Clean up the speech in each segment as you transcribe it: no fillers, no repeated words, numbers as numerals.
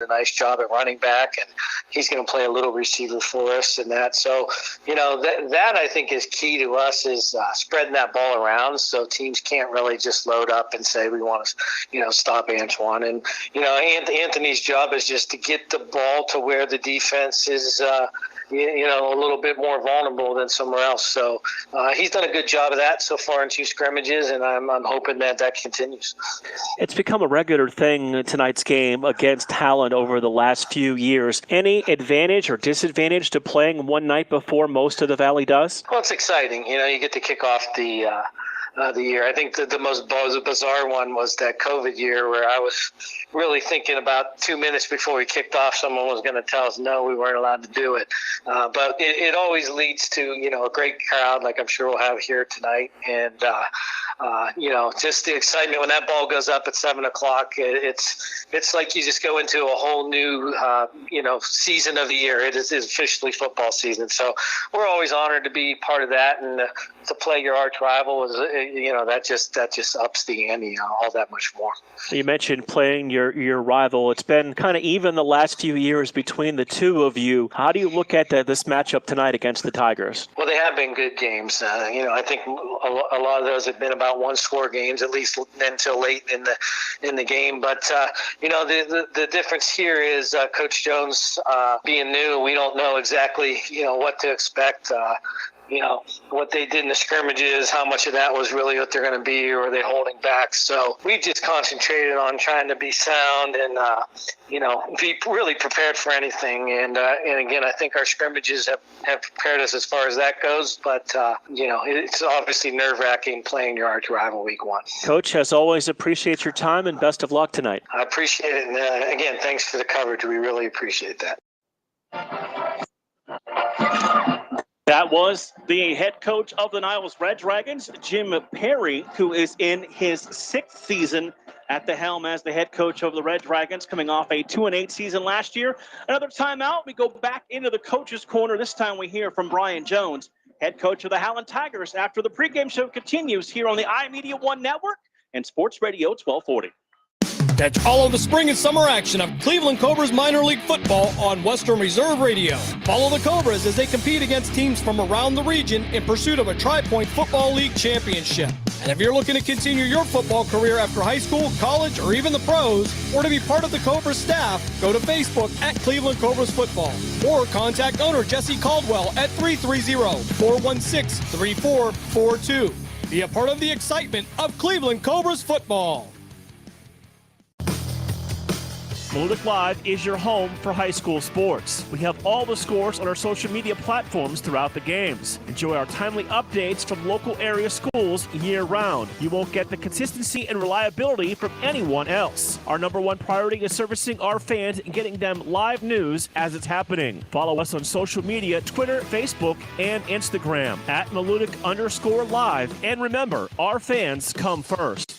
a nice job at running back, and he's going to play a little receiver for us and that. So, that I think is key to us is spreading that ball around so teams can't really just load up and say we want to, stop Antoine. And, Anthony's job is just to get the ball to where the defense is, a little bit more vulnerable than somewhere else. So he's done a good job of that so far in 2 scrimmages, and I'm hoping that continues. It's become a regular thing in tonight's game against Howland over the last few years. Any advantage or disadvantage to playing one night before most of the Valley does? Well, it's exciting. You get to kick off the year. I think the most bizarre one was that COVID year where I was really thinking about 2 minutes before we kicked off, someone was going to tell us no, we weren't allowed to do it. But it always leads to, a great crowd like I'm sure we'll have here tonight. And, just the excitement when that ball goes up at 7 o'clock, it's like you just go into a whole new, season of the year. It is officially football season. So we're always honored to be part of that, and to play your arch rival is, that just ups the ante all that much more. You mentioned playing your rival. It's been kind of even the last few years between the two of you. How do you look at this matchup tonight against the Tigers? Well, they have been good games. I think a lot of those have been about one-score games, at least until late in the game. But the difference here is Coach Jones being new. We don't know exactly what to expect. What they did in the scrimmages, how much of that was really what they're going to be, or are they holding back? So we just concentrated on trying to be sound and, be really prepared for anything. And again, I think our scrimmages have prepared us as far as that goes. But, it's obviously nerve-wracking playing your arch rival week 1. Coach, as always, appreciate your time and best of luck tonight. I appreciate it. And again, thanks for the coverage. We really appreciate that. That was the head coach of the Niles Red Dragons, Jim Perry, who is in his 6th season at the helm as the head coach of the Red Dragons, coming off a 2-8 season last year. Another timeout. We go back into the coach's corner. This time we hear from Brian Jones, head coach of the Howland Tigers, after the pregame show continues here on the iMedia1 Network and Sports Radio 1240. Catch all of the spring and summer action of Cleveland Cobras minor league football on Western Reserve Radio. Follow the Cobras as they compete against teams from around the region in pursuit of a Tri-Point Football League championship. And if you're looking to continue your football career after high school, college, or even the pros, or to be part of the Cobras staff, go to Facebook at Cleveland Cobras Football, or contact owner Jesse Caldwell at 330-416-3442. Be a part of the excitement of Cleveland Cobras football. Malutic Live is your home for high school sports. We have all the scores on our social media platforms throughout the games. Enjoy our timely updates from local area schools year-round. You won't get the consistency and reliability from anyone else. Our number one priority is servicing our fans and getting them live news as it's happening. Follow us on social media, Twitter, Facebook, and Instagram at Malutic_live. And remember, our fans come first.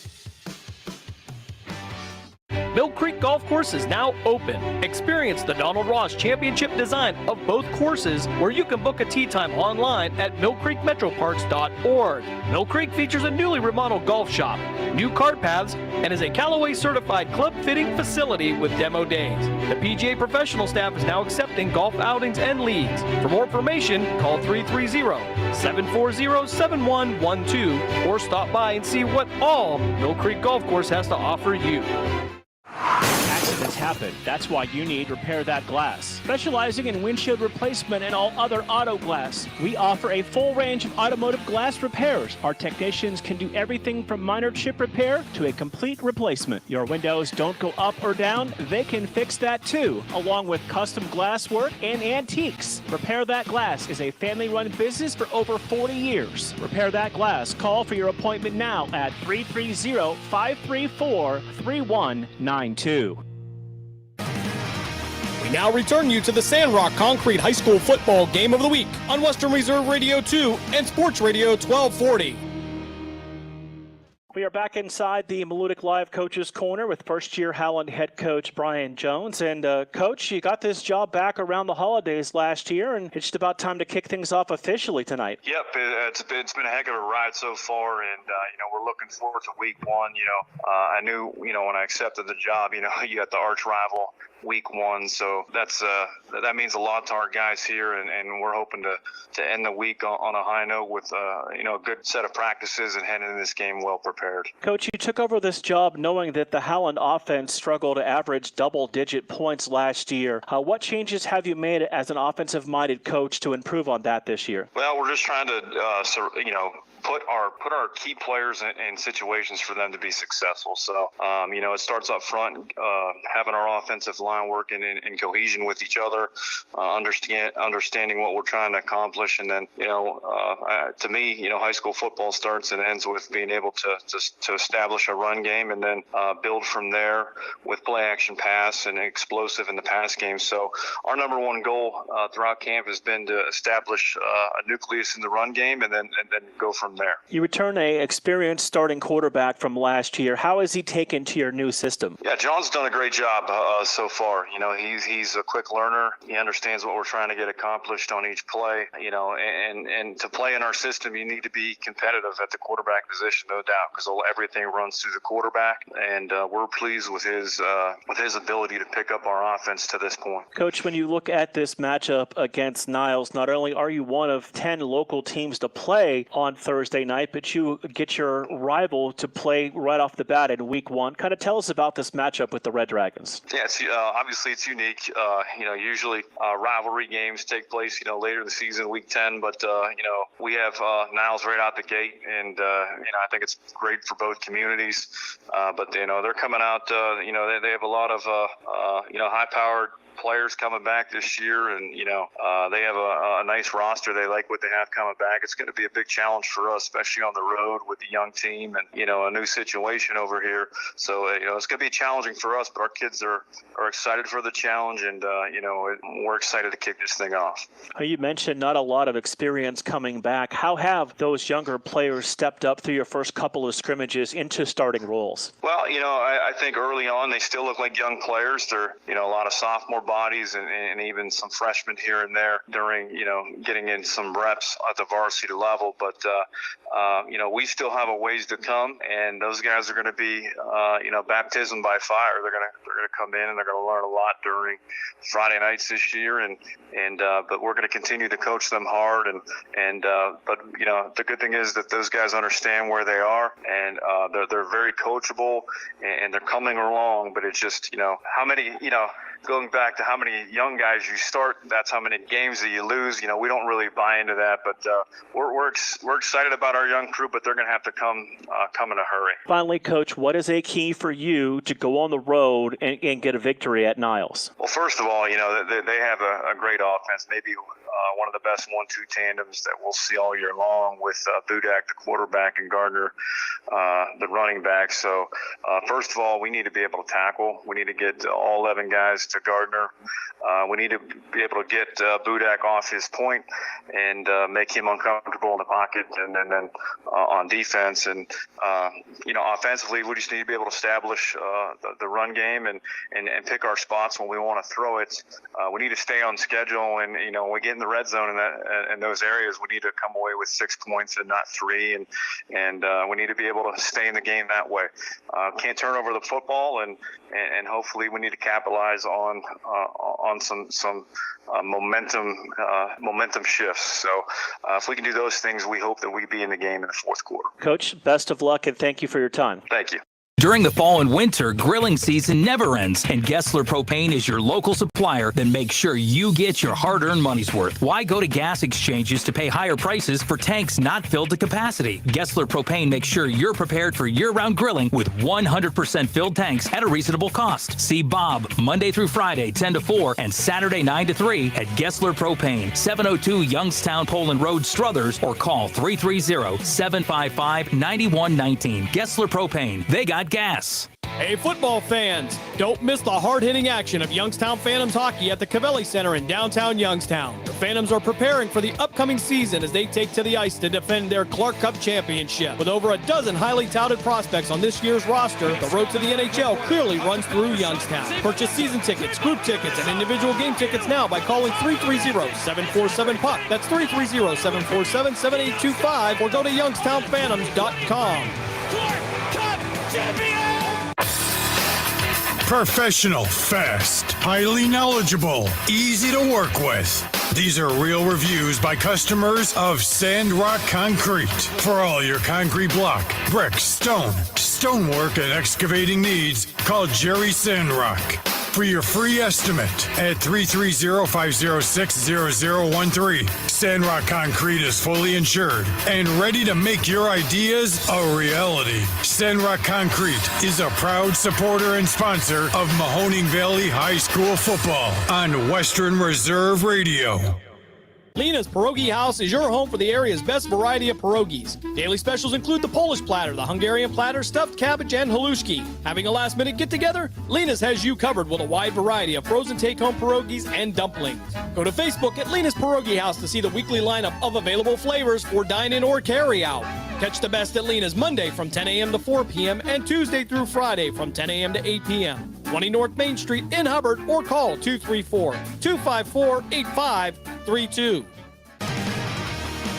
Mill Creek Golf Course is now open. Experience the Donald Ross Championship design of both courses, where you can book a tee time online at millcreekmetroparks.org. Mill Creek features a newly remodeled golf shop, new cart paths, and is a Callaway certified club fitting facility with demo days. The PGA professional staff is now accepting golf outings and leagues. For more information, call 330-740-7112 or stop by and see what all Mill Creek Golf Course has to offer you. Accidents happen. That's why you need Repair That Glass. Specializing in windshield replacement and all other auto glass, we offer a full range of automotive glass repairs. Our technicians can do everything from minor chip repair to a complete replacement. Your windows don't go up or down, they can fix that too, along with custom glass work and antiques. Repair That Glass is a family-run business for over 40 years. Repair That Glass. Call for your appointment now at 330-534-3192. We now return you to the Sandrock Concrete High School football game of the week on Western Reserve Radio 2 and Sports Radio 1240. We are back inside the Malutic Live Coaches Corner with first-year Howland head coach Brian Jones. And, Coach, you got this job back around the holidays last year, and it's just about time to kick things off officially tonight. Yep, it's been a heck of a ride so far, and, we're looking forward to week 1. I knew, when I accepted the job, you got the arch rival week one. So that means a lot to our guys here, and we're hoping to end the week on a high note with a good set of practices and head into this game well prepared. Coach, you took over this job knowing that the Howland offense struggled to average double-digit points last year. What changes have you made as an offensive-minded coach to improve on that this year? Well, we're just trying to put our key players in situations for them to be successful. So, it starts up front, having our offensive line working in cohesion with each other, understanding what we're trying to accomplish. And then, to me, high school football starts and ends with being able to establish a run game and then build from there with play action pass and explosive in the pass game. So our number one goal throughout camp has been to establish a nucleus in the run game and then go from there. You return a experienced starting quarterback from last year. How has he taken to your new system? Yeah, John's done a great job so far. He's a quick learner. He understands what we're trying to get accomplished on each play. And to play in our system, you need to be competitive at the quarterback position, no doubt, because everything runs through the quarterback. And we're pleased with his ability to pick up our offense to this point. Coach, when you look at this matchup against Niles, not only are you one of 10 local teams to play on Thursday night, but you get your rival to play right off the bat in week one. Kind of tell us about this matchup with the Red Dragons. Yeah, obviously it's unique. Usually rivalry games take place, later in the season, week 10, but, we have Niles right out the gate, and, I think it's great for both communities. But, they're coming out, they have a lot of, high-powered players coming back this year, and they have a nice roster. They like what they have coming back. It's going to be a big challenge for us, especially on the road with the young team and a new situation over here. So it's going to be challenging for us, but our kids are excited for the challenge, and we're excited to kick this thing off. You mentioned not a lot of experience coming back. How have those younger players stepped up through your first couple of scrimmages into starting roles? Well, I think early on they still look like young players. They're a lot of sophomore bodies and even some freshmen here and there during getting in some reps at the varsity level, but we still have a ways to come, and those guys are going to be baptism by fire. They're going to come in and they're going to learn a lot during Friday nights this year, but we're going to continue to coach them hard, but the good thing is that those guys understand where they are, and they're very coachable, and they're coming along. But it's just how many going back to how many young guys you start, that's how many games that you lose. We don't really buy into that, but we're excited about our young crew, but they're going to have to come in a hurry. Finally, Coach, what is a key for you to go on the road and get a victory at Niles? Well, first of all, they have a great offense, maybe one of the best 1-2 tandems that we'll see all year long with Budak, the quarterback, and Gardner, the running back. So first of all, we need to be able to tackle. We need to get all 11 guys to Gardner. We need to be able to get Budak off his point and make him uncomfortable in the pocket, and then on defense. And offensively, we just need to be able to establish the run game and pick our spots when we want to throw it. We need to stay on schedule, and when we get in the red zone in those areas, we need to come away with 6 points and not 3, and we need to be able to stay in the game that way. Can't turn over the football, and hopefully we need to capitalize on some momentum shifts. So if we can do those things, we hope that we be in the game in the fourth quarter. Coach, best of luck, and thank you for your time. Thank you. During the fall and winter, grilling season never ends, and Gessler Propane is your local supplier that makes sure you get your hard-earned money's worth. Why go to gas exchanges to pay higher prices for tanks not filled to capacity? Gessler Propane makes sure you're prepared for year-round grilling with 100% filled tanks at a reasonable cost. See Bob Monday through Friday, 10 to 4, and Saturday, 9 to 3 at Gessler Propane, 702 Youngstown Poland Road, Struthers, or call 330-755-9119. Gessler Propane. They got gas. Hey, football fans, don't miss the hard-hitting action of Youngstown Phantoms hockey at the Cavelli Center in downtown Youngstown. The Phantoms are preparing for the upcoming season as they take to the ice to defend their Clark Cup championship. With over a dozen highly touted prospects on this year's roster, the road to the NHL clearly runs through Youngstown. Purchase season tickets, group tickets, and individual game tickets now by calling 330-747-PUCK. That's 330-747-7825, or go to youngstownphantoms.com. Clark Cup champion! Professional, fast, highly knowledgeable, easy to work with. These are real reviews by customers of Sandrock Concrete. For all your concrete block, brick, stone, stonework, and excavating needs, call Jerry Sandrock. For your free estimate at 330-506-0013. Sandrock Concrete is fully insured and ready to make your ideas a reality. Sandrock Concrete is a proud supporter and sponsor of Mahoning Valley High School football on Western Reserve Radio. Lena's Pierogi House is your home for the area's best variety of pierogies. Daily specials include the Polish platter, the Hungarian platter, stuffed cabbage, and halushki. Having a last-minute get-together? Lena's has you covered with a wide variety of frozen take-home pierogies and dumplings. Go to Facebook at Lena's Pierogi House to see the weekly lineup of available flavors for dine-in or carry-out. Catch the best at Lena's Monday from 10 a.m. to 4 p.m. and Tuesday through Friday from 10 a.m. to 8 p.m. 20 North Main Street in Hubbard, or call 234-254-8532.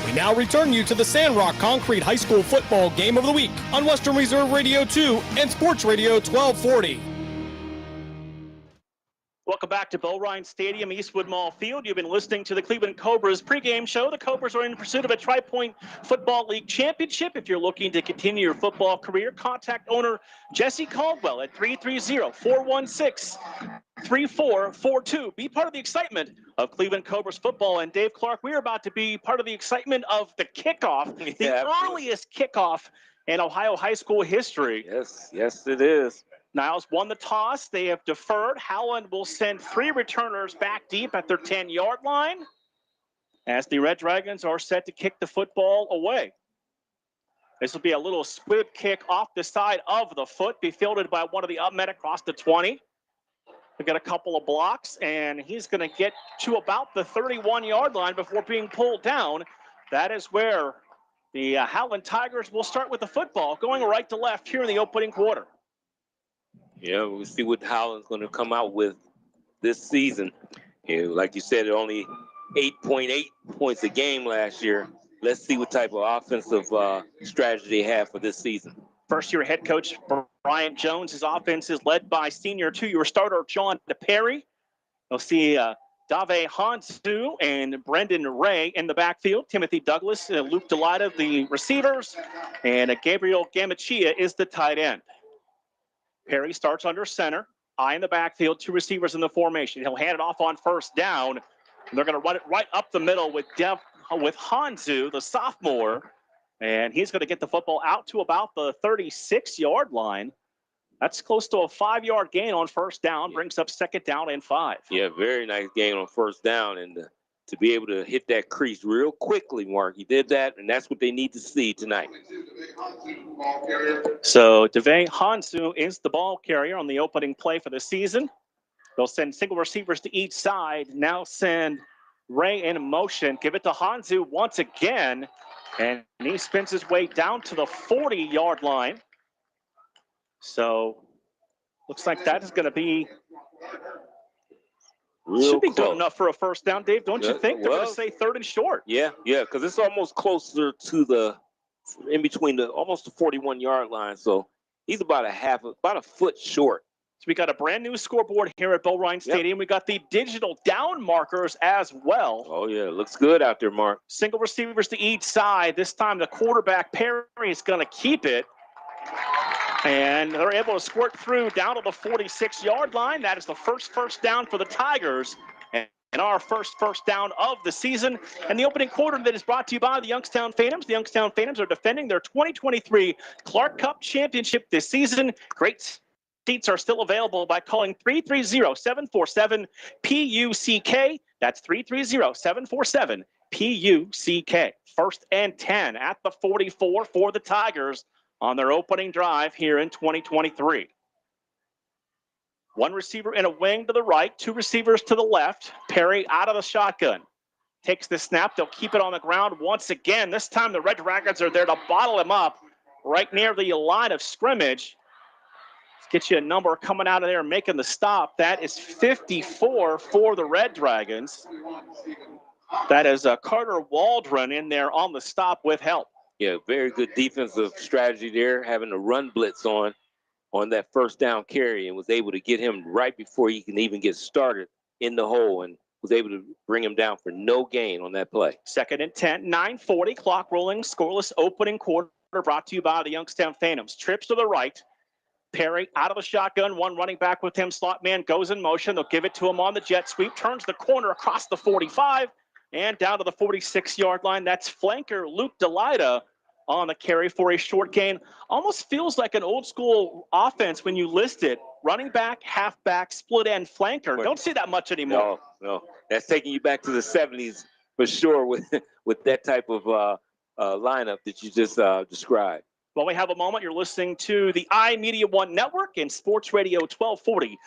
We now return you to the Sandrock Concrete High School football game of the week on Western Reserve Radio 2 and Sports Radio 1240. Welcome back to Bo Ryan Stadium, Eastwood Mall Field. You've been listening to the Cleveland Cobras pregame show. The Cobras are in pursuit of a Tri-Point Football League championship. If you're looking to continue your football career, contact owner Jesse Caldwell at 330-416-3442. Be part of the excitement of Cleveland Cobras football. And Dave Clark, we're about to be part of the excitement of the kickoff, the earliest kickoff in Ohio high school history. Yes, it is. Niles won the toss. They have deferred. Howland will send 3 returners back deep at their 10-yard line as the Red Dragons are set to kick the football away. This will be a little squib kick off the side of the foot, be fielded by one of the up men across the 20. We've got a couple of blocks, and he's going to get to about the 31-yard line before being pulled down. That is where the Howland Tigers will start with the football, going right to left here in the opening quarter. Yeah, we'll see what Howland's going to come out with this season. Like you said, only 8.8 points a game last year. Let's see what type of offensive strategy they have for this season. First-year head coach Brian Jones. His offense is led by senior 2-year starter John DePerry. You'll see Dave Hansu and Brendan Ray in the backfield. Timothy Douglas, Luke Delida, the receivers, and Gabriel Gamachia is the tight end. Perry starts under center, eye in the backfield, 2 receivers in the formation. He'll hand it off on first down. They're going to run it right up the middle with Hansu, the sophomore, and he's going to get the football out to about the 36-yard line. That's close to a 5-yard gain on first down, brings up second down and 5. Yeah, very nice gain on first down, and to be able to hit that crease real quickly, Mark. He did that, and that's what they need to see tonight. So DeVay Hansu is the ball carrier on the opening play for the season. They'll send single receivers to each side. Now send Ray in motion. Give it to Hansu once again, and he spins his way down to the 40-yard line. So looks like that is going to be should be good enough for a first down, Dave, don't you think? They're going to say 3rd and short. Yeah, because it's almost closer to in between almost the 41-yard line. So he's about a foot short. So we got a brand new scoreboard here at Bo Ryan Stadium. We got the digital down markers as well. Oh, yeah, looks good out there, Mark. Single receivers to each side. This time the quarterback, Perry, is going to keep it. And they're able to squirt through down to the 46-yard line. That is the first down for the Tigers. And our first down of the season. And the opening quarter that is brought to you by the Youngstown Phantoms. The Youngstown Phantoms are defending their 2023 Clark Cup Championship this season. Great seats are still available by calling 330-747-PUCK. That's 330-747-PUCK. 1st and 10 at the 44 for the Tigers on their opening drive here in 2023. 1 receiver in a wing to the right, 2 receivers to the left. Perry out of the shotgun. Takes the snap. They'll keep it on the ground once again. This time the Red Dragons are there to bottle him up right near the line of scrimmage. Let's get you a number coming out of there making the stop. That is 54 for the Red Dragons. That is Carter Waldron in there on the stop with help. Yeah, very good defensive strategy there, having a run blitz on. on that first down carry and was able to get him right before he can even get started in the hole and was able to bring him down for no gain on that play. 2nd and 10, 9:40, clock rolling, scoreless opening quarter, brought to you by the Youngstown Phantoms. Trips to the right. Perry out of the shotgun, one running back with him. Slot man goes in motion. They'll give it to him on the jet sweep, turns the corner across the 45 and down to the 46-yard line. That's flanker Luke Delida on the carry for a short gain. Almost feels like an old school offense when you list it. Running back, halfback, split end, flanker. Don't see that much anymore. No. That's taking you back to the 70s for sure with that type of lineup that you just described. Well, we have a moment. You're listening to the iMedia1 Network and Sports Radio 1240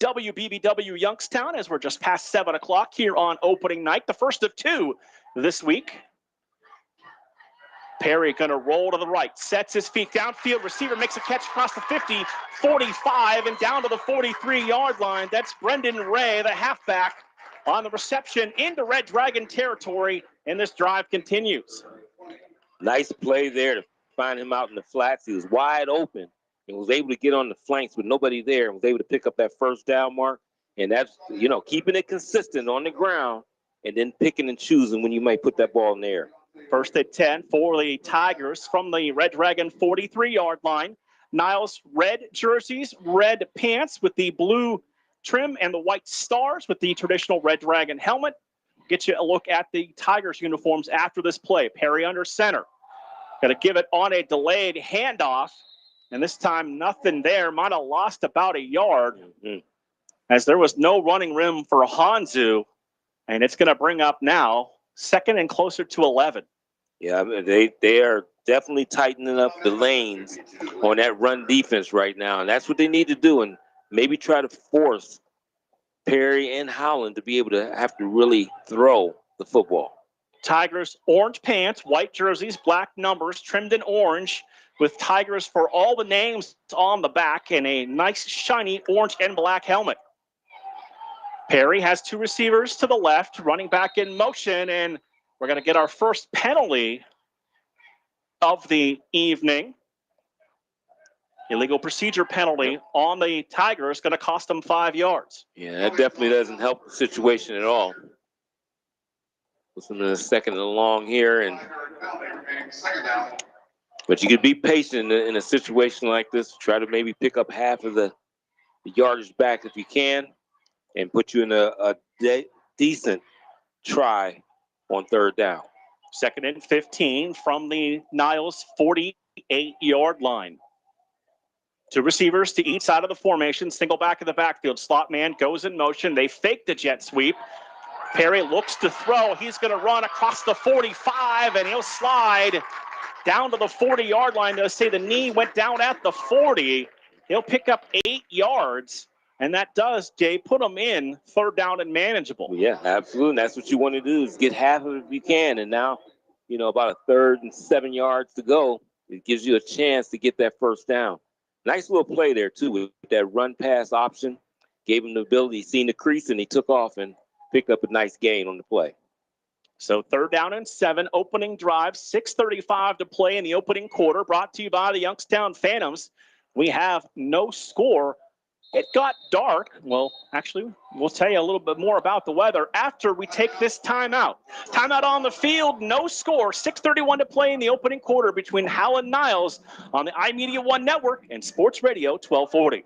WBBW Youngstown as we're just past 7 o'clock here on opening night, the first of 2 this week. Perry going to roll to the right, sets his feet downfield. Receiver makes a catch across the 50, 45, and down to the 43-yard line. That's Brendan Ray, the halfback, on the reception into Red Dragon territory, and this drive continues. Nice play there to find him out in the flats. He was wide open and was able to get on the flanks with nobody there and was able to pick up that first down mark. And that's, keeping it consistent on the ground and then picking and choosing when you might put that ball in the air. 1st and 10 for the Tigers from the Red Dragon 43-yard line. Niles, red jerseys, red pants with the blue trim and the white stars with the traditional Red Dragon helmet. Get you a look at the Tigers uniforms after this play. Perry under center. Going to give it on a delayed handoff. And this time, nothing there. Might have lost about a yard as there was no running room for Hanzu. And it's going to bring up now 2nd and closer to 11. Yeah, I mean, they are definitely tightening up the lanes on that run defense right now. And that's what they need to do. And maybe try to force Perry and Howland to be able to have to really throw the football. Tigers, orange pants, white jerseys, black numbers, trimmed in orange with Tigers for all the names on the back and a nice shiny orange and black helmet. Perry has 2 receivers to the left, running back in motion, and we're going to get our first penalty of the evening. Illegal procedure penalty on the Tigers, going to cost them 5 yards. Yeah, that definitely doesn't help the situation at all. Puts them in a 2nd and long here, but you could be patient in a situation like this. Try to maybe pick up half of the yardage back if you can, and put you in a decent try on 3rd down. 2nd and 15 from the Niles 48-yard line. 2 receivers to each side of the formation. Single back in the backfield. Slot man goes in motion. They fake the jet sweep. Perry looks to throw. He's going to run across the 45, and he'll slide down to the 40-yard line. They'll say the knee went down at the 40. He'll pick up 8 yards, and that does, Jay, put him in 3rd down and manageable. Yeah, absolutely. And that's what you want to do is get half of it if you can. And now, about a 3rd and 7 yards to go. It gives you a chance to get that first down. Nice little play there, too, with that run-pass option. Gave him the ability. He seen the crease, and he took off and picked up a nice gain on the play. So 3rd down and 7, opening drive, 6:35 to play in the opening quarter, brought to you by the Youngstown Phantoms. We have no score. It got dark. Well, actually, we'll tell you a little bit more about the weather after we take this timeout. Timeout on the field, no score. 6:31 to play in the opening quarter between Howland Niles on the iMedia1 Network and Sports Radio 1240.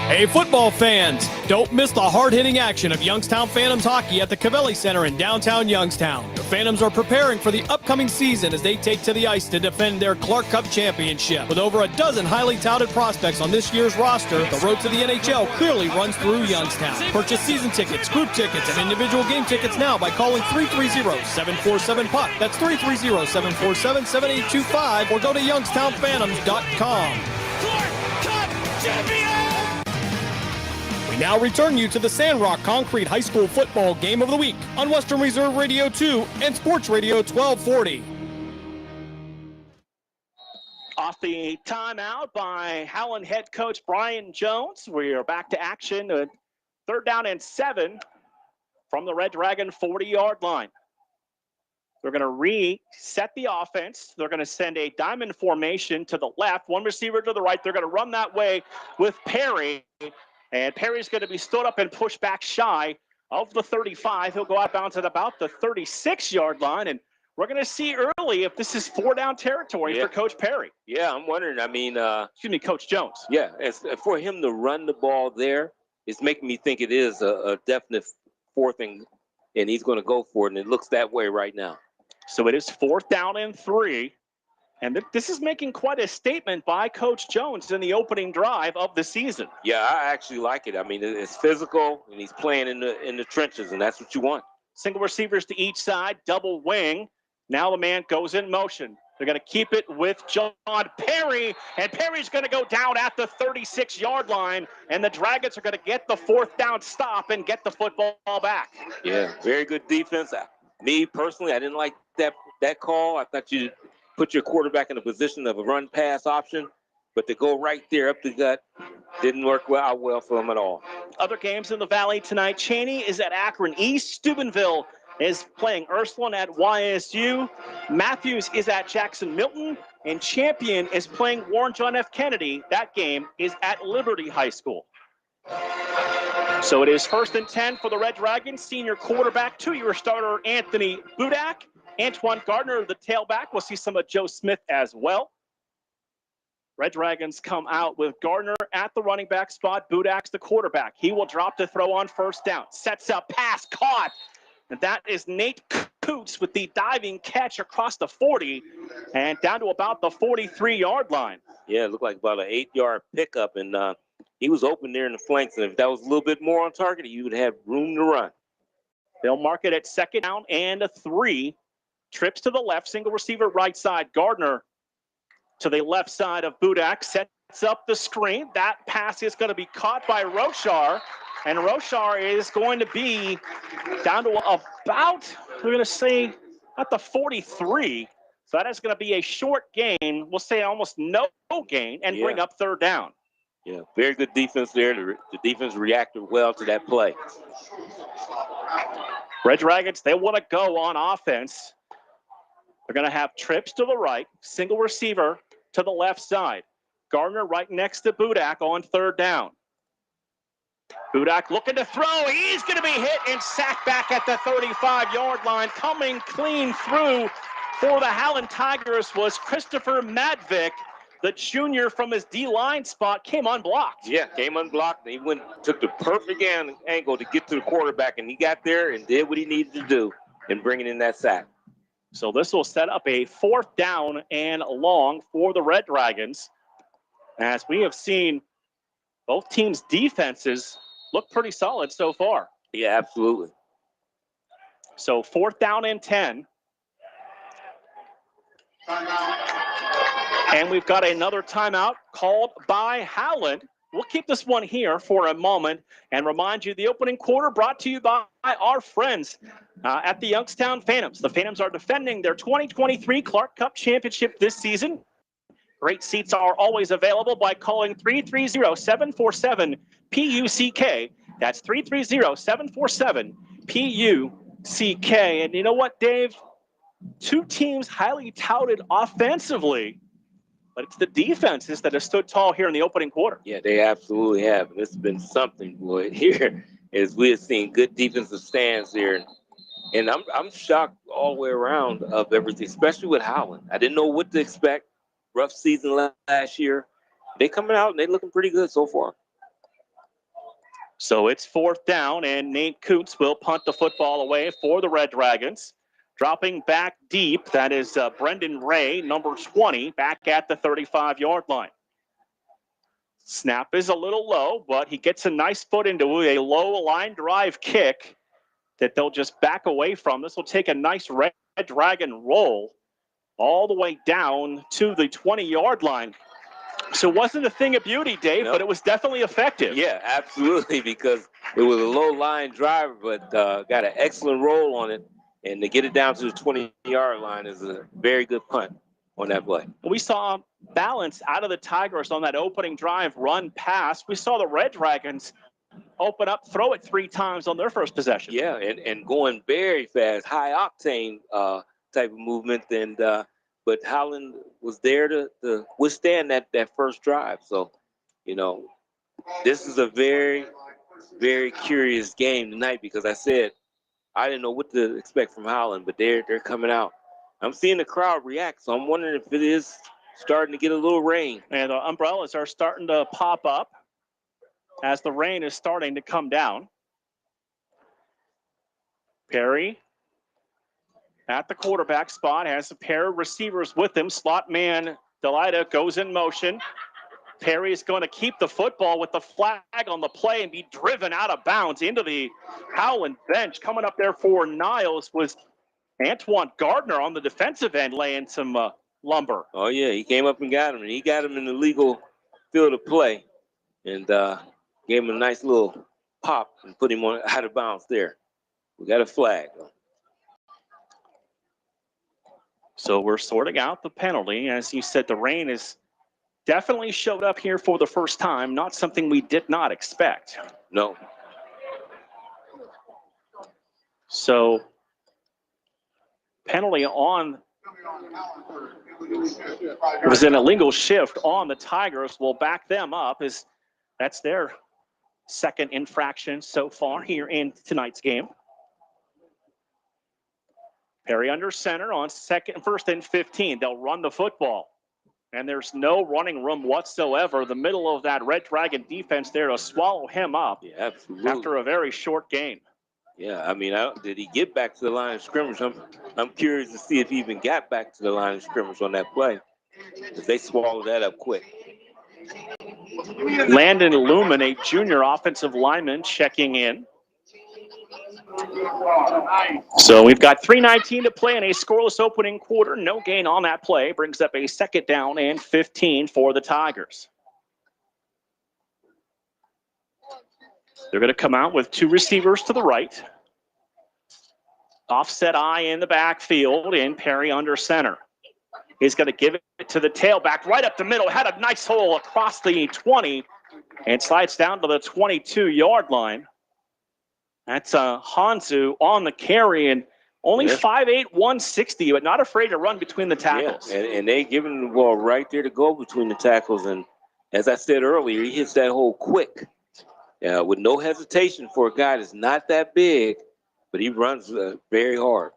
Hey, football fans, don't miss the hard-hitting action of Youngstown Phantoms hockey at the Cavelli Center in downtown Youngstown. The Phantoms are preparing for the upcoming season as they take to the ice to defend their Clark Cup championship. With over a dozen highly touted prospects on this year's roster, the road to the NHL clearly runs through Youngstown. Purchase season tickets, group tickets, and individual game tickets now by calling 330-747-PUCK. That's 330-747-7825 or go to youngstownphantoms.com. Clark Cup champion! We now return you to the Sandrock Concrete High School football game of the week on Western Reserve Radio 2 and Sports Radio 1240. Off the timeout by Howland head coach Brian Jones. We are back to action. 3rd down and 7 from the Red Dragon 40-yard line. They're going to reset the offense. They're going to send a diamond formation to the left, one receiver to the right. They're going to run that way with Perry. And Perry's going to be stood up and pushed back shy of the 35. He'll go out bounds at about the 36-yard line. And we're going to see early if this is 4-down territory for Coach Perry. Yeah, I'm wondering. I mean, excuse me, Coach Jones. Yeah, for him to run the ball there, it's making me think it is a definite fourth and he's going to go for it, and it looks that way right now. So it is 4th down and 3. And this is making quite a statement by Coach Jones in the opening drive of the season. Yeah, I actually like it. I mean, it's physical, and he's playing in the trenches, and that's what you want. Single receivers to each side, double wing. Now the man goes in motion. They're going to keep it with John Perry, and Perry's going to go down at the 36-yard line, and the Dragons are going to get the 4th down stop and get the football back. Yeah, very good defense. Me, personally, I didn't like that call. I thought you put your quarterback in a position of a run-pass option, but to go right there up the gut didn't work out well for them at all. Other games in the Valley tonight. Cheney is at Akron East. Steubenville is playing Ursuline at YSU. Matthews is at Jackson Milton. And Champion is playing Warren John F. Kennedy. That game is at Liberty High School. So it is 1st and 10 for the Red Dragons. Senior quarterback, 2-year starter Anthony Budak. Antoine Gardner, the tailback. We'll see some of Joe Smith as well. Red Dragons come out with Gardner at the running back spot. Budak's the quarterback. He will drop to throw on 1st down. Sets up, pass, caught. And that is Nate Coots with the diving catch across the 40 and down to about the 43-yard line. Yeah, it looked like about an 8-yard pickup, and he was open there in the flanks. And if that was a little bit more on target, you would have room to run. They'll mark it at 2nd down and 3. Trips to the left, single receiver right side. Gardner to the left side of Budak, sets up the screen. That pass is going to be caught by Roshar, and Roshar is going to be down to about, we're going to say, at the 43. So that is going to be a short gain. We'll say almost no gain, and bring up 3rd down. Yeah, very good defense there. The defense reacted well to that play. Red Dragons, they want to go on offense. They're going to have trips to the right, single receiver to the left side. Gardner right next to Budak on 3rd down. Budak looking to throw. He's going to be hit and sacked back at the 35-yard line. Coming clean through for the Howland Tigers was Christopher Madvik. The junior from his D-line spot came unblocked. Yeah, came unblocked. He took the perfect angle to get to the quarterback, and he got there and did what he needed to do in bringing in that sack. So this will set up a 4th down and long for the Red Dragons. As we have seen, both teams' defenses look pretty solid so far. Yeah, absolutely. So 4th down and 10. And we've got another timeout called by Howland. We'll keep this one here for a moment and remind you the opening quarter brought to you by our friends at the Youngstown Phantoms. The Phantoms are defending their 2023 Clark Cup Championship this season. Great seats are always available by calling 330-747-PUCK. That's 330-747-PUCK. And you know what, Dave? Two teams highly touted offensively, but it's the defenses that have stood tall here in the opening quarter. Yeah, they absolutely have. It's been something, boy, here as we have seen good defensive stands here. And I'm shocked all the way around of everything, especially with Howland. I didn't know what to expect. Rough season last year. They coming out and they looking pretty good so far. So it's 4th down, and Nate Coots will punt the football away for the Red Dragons. Dropping back deep, that is Brendan Ray, number 20, back at the 35-yard line. Snap is a little low, but he gets a nice foot into a low line drive kick that they'll just back away from. This will take a nice Red Dragon roll all the way down to the 20-yard line. So it wasn't a thing of beauty, Dave, but it was definitely effective. Yeah, absolutely, because it was a low line drive, but got an excellent roll on it. And to get it down to the 20-yard line is a very good punt on that play. We saw balance out of the Tigers on that opening drive run pass. We saw the Red Dragons open up, throw it 3 times on their first possession. Yeah, and going very fast, high octane type of movement. And but Howland was there to withstand that first drive. So, you know, this is a very, very curious game tonight because I said I didn't know what to expect from Howland, but they're coming out. I'm seeing the crowd react, so I'm wondering if it is starting to get a little rain. And the umbrellas are starting to pop up as the rain is starting to come down. Perry at the quarterback spot has a pair of receivers with him. Slot man Delida goes in motion. Perry is going to keep the football with the flag on the play and be driven out of bounds into the Howland bench. Coming up there for Niles was Antoine Gardner on the defensive end laying some lumber. Oh, yeah, he came up and got him, and he got him in the legal field of play and gave him a nice little pop and put him on out of bounds there. We got a flag. So we're sorting out the penalty. As you said, the rain has definitely showed up here for the first time, not something we did not expect. No. So penalty on, it was an illegal shift on the Tigers. Will back them up as that's their second infraction so far here in tonight's game. Perry under center on first and 15. They'll run the football. And there's no running room whatsoever. The middle of that Red Dragon defense there to swallow him up. Yeah, absolutely. After a very short gain. Yeah, I mean, did he get back to the line of scrimmage? I'm curious to see if he even got back to the line of scrimmage on that play, because they swallowed that up quick. Landon Lumen, a junior offensive lineman, checking in. So we've got 3:19 to play in a scoreless opening quarter. No gain on that play. Brings up a second down and 15 for the Tigers. They're going to come out with two receivers to the right. Offset eye in the backfield, and Perry under center. He's going to give it to the tailback right up the middle. Had a nice hole across the 20 and slides down to the 22-yard line. That's Hanzu on the carry, and only 5'8", 160, but not afraid to run between the tackles. Yeah, and they giving the ball right there to go between the tackles. And as I said earlier, he hits that hole quick. With no hesitation for a guy that's not that big, but he runs very hard.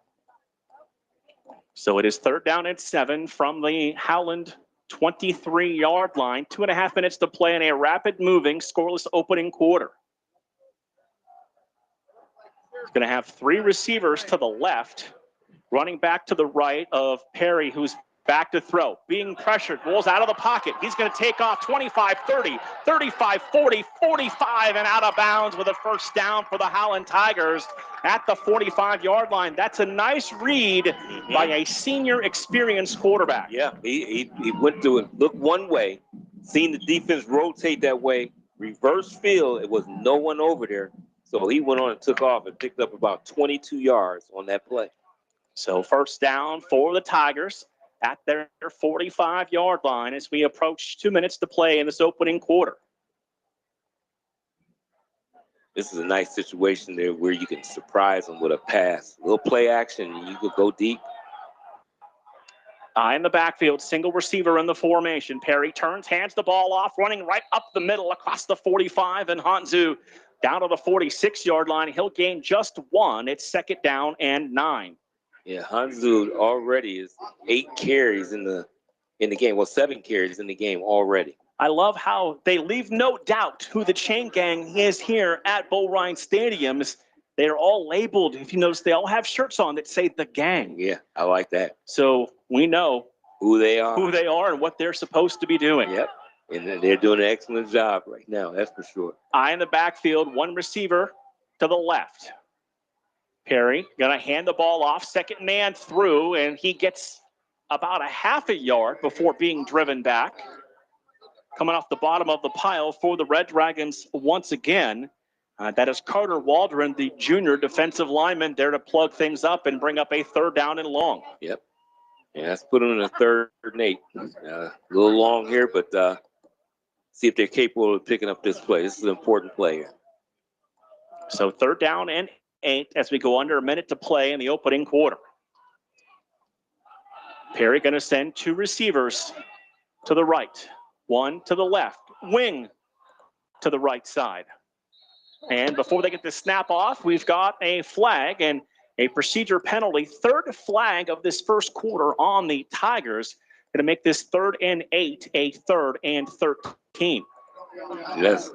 So it is third down and 7 from the Howland 23-yard line. 2.5 minutes to play in a rapid-moving, scoreless opening quarter. Going to have three receivers to the left, running back to the right of Perry, who's back to throw. Being pressured, rolls out of the pocket. He's going to take off 25, 30, 35, 40, 45, and out of bounds with a first down for the Howland Tigers at the 45-yard line. That's a nice read by a senior experienced quarterback. Yeah, he went to it, looked one way, seen the defense rotate that way, reverse field. It was no one over there. So he went on and took off and picked up about 22 yards on that play. So first down for the Tigers at their 45-yard line as we approach 2 minutes to play in this opening quarter. This is a nice situation there where you can surprise them with a pass. A little play action, and you could go deep. In the backfield, single receiver in the formation. Perry turns, hands the ball off, running right up the middle across the 45, and Hanzu down to the 46-yard line. He'll gain just one. It's second down and 9. Yeah, Hanzu already is 8 carries in the game. Well, 7 carries in the game already. I love how they leave no doubt who the chain gang is here at Bull Ryan Stadiums. They are all labeled. If you notice, they all have shirts on that say the gang. Yeah, I like that. So we know who they are and what they're supposed to be doing. Yep. And they're doing an excellent job right now, that's for sure. In the backfield, one receiver to the left. Perry going to hand the ball off, second man through, and he gets about a half a yard before being driven back. Coming off the bottom of the pile for the Red Dragons once again. That is Carter Waldron, the junior defensive lineman, there to plug things up and bring up a third down and long. Yep. Yeah, let's put them in a 3rd and 8. A little long here, but see if they're capable of picking up this play. This is an important play here. So third down and 8 as we go under a minute to play in the opening quarter. Perry going to send two receivers to the right, one to the left, wing to the right side. And before they get the snap off, we've got a flag and a procedure penalty. Third flag of this first quarter on the Tigers. Going to make this 3rd and 8 a 3rd and 13. Yes.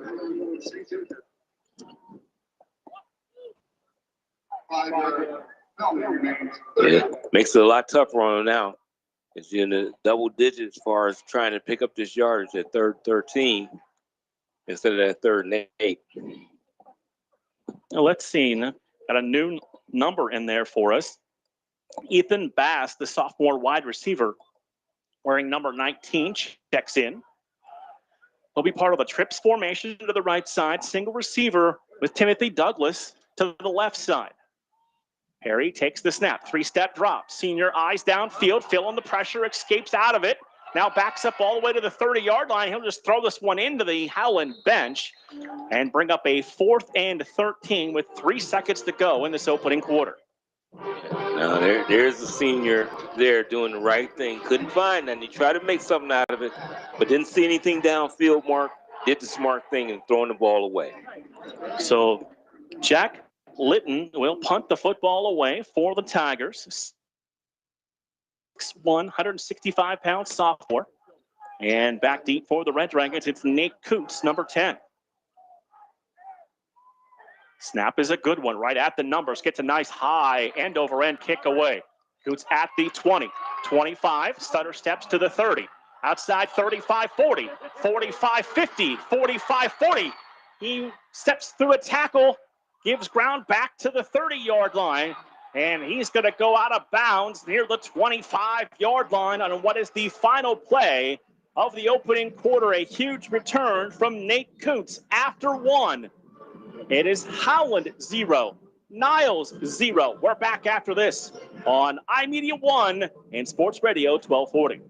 Yeah, makes it a lot tougher on them now. It's in the double digits as far as trying to pick up this yardage at 3rd 13 instead of that 3rd and 8. Now let's see. Got a new number in there for us. Ethan Bass, the sophomore wide receiver, wearing number 19, checks in. He'll be part of the trips formation to the right side. Single receiver with Timothy Douglas to the left side. Perry takes the snap. 3-step drop. Senior eyes downfield, feeling the pressure, escapes out of it. Now backs up all the way to the 30-yard line. He'll just throw this one into the Howland bench and bring up a 4th and 13 with 3 seconds to go in this opening quarter. Now there's the senior there doing the right thing. Couldn't find nothing. He tried to make something out of it, but didn't see anything downfield. Mark did the smart thing and throwing the ball away. So Jack Litton will punt the football away for the Tigers. 6'1", 165-pound sophomore. And back deep for the Red Dragons, it's Nate Coots, number 10. Snap is a good one, right at the numbers. Gets a nice high end-over-end kick away. Coots at the 20, 25. Stutter steps to the 30. Outside 35-40, 45-50, 45-40. He steps through a tackle, gives ground back to the 30-yard line, and he's going to go out of bounds near the 25-yard line on what is the final play of the opening quarter. A huge return from Nate Coots after 1. It is Howland 0, Niles 0. We're back after this on iMedia1 and Sports Radio 1240.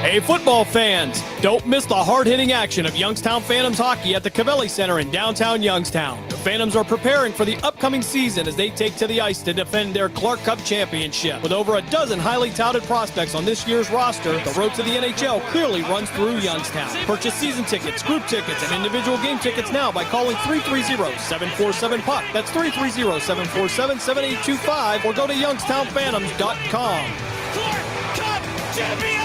Hey, football fans, don't miss the hard-hitting action of Youngstown Phantoms hockey at the Cavelli Center in downtown Youngstown. The Phantoms are preparing for the upcoming season as they take to the ice to defend their Clark Cup championship. With over a dozen highly touted prospects on this year's roster, the road to the NHL clearly runs through Youngstown. Purchase season tickets, group tickets, and individual game tickets now by calling 330-747-PUCK. That's 330-747-7825 or go to youngstownphantoms.com. Clark Cup champion!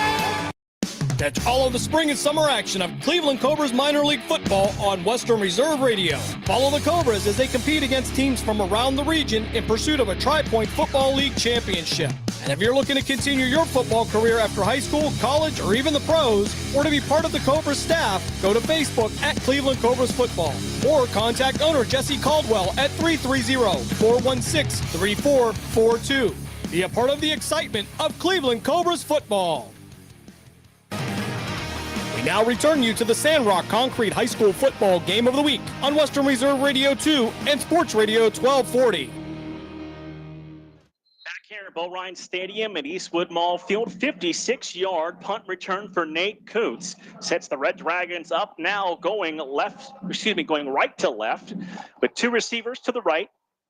Catch all of the spring and summer action of Cleveland Cobras minor league football on Western Reserve Radio. Follow the Cobras as they compete against teams from around the region in pursuit of a Tri-Point Football League championship. And if you're looking to continue your football career after high school, college, or even the pros, or to be part of the Cobras staff, go to Facebook at Cleveland Cobras Football or contact owner Jesse Caldwell at 330-416-3442. Be a part of the excitement of Cleveland Cobras football. Now return you to the Sandrock Concrete High School Football Game of the Week on Western Reserve Radio 2 and Sports Radio 1240. Back here at Bo Ryan Stadium at Eastwood Mall Field, 56-yard punt return for Nate Coots. Sets the Red Dragons up now going right to left with 2 receivers to the right,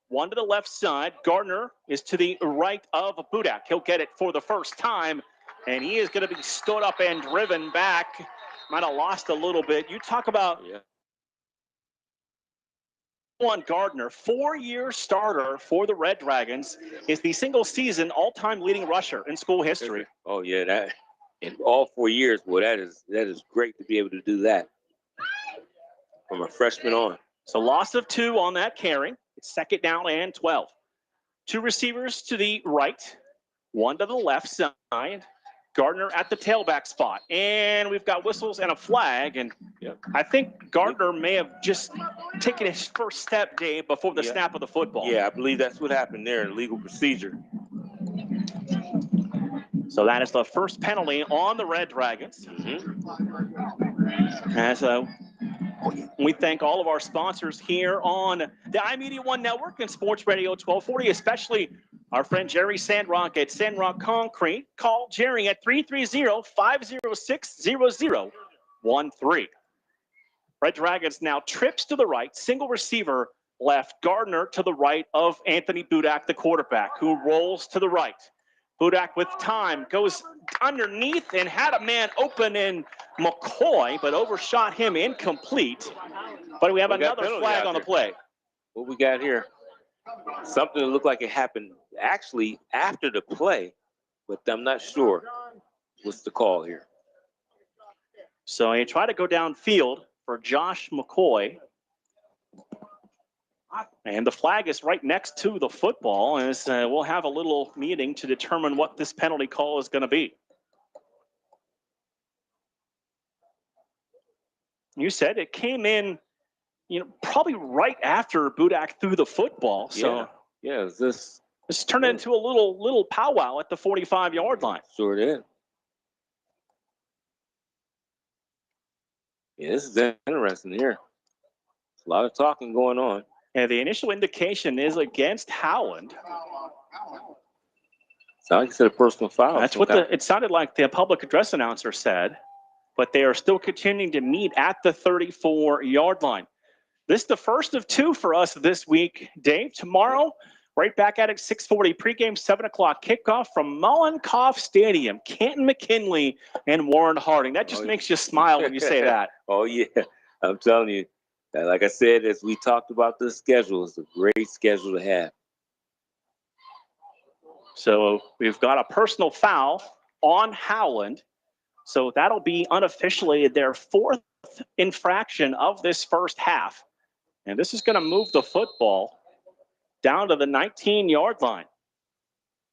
1 to the left side. Gardner is to the right of Budak. He'll get it for the first time, and he is going to be stood up and driven back. Might have lost a little bit. You talk about Gardner, 4-year starter for the Red Dragons, is the single season all-time leading rusher in school history. Oh yeah, that in all 4 years. Well, that is great to be able to do that from a freshman on. So loss of 2 on that carry. It's 2nd down and 12. 2 receivers to the right, 1 to the left side. Gardner at the tailback spot. And we've got whistles and a flag. And I think Gardner may have just taken his first step, Dave, before the snap of the football. Yeah, I believe that's what happened there in legal procedure. So that is the first penalty on the Red Dragons. As we thank all of our sponsors here on the iMedia1 Network and Sports Radio 1240, especially our friend Jerry Sandrock at Sandrock Concrete. Call Jerry at 330-506-0013. Red Dragons now trips to the right, single receiver left, Gardner to the right of Anthony Budak, the quarterback, who rolls to the right. Budak with time, goes underneath and had a man open in McCoy, but overshot him, incomplete. But we have another flag on the play. What we got here? Something that looked like it happened actually after the play, but I'm not sure what's the call here. So he tried to go downfield for Josh McCoy. And the flag is right next to the football, as we'll have a little meeting to determine what this penalty call is going to be. You said it came in, probably right after Budak threw the football. So yeah, this turned into a little powwow at the 45-yard line. Sure did. Yeah, this is interesting here. A lot of talking going on. And the initial indication is against Howland. Sounds like it's a personal foul. That's what it sounded like the public address announcer said, but they are still continuing to meet at the 34-yard line. This is the first of two for us this week, Dave. Tomorrow, right back at it, 6:40 pregame, 7 o'clock kickoff from Mullencoff Stadium. Canton McKinley and Warren Harding. That just makes you smile when you say that. Oh, yeah. I'm telling you. Like I said, as we talked about this schedule, it's a great schedule to have. So we've got a personal foul on Howland. So that'll be unofficially their fourth infraction of this first half. And this is going to move the football down to the 19-yard line.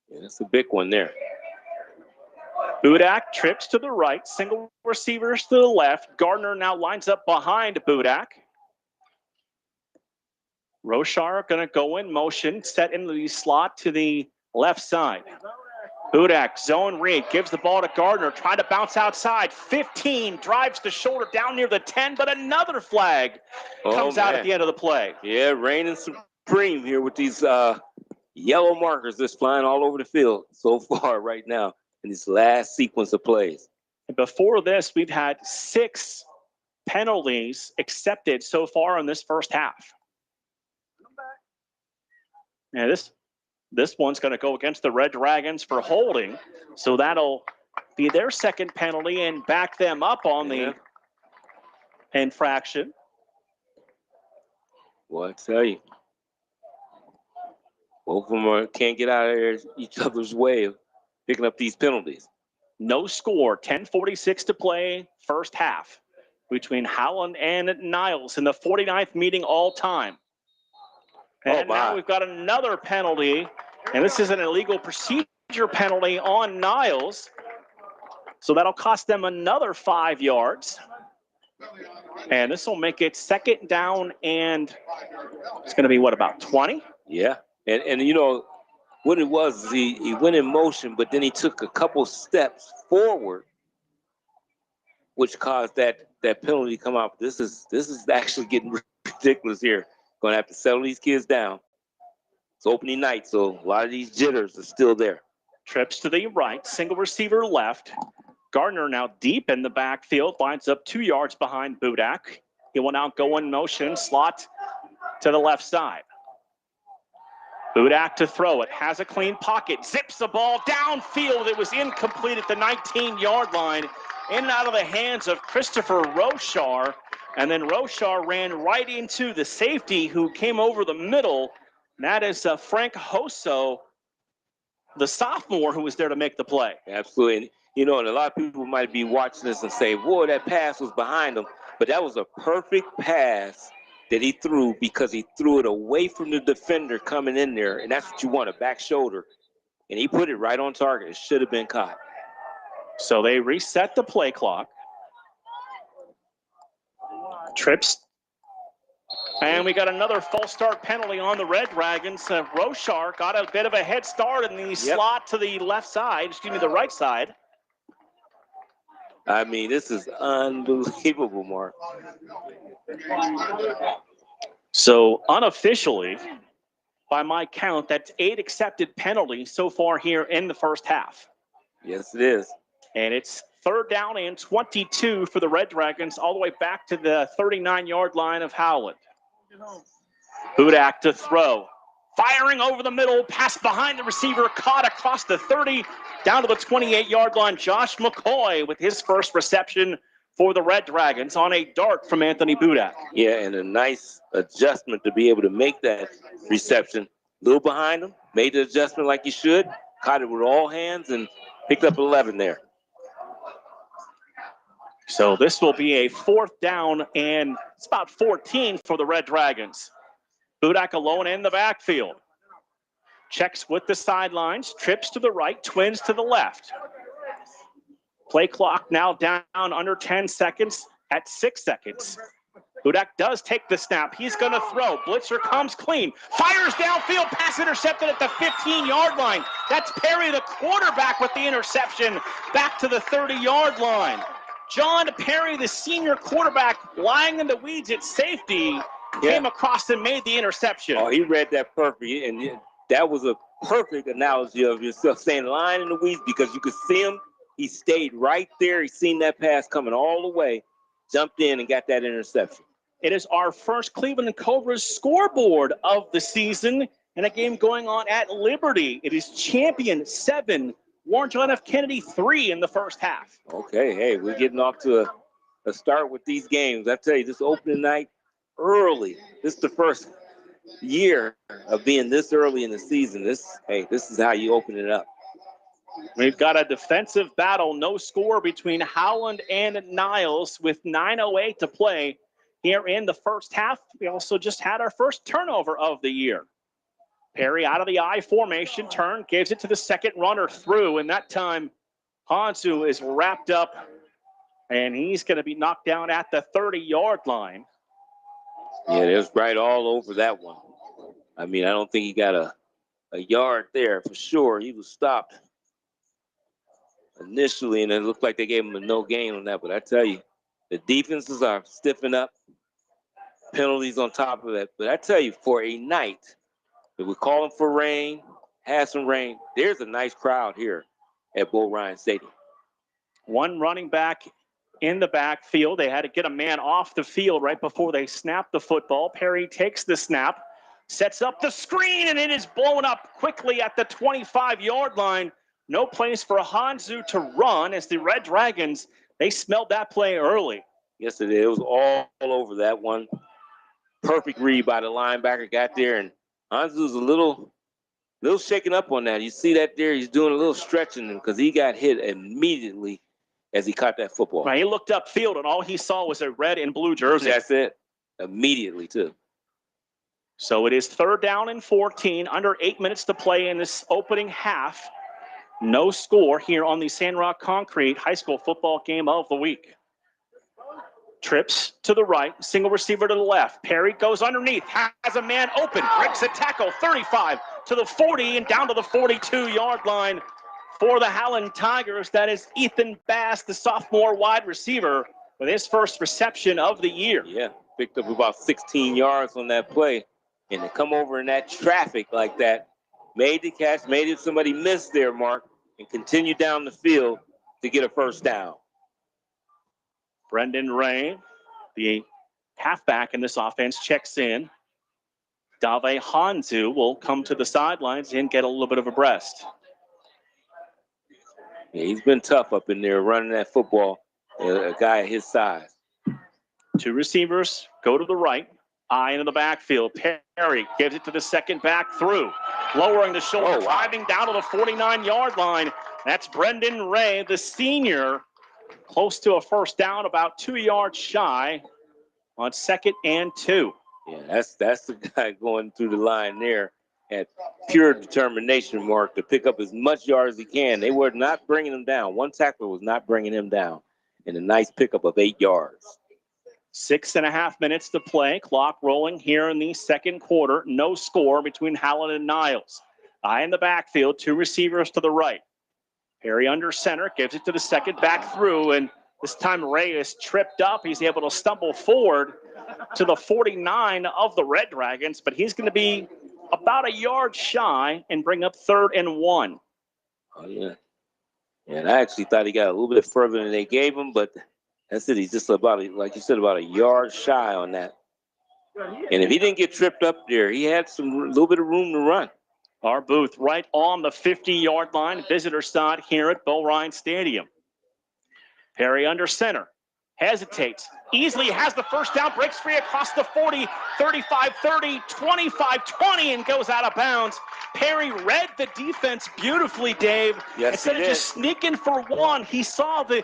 Yeah, that's a big one there. Budak trips to the right, single receivers to the left. Gardner now lines up behind Budak. Roshar going to go in motion, set into the slot to the left side. Budak, zone read, gives the ball to Gardner, trying to bounce outside. 15, drives the shoulder down near the 10, but another flag comes out at the end of the play. Yeah, reigning supreme here with these yellow markers that's flying all over the field so far right now in this last sequence of plays. And before this, we've had 6 penalties accepted so far in this first half. And this one's going to go against the Red Dragons for holding. So that'll be their second penalty and back them up on the infraction. Well, I tell you, both of them can't get out of each other's way of picking up these penalties. No score, 10:46 to play, first half between Howland and Niles in the 49th meeting all time. And now we've got another penalty, and this is an illegal procedure penalty on Niles. So that'll cost them another 5 yards. And this will make it second down, and it's going to be, about 20? Yeah. And you know, what it was is he went in motion, but then he took a couple steps forward, which caused that penalty to come out. This is actually getting ridiculous here. Going to have to settle these kids down. It's opening night, so a lot of these jitters are still there. Trips to the right, single receiver left. Gardner now deep in the backfield, lines up 2 yards behind Budak. He will now go in motion, slot to the left side. Budak to throw it, has a clean pocket, zips the ball downfield. It was incomplete at the 19-yard line, in and out of the hands of Christopher Roshar. And then Roshar ran right into the safety who came over the middle. And that is Frank Hosso, the sophomore who was there to make the play. Absolutely. And, you know, and a lot of people might be watching this and say, boy, that pass was behind him. But that was a perfect pass that he threw because he threw it away from the defender coming in there. And that's what you want, a back shoulder. And he put it right on target. It should have been caught. So they reset the play clock. Trips. And we got another false start penalty on the Red Dragons. Roshar got a bit of a head start in the slot to the left side, the right side. I mean, this is unbelievable, Mark. So unofficially, by my count, that's 8 accepted penalties so far here in the first half. Yes, it is. And it's third down and 22 for the Red Dragons, all the way back to the 39-yard line of Howland. Budak to throw. Firing over the middle, pass behind the receiver, caught across the 30, down to the 28-yard line. Josh McCoy with his first reception for the Red Dragons on a dart from Anthony Budak. Yeah, and a nice adjustment to be able to make that reception. A little behind him, made the adjustment like he should, caught it with all hands, and picked up 11 there. So this will be a 4th down, and it's about 14 for the Red Dragons. Budak alone in the backfield. Checks with the sidelines, trips to the right, twins to the left. Play clock now down under 10 seconds at 6 seconds. Budak does take the snap. He's going to throw. Blitzer comes clean. Fires downfield. Pass intercepted at the 15-yard line. That's Perry, the quarterback, with the interception back to the 30-yard line. John Perry, the senior quarterback, lying in the weeds at safety, came across and made the interception. Oh, he read that perfectly, and that was a perfect analogy of yourself saying lying in the weeds, because you could see him. He stayed right there. He seen that pass coming all the way, jumped in and got that interception. It is our first Cleveland Cobras scoreboard of the season, and a game going on at Liberty. It is Champion 7, Warren John F. Kennedy 3 in the first half. Okay, hey, we're getting off to a start with these games. I tell you, this opening night early. This is the first year of being this early in the season. This is how you open it up. We've got a defensive battle, no score between Howland and Niles with 9:08 to play here in the first half. We also just had our first turnover of the year. Perry out of the I formation, turn, gives it to the second runner through, and that time Hansu is wrapped up, and he's going to be knocked down at the 30-yard line. Yeah, it was right all over that one. I mean, I don't think he got a yard there for sure. He was stopped initially, and it looked like they gave him a no gain on that. But I tell you, the defenses are stiffing up, penalties on top of that. But I tell you, for a night, if we're calling for rain, had some rain, there's a nice crowd here at Bull Ryan Stadium. One running back in the backfield. They had to get a man off the field right before they snapped the football. Perry takes the snap, sets up the screen, and it is blown up quickly at the 25-yard line. No place for Hansu to run as the Red Dragons, they smelled that play early. Yes, it did. It was all over that one. Perfect read by the linebacker, got there, and Hansu's a little shaken up on that. You see that there, he's doing a little stretching because he got hit immediately as he caught that football. Right, he looked upfield, and all he saw was a red and blue jersey. That's it. Immediately, too. So it is 3rd down and 14, under 8 minutes to play in this opening half. No score here on the Sandrock Concrete high school football game of the week. Trips to the right, single receiver to the left. Perry goes underneath, has a man open, breaks a tackle, 35 to the 40 and down to the 42-yard line for the Howland Tigers. That is Ethan Bass, the sophomore wide receiver, with his first reception of the year. Yeah, picked up about 16 yards on that play. And to come over in that traffic like that, made the catch, made it somebody missed there, Mark, and continue down the field to get a first down. Brendan Ray, the halfback in this offense, checks in. Dave Hansu will come to the sidelines and get a little bit of a rest. Yeah, he's been tough up in there running that football, a guy at his size. 2 receivers go to the right. Eye into the backfield. Perry gives it to the second back through. Lowering the shoulder, driving down to the 49-yard line. That's Brendan Ray, the senior. Close to a first down, about 2 yards shy on 2nd and 2. Yeah, that's the guy going through the line there at pure determination, Mark, to pick up as much yards as he can. They were not bringing him down. One tackler was not bringing him down. And a nice pickup of 8 yards. 6.5 minutes to play. Clock rolling here in the second quarter. No score between Howland and Niles. Eye in the backfield, 2 receivers to the right. Perry under center, gives it to the second back through, and this time Ray is tripped up. He's able to stumble forward to the 49 of the Red Dragons, but he's going to be about a yard shy and bring up 3rd and 1. Oh, yeah. And I actually thought he got a little bit further than they gave him, but that's it. He's just about, like you said, about a yard shy on that. And if he didn't get tripped up there, he had a little bit of room to run. Our booth right on the 50-yard line, visitor side here at Bo Ryan Stadium. Perry under center, hesitates, easily has the first down, breaks free across the 40, 35-30, 25-20, and goes out of bounds. Perry read the defense beautifully, Dave. Yes, Instead of just sneaking for one, he saw the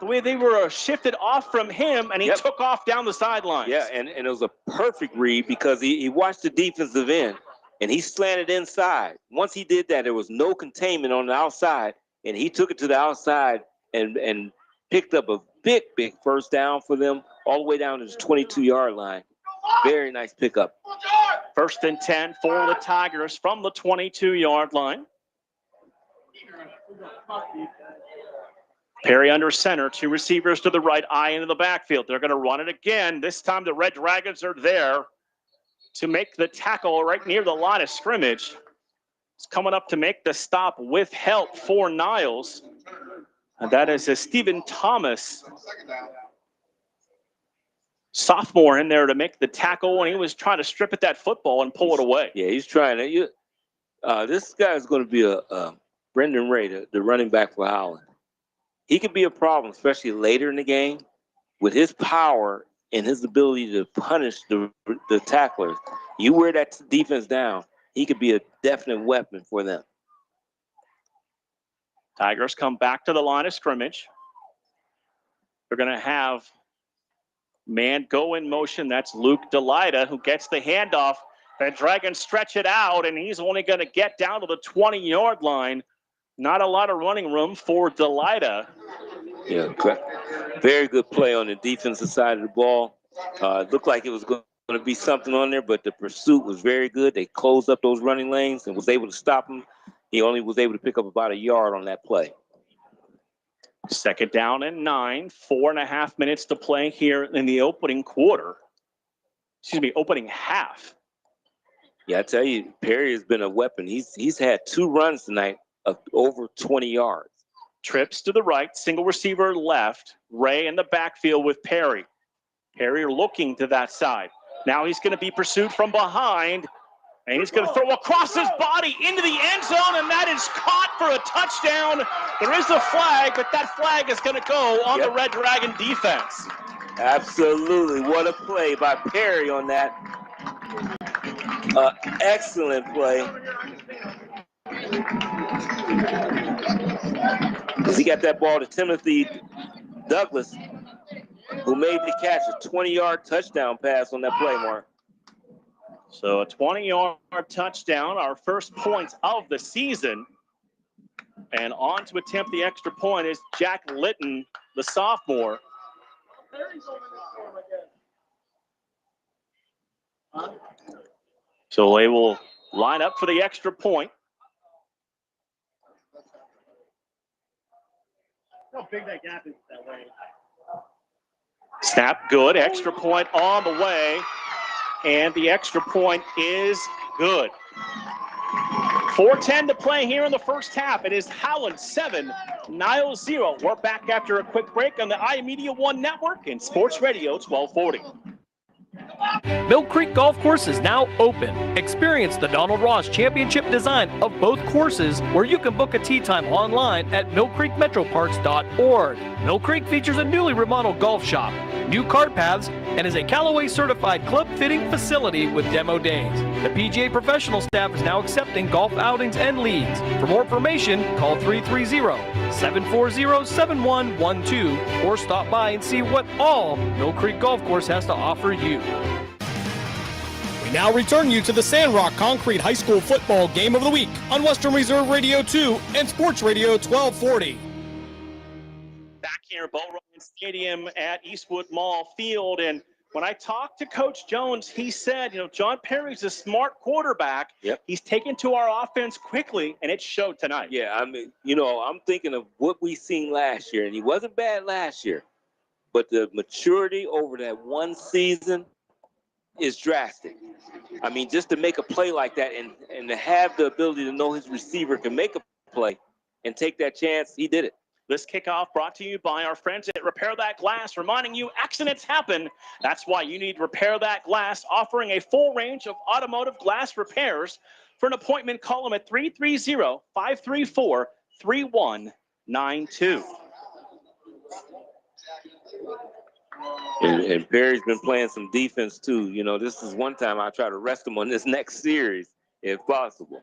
way they were shifted off from him, and he took off down the sidelines. Yeah, and it was a perfect read because he watched the defensive end, and he slanted inside. Once he did that, there was no containment on the outside, and he took it to the outside and picked up a big first down for them all the way down to the 22-yard line. Very nice pickup. 1st and 10 for the Tigers from the 22-yard line. Perry under center, 2 receivers to the right, eye into the backfield. They're going to run it again. This time the Red Dragons are there to make the tackle right near the line of scrimmage. It's coming up to make the stop with help for Niles. And that is a Stephen Thomas, sophomore, in there to make the tackle, and he was trying to strip at that football and pull it away. Yeah, he's trying to. This guy is going to be a Brendan Ray, the running back for Howland. He could be a problem, especially later in the game, with his power and his ability to punish the tacklers. You wear that defense down, he could be a definite weapon for them. Tigers come back to the line of scrimmage. They're going to have man go in motion. That's Luke Delida who gets the handoff. The Dragons stretch it out, and he's only going to get down to the 20-yard line. Not a lot of running room for Delida. Yeah, very good play on the defensive side of the ball. It looked like it was going to be something on there, but the pursuit was very good. They closed up those running lanes and was able to stop him. He only was able to pick up about a yard on that play. 2nd down and 9, 4.5 minutes to play here in the opening half. Yeah, I tell you, Perry has been a weapon. He's had 2 runs tonight of over 20 yards. Trips to the right, single receiver left. Ray in the backfield with Perry. Perry looking to that side. Now he's going to be pursued from behind, and he's going to throw across his body into the end zone, and that is caught for a touchdown. There is a flag, but that flag is going to go on the Red Dragon defense. Absolutely. What a play by Perry on that. Excellent play. He got that ball to Timothy Douglas, who made the catch, a 20-yard touchdown pass on that play, Mark. So a 20-yard touchdown, our first points of the season. And on to attempt the extra point is Jack Litton, the sophomore. So they will line up for the extra point. How big that gap is that way. Snap good, extra point on the way, and the extra point is good. 4:10 to play here in the first half. It is Howland 7, Niles 0. We're back after a quick break on the iMedia1 network and Sports Radio 1240. Mill Creek Golf Course is now open. Experience the Donald Ross Championship design of both courses, where you can book a tee time online at millcreekmetroparks.org. Mill Creek features a newly remodeled golf shop, new cart paths, and is a Callaway certified club fitting facility with demo days. The PGA professional staff is now accepting golf outings and leads. For more information, call 330-740-7112 or stop by and see what all Mill Creek Golf Course has to offer you. We now return you to the Sandrock Concrete High School football game of the week on Western Reserve Radio 2 and Sports Radio 1240. Back here at Bo Ryan Stadium at Eastwood Mall Field, and when I talked to Coach Jones, he said, John Perry's a smart quarterback. Yep. He's taken to our offense quickly, and it showed tonight. Yeah, I mean, I'm thinking of what we seen last year, and he wasn't bad last year, but the maturity over that one season is drastic. I mean, just to make a play like that and to have the ability to know his receiver can make a play and take that chance, he did it. This kickoff brought to you by our friends at Repair That Glass, reminding you accidents happen. That's why you need Repair That Glass, offering a full range of automotive glass repairs. For an appointment, call them at 330-534-3192. And Perry's been playing some defense too. You know, this is one time I try to rest him on this next series if possible.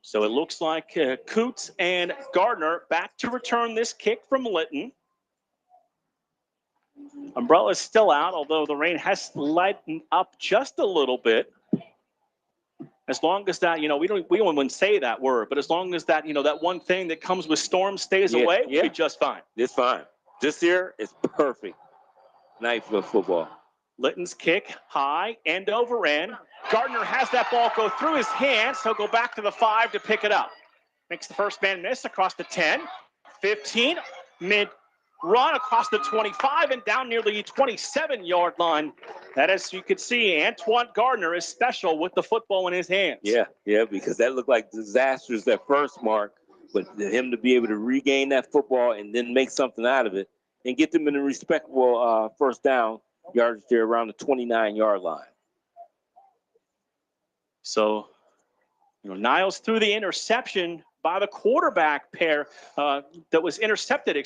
So it looks like Coots and Gardner back to return this kick from Litton. Umbrella's still out, although the rain has lightened up just a little bit. As long as that, we wouldn't say that word, but as long as that, that one thing that comes with storms stays away, we'll be just fine. It's fine. This here is perfect night for football. Litton's kick, high, end over end. Gardner has that ball go through his hands. He'll go back to the 5 to pick it up. Makes the first man miss across the 10, 15, mid-run across the 25 and down near the 27-yard line. That, as you can see, Antoine Gardner is special with the football in his hands. Yeah, because that looked like disastrous at first, Mark. But him to be able to regain that football and then make something out of it and get them in a respectable first down yardage there around the 29-yard line. So, Niles threw the interception by the quarterback pair that was intercepted,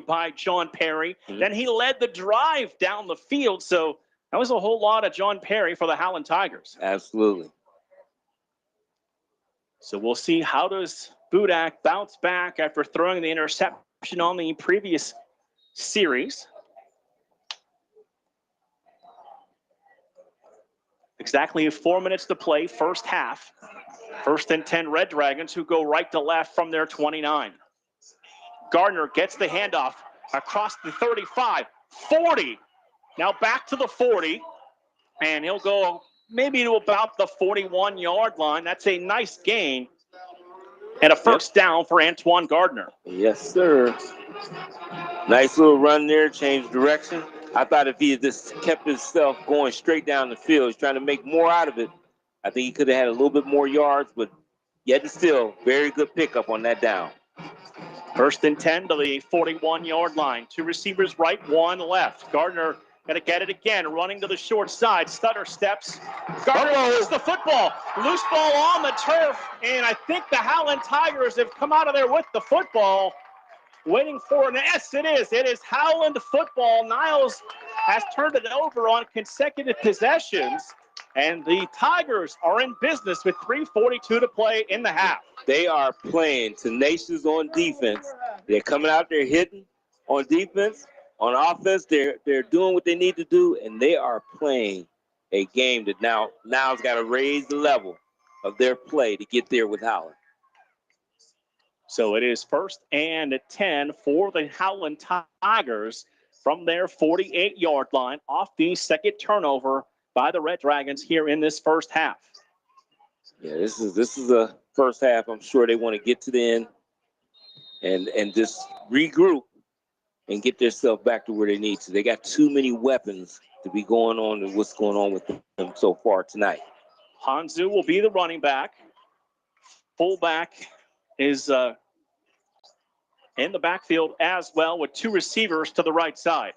by John Perry. Mm-hmm. Then he led the drive down the field. So that was a whole lot of John Perry for the Howland Tigers. Absolutely. So we'll see, how does Budak bounce back after throwing the interception on the previous series. Exactly 4 minutes to play, first half. 1st and 10 Red Dragons, who go right to left from their 29. Gardner gets the handoff across the 35, 40. Now back to the 40, and he'll go maybe to about the 41-yard line. That's a nice gain and a first down for Antoine Gardner. Yes, sir. Nice little run there, changed direction. I thought if he had just kept himself going straight down the field, he's trying to make more out of it. I think he could have had a little bit more yards, but yet and still, very good pickup on that down. 1st and 10 to the 41-yard line. 2 receivers right, 1 left. Gardner going to get it again, running to the short side. Stutter steps. Gardner loses the football. Loose ball on the turf, and I think the Howland Tigers have come out of there with the football. Waiting for an S. It is. It is Howland football. Niles has turned it over on consecutive possessions, and the Tigers are in business with 3:42 to play in the half. They are playing tenacious on defense. They're coming out there hitting on defense. On offense, they're doing what they need to do, and they are playing a game that now's got to raise the level of their play to get there with Howland. So it is 1st and 10 for the Howland Tigers from their 48-yard line off the second turnover by the Red Dragons here in this first half. Yeah, this is a first half. I'm sure they want to get to the end and just regroup and get themselves back to where they need to. They got too many weapons to be going on and what's going on with them so far tonight. Hanzu will be the running back. Fullback is in the backfield as well with 2 receivers to the right side.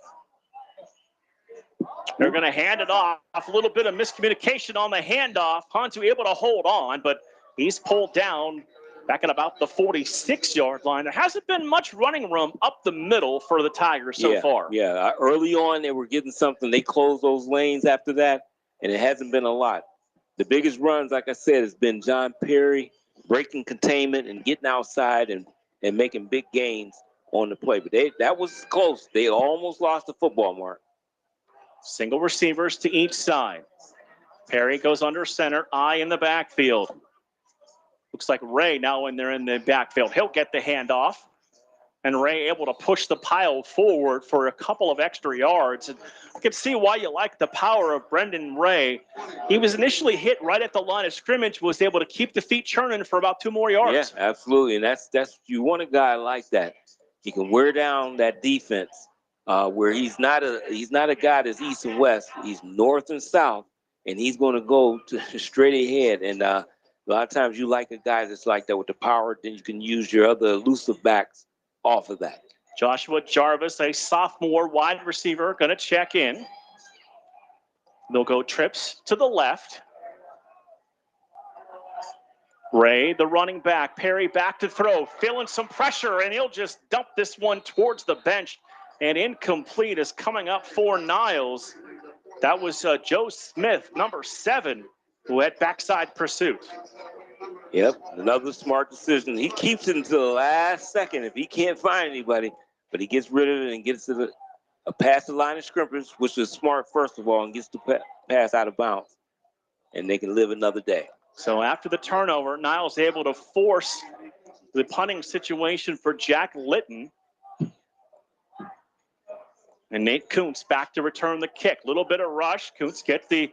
They're going to hand it off. A little bit of miscommunication on the handoff. Hanzu able to hold on, but he's pulled down back at about the 46-yard line. There hasn't been much running room up the middle for the Tigers so far. Yeah, early on they were getting something. They closed those lanes after that, and it hasn't been a lot. The biggest runs, like I said, has been John Perry breaking containment and getting outside and making big gains on the play. But that was close. They almost lost the football, Mark. Single receivers to each side. Perry goes under center, eye in the backfield. Looks like Ray now when they're in the backfield. He'll get the handoff. And Ray able to push the pile forward for a couple of extra yards. And I can see why you like the power of Brendan Ray. He was initially hit right at the line of scrimmage, was able to keep the feet churning for about 2 more yards. Yeah, absolutely. And that's you want a guy like that. He can wear down that defense where he's not a guy that's east and west. He's north and south, and he's going to go to straight ahead. And a lot of times you like a guy that's like that with the power. Then you can use your other elusive backs off of that. Joshua Jarvis, a sophomore wide receiver, going to check in. They'll go trips to the left. Ray, the running back. Perry back to throw, feeling some pressure, and he'll just dump this one towards the bench. And incomplete is coming up for Niles. That was Joe Smith, number 7, who had backside pursuit. Yep, another smart decision. He keeps it until the last second if he can't find anybody, but he gets rid of it and gets to a past the line of scrimmage, which is smart, first of all, and gets the pass out of bounds. And they can live another day. So after the turnover, Niles able to force the punting situation for Jack Litton. And Nate Kuntz back to return the kick. Little bit of rush. Kuntz gets they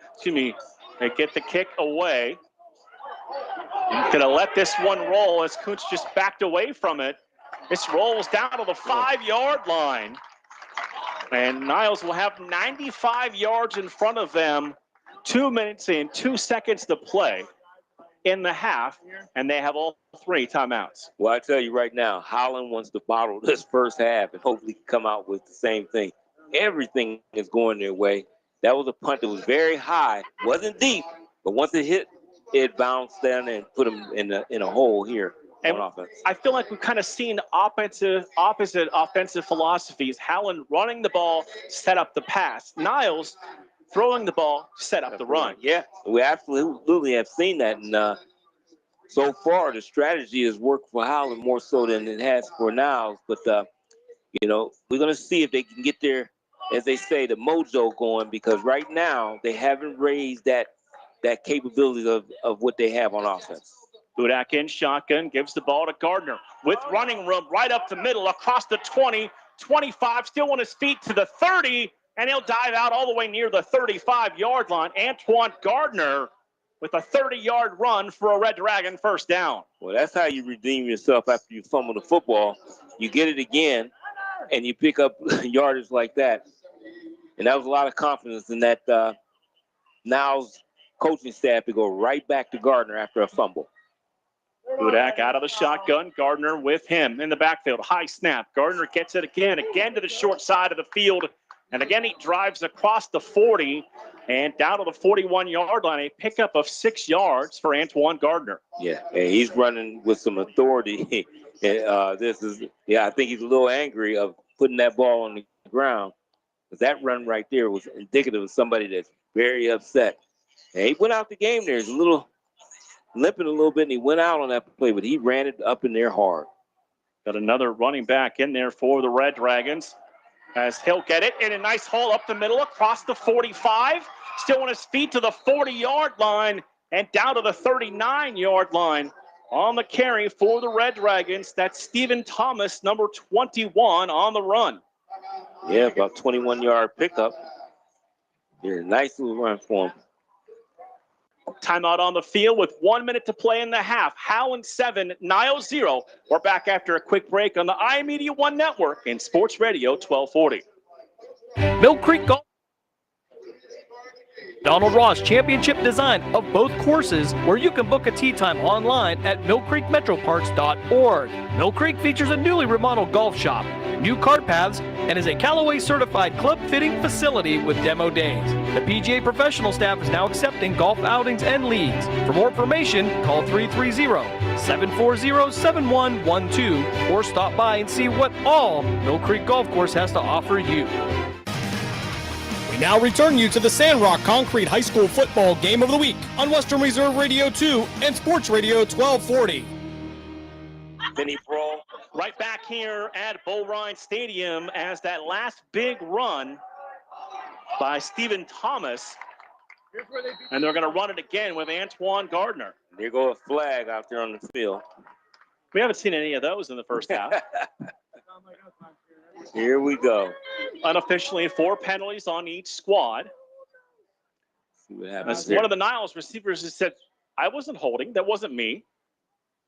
get the kick away. Gonna let this one roll as Kuntz just backed away from it. This rolls down to the 5-yard line. And Niles will have 95 yards in front of them. 2 minutes and 2 seconds to play in the half, and they have all 3 timeouts. Well, I tell you right now, Holland wants to bottle this first half and hopefully come out with the same thing. Everything is going their way. That was a punt that was very high, wasn't deep, but once it hit, it bounced down and put them in a hole here on offense. I feel like we've kind of seen opposite offensive philosophies. Howland running the ball, set up the pass. Niles throwing the ball, set up the run. Yeah, we absolutely have seen that. And so far, the strategy has worked for Howland more so than it has for Niles. But, we're going to see if they can get their, as they say, the mojo going, because right now they haven't raised that capability of what they have on offense. Budak in shotgun, gives the ball to Gardner with running room right up the middle, across the 20, 25, still on his feet to the 30, and he'll dive out all the way near the 35-yard line. Antoine Gardner with a 30-yard run for a Red Dragon first down. Well, that's how you redeem yourself after you fumble the football. You get it again, and you pick up yardage like that. And that was a lot of confidence in that Niles coaching staff to go right back to Gardner after a fumble. Budak out of the shotgun. Gardner with him in the backfield. High snap. Gardner gets it again to the short side of the field. And again, he drives across the 40 and down to the 41-yard line. A pickup of 6 yards for Antoine Gardner. Yeah, and he's running with some authority. I think he's a little angry of putting that ball on the ground. Because that run right there was indicative of somebody that's very upset. And he went out the game there. He's a little limping a little bit, and he went out on that play, but he ran it up in there hard. Got another running back in there for the Red Dragons, as he'll get it in a nice hole up the middle across the 45, still on his feet to the 40-yard line and down to the 39-yard line. On the carry for the Red Dragons, that's Stephen Thomas, number 21, on the run. Yeah, about 21-yard pickup. Yeah, nice little run for him. Timeout on the field with 1 minute to play in the half. Howland 7, Niles 0. We're back after a quick break on the iMedia1 Network in Sports Radio 1240. Mill Creek Golf. Donald Ross Championship design of both courses, where you can book a tee time online at millcreekmetroparks.org. Mill Creek features a newly remodeled golf shop, new cart paths, and is a Callaway certified club fitting facility with demo days. The PGA professional staff is now accepting golf outings and leagues. For more information, call 330-740-7112 or stop by and see what all Mill Creek Golf Course has to offer you. We now return you to the Sandrock Concrete High School Football Game of the Week on Western Reserve Radio 2 and Sports Radio 1240. Benny Brawl. Right back here at Bull Ryan Stadium as that last big run by Stephen Thomas. And they're going to run it again with Antoine Gardner. There go a flag out there on the field. We haven't seen any of those in the first half. Here we go. Unofficially, 4 penalties on each squad. See what happens As there. one of the Niles receivers has said, I wasn't holding. That wasn't me.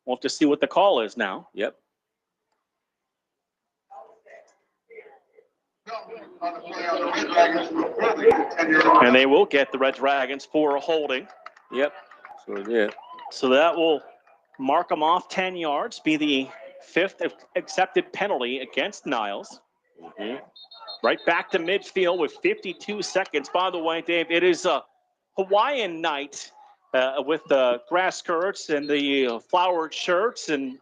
We'll have to see what the call is now. Yep. And they will get the Red Dragons for a holding. Yep. So it is. So that will mark them off 10 yards, be the fifth accepted penalty against Niles. Right back to midfield with 52 seconds. By the way, Dave, it is a Hawaiian night with the grass skirts and the flowered shirts and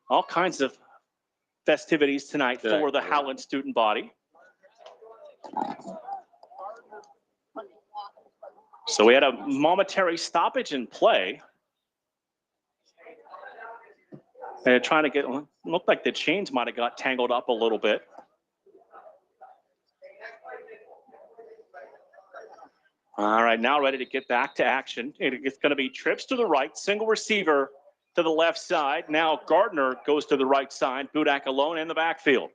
all kinds of festivities tonight for the Howland student body. So we had a momentary stoppage in play. And trying to get, looked like the chains might have got tangled up a little bit. All right, now ready to get back to action. It's going to be trips to the right, single receiver to the left side. Now Gardner goes to the right side. Budak alone in the backfield.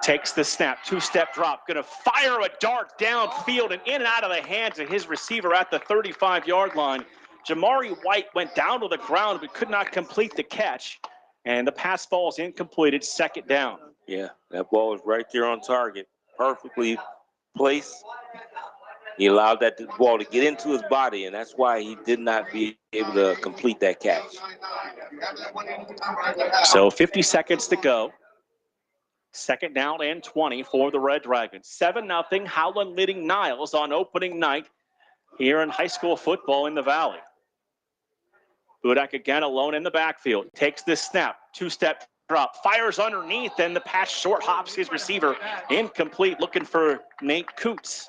Takes the snap, two-step drop, going to fire a dart downfield and in and out of the hands of his receiver at the 35-yard line. Jamari White went down to the ground but could not complete the catch, and the pass falls incomplete. It's second down. Yeah, that ball was right there on target, perfectly placed. He allowed that ball to get into his body, and that's why he did not be able to complete that catch. So 50 seconds to go. Second down and 20 for the Red Dragons. 7-0, Howland leading Niles on opening night here in high school football in the Valley. Budak again alone in the backfield. Takes this snap, two-step drop, fires underneath, and the pass short hops his receiver. Incomplete, looking for Nate Coots,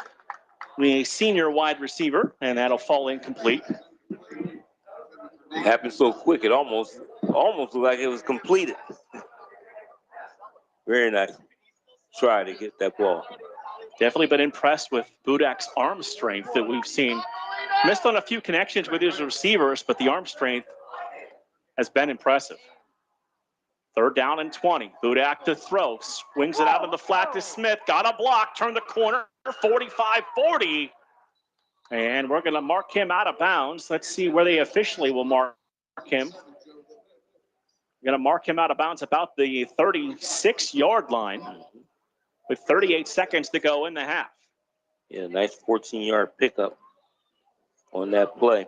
the senior wide receiver, and that'll fall incomplete. It happened so quick, it almost looked like it was completed. Very nice try to get that ball. Definitely been impressed with Budak's arm strength that we've seen. Missed on a few connections with his receivers, but the arm strength has been impressive. Third down and 20. Budak to throw. Swings it out in the flat to Smith. Got a block. Turn the corner. 45-40. And we're going to mark him out of bounds. Let's see where they officially will mark him. We're going to mark him out of bounds about the 36-yard line with 38 seconds to go in the half. Yeah, nice 14-yard pickup on that play.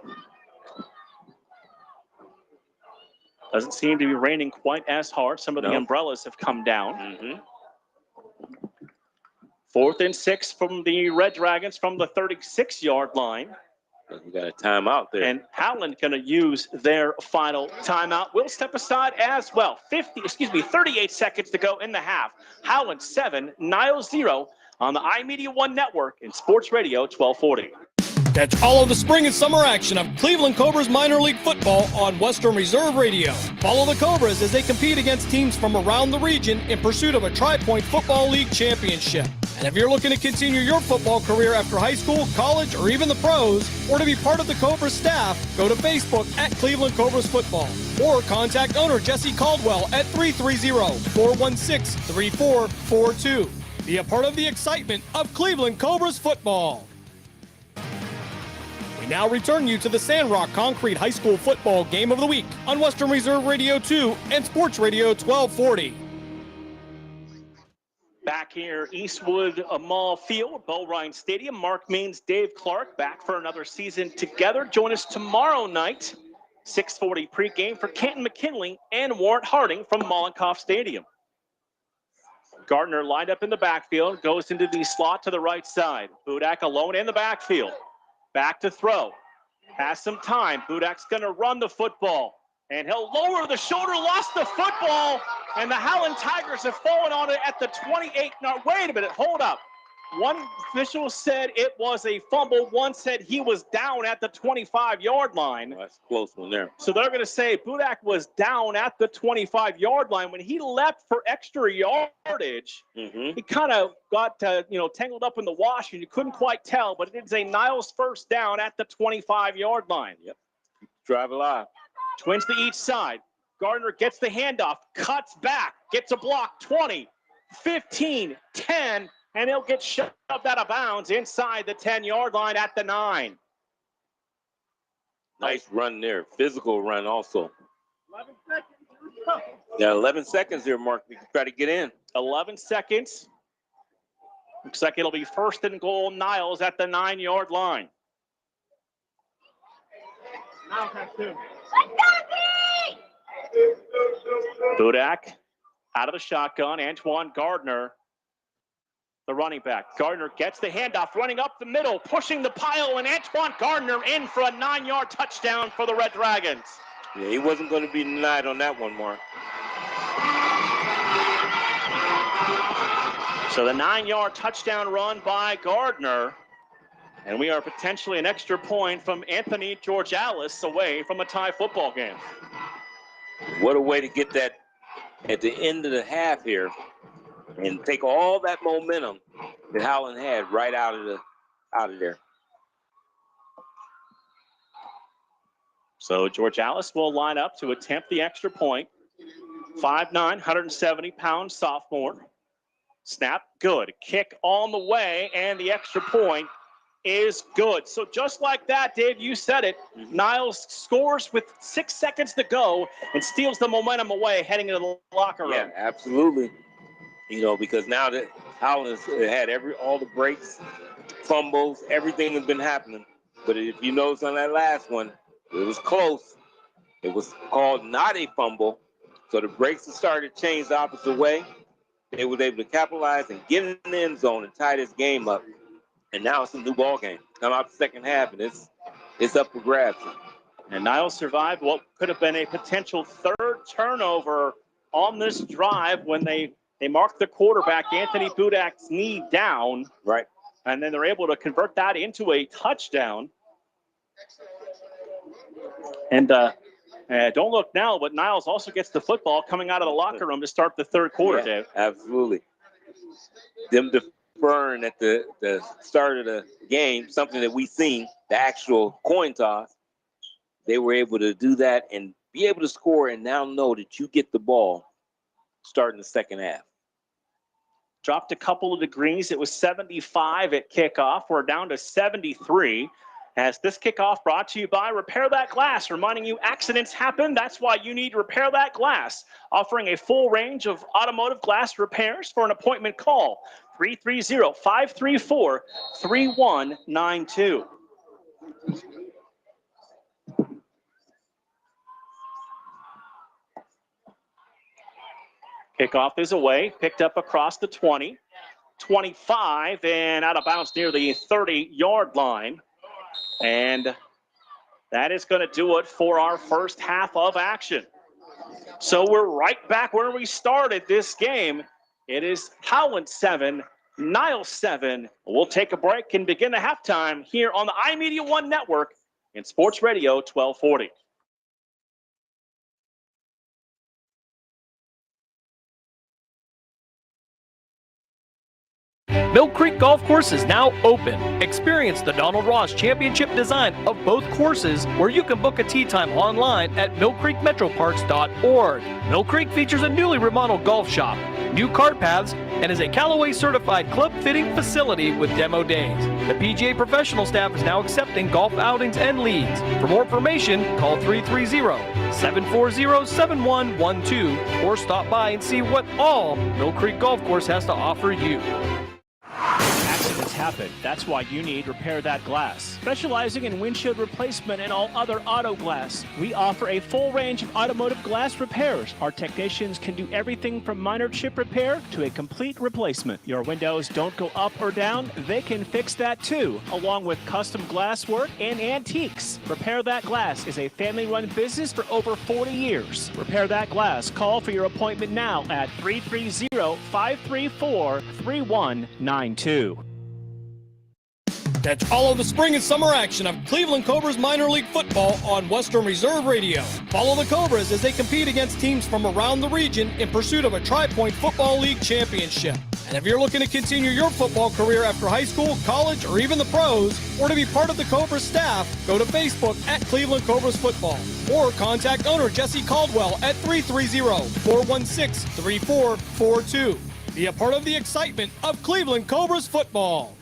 Doesn't seem to be raining quite as hard. Some of the umbrellas have come down. 4th and 6 from the Red Dragons from the 36-yard line. We got a timeout there. And Howland going to use their final timeout. We'll step aside as well. 38 seconds to go in the half. Howland 7, Niles 0 on the iMedia1 network in Sports Radio 1240. Catch all of the spring and summer action of Cleveland Cobras minor league football on Western Reserve Radio. Follow the Cobras as they compete against teams from around the region in pursuit of a Tri-Point Football League championship. And if you're looking to continue your football career after high school, college, or even the pros, or to be part of the Cobras staff, go to Facebook at Cleveland Cobras Football. Or contact owner Jesse Caldwell at 330-416-3442. Be a part of the excitement of Cleveland Cobras football. We now return you to the Sandrock Concrete High School Football Game of the Week on Western Reserve Radio 2 and Sports Radio 1240. Back here, Eastwood Mall Field, Bullrine Stadium. Mark Means, Dave Clark, back for another season together. Join us tomorrow night, 6:40 pregame for Canton McKinley and Warrant Harding from Mollenkoff Stadium. Gardner lined up in the backfield, goes into the slot to the right side. Budak alone in the backfield. Back to throw. Has some time. Budak's going to run the football. And he'll lower the shoulder, lost the football, and the Howland Tigers have fallen on it at the 28. Now, wait a minute, hold up. One official said it was a fumble. One said he was down at the 25-yard line. Oh, that's a close one there. So they're going to say Budak was down at the 25-yard line. When he leapt for extra yardage, he kind of got tangled up in the wash, and you couldn't quite tell, but it is a Niles first down at the 25-yard line. Yep. Drive alive. Twins to each side. Gardner gets the handoff, cuts back, gets a block, 20, 15, 10, and he'll get shoved out of bounds inside the 10-yard line at the 9. Nice run there. Physical run also. 11 seconds. Yeah, 11 seconds there, Mark. We can try to get in. 11 seconds. Looks like it'll be first and goal, Niles at the 9-yard line. Budak out of the shotgun. Antoine Gardner, the running back. Gardner gets the handoff, running up the middle, pushing the pile, and Antoine Gardner in for a 9-yard touchdown for the Red Dragons. Yeah, he wasn't going to be denied on that one, Mark. So the 9-yard touchdown run by Gardner. And we are potentially an extra point from Anthony Georgalis away from a tie football game. What a way to get that at the end of the half here and take all that momentum that Howland had right out of there. So Georgalis will line up to attempt the extra point. 5'9", 170-pound sophomore. Snap, good. Kick on the way, and the extra point is good. So just like that, Dave, you said it, Niles scores with 6 seconds to go and steals the momentum away heading into the locker room. Yeah, absolutely. You know, because now that Howland has had all the breaks, fumbles, everything has been happening. But if you notice on that last one, it was close. It was called not a fumble. So the breaks have started to change the opposite way. They were able to capitalize and get in the end zone and tie this game up. And now it's a new ball game. Come out the second half, and it's up for grabs. And Niles survived what could have been a potential third turnover on this drive when they marked the quarterback, Anthony Budak's knee down. Right. And then they're able to convert that into a touchdown. And don't look now, but Niles also gets the football coming out of the locker room to start the third quarter, Dave. Absolutely. Them deferring at the start of the game, something that we've seen, the actual coin toss, they were able to do that and be able to score and now know that you get the ball starting the second half. Dropped a couple of degrees. It was 75 at kickoff. We're down to 73. As this kickoff brought to you by Repair That Glass, reminding you accidents happen. That's why you need Repair That Glass. Offering a full range of automotive glass repairs. For an appointment, call 330-534-3192. Kickoff is away, picked up across the 20, 25, and out of bounds near the 30-yard line. And that is going to do it for our first half of action. So we're right back where we started this game. It is Howland 7, Niles 7. We'll take a break and begin the halftime here on the iMedia1 network in Sports Radio 1240. Mill Creek Golf Course is now open. Experience the Donald Ross Championship design of both courses, where you can book a tee time online at millcreekmetroparks.org. Mill Creek features a newly remodeled golf shop, new cart paths, and is a Callaway certified club fitting facility with demo days. The PGA professional staff is now accepting golf outings and leads. For more information, call 330-740-7112 or stop by and see what all Mill Creek Golf Course has to offer you. Accidents happen. That's why you need Repair That Glass. Specializing in windshield replacement and all other auto glass, we offer a full range of automotive glass repairs. Our technicians can do everything from minor chip repair to a complete replacement. Your windows don't go up or down, they can fix that too, along with custom glass work and antiques. Repair That Glass is a family-run business for over 40 years. Repair That Glass. Call for your appointment now at 330-534-3192. Catch all of the spring and summer action of Cleveland Cobras minor league football on Western Reserve Radio. Follow the Cobras as they compete against teams from around the region in pursuit of a Tri-Point Football League championship. And if you're looking to continue your football career after high school, college, or even the pros, or to be part of the Cobras staff, go to Facebook at Cleveland Cobras Football or contact owner Jesse Caldwell at 330-416-3442. Be a part of the excitement of Cleveland Cobras football.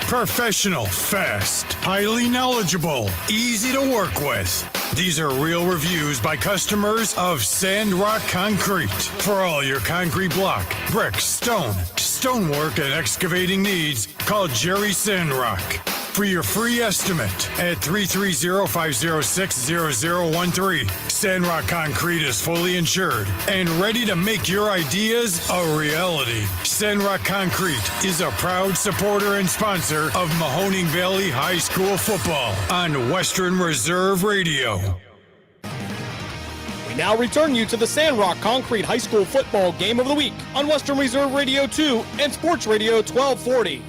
Professional, fast, highly knowledgeable, easy to work with. These are real reviews by customers of Sandrock Concrete. For all your concrete block, brick, stone, stonework, and excavating needs, call Jerry Sandrock. For your free estimate at 330-506-0013. Sandrock Concrete is fully insured and ready to make your ideas a reality. Sandrock Concrete is a proud supporter and sponsor of Mahoning Valley High School football on Western Reserve Radio. We now return you to the Sandrock Concrete High School football game of the week on Western Reserve Radio 2 and Sports Radio 1240.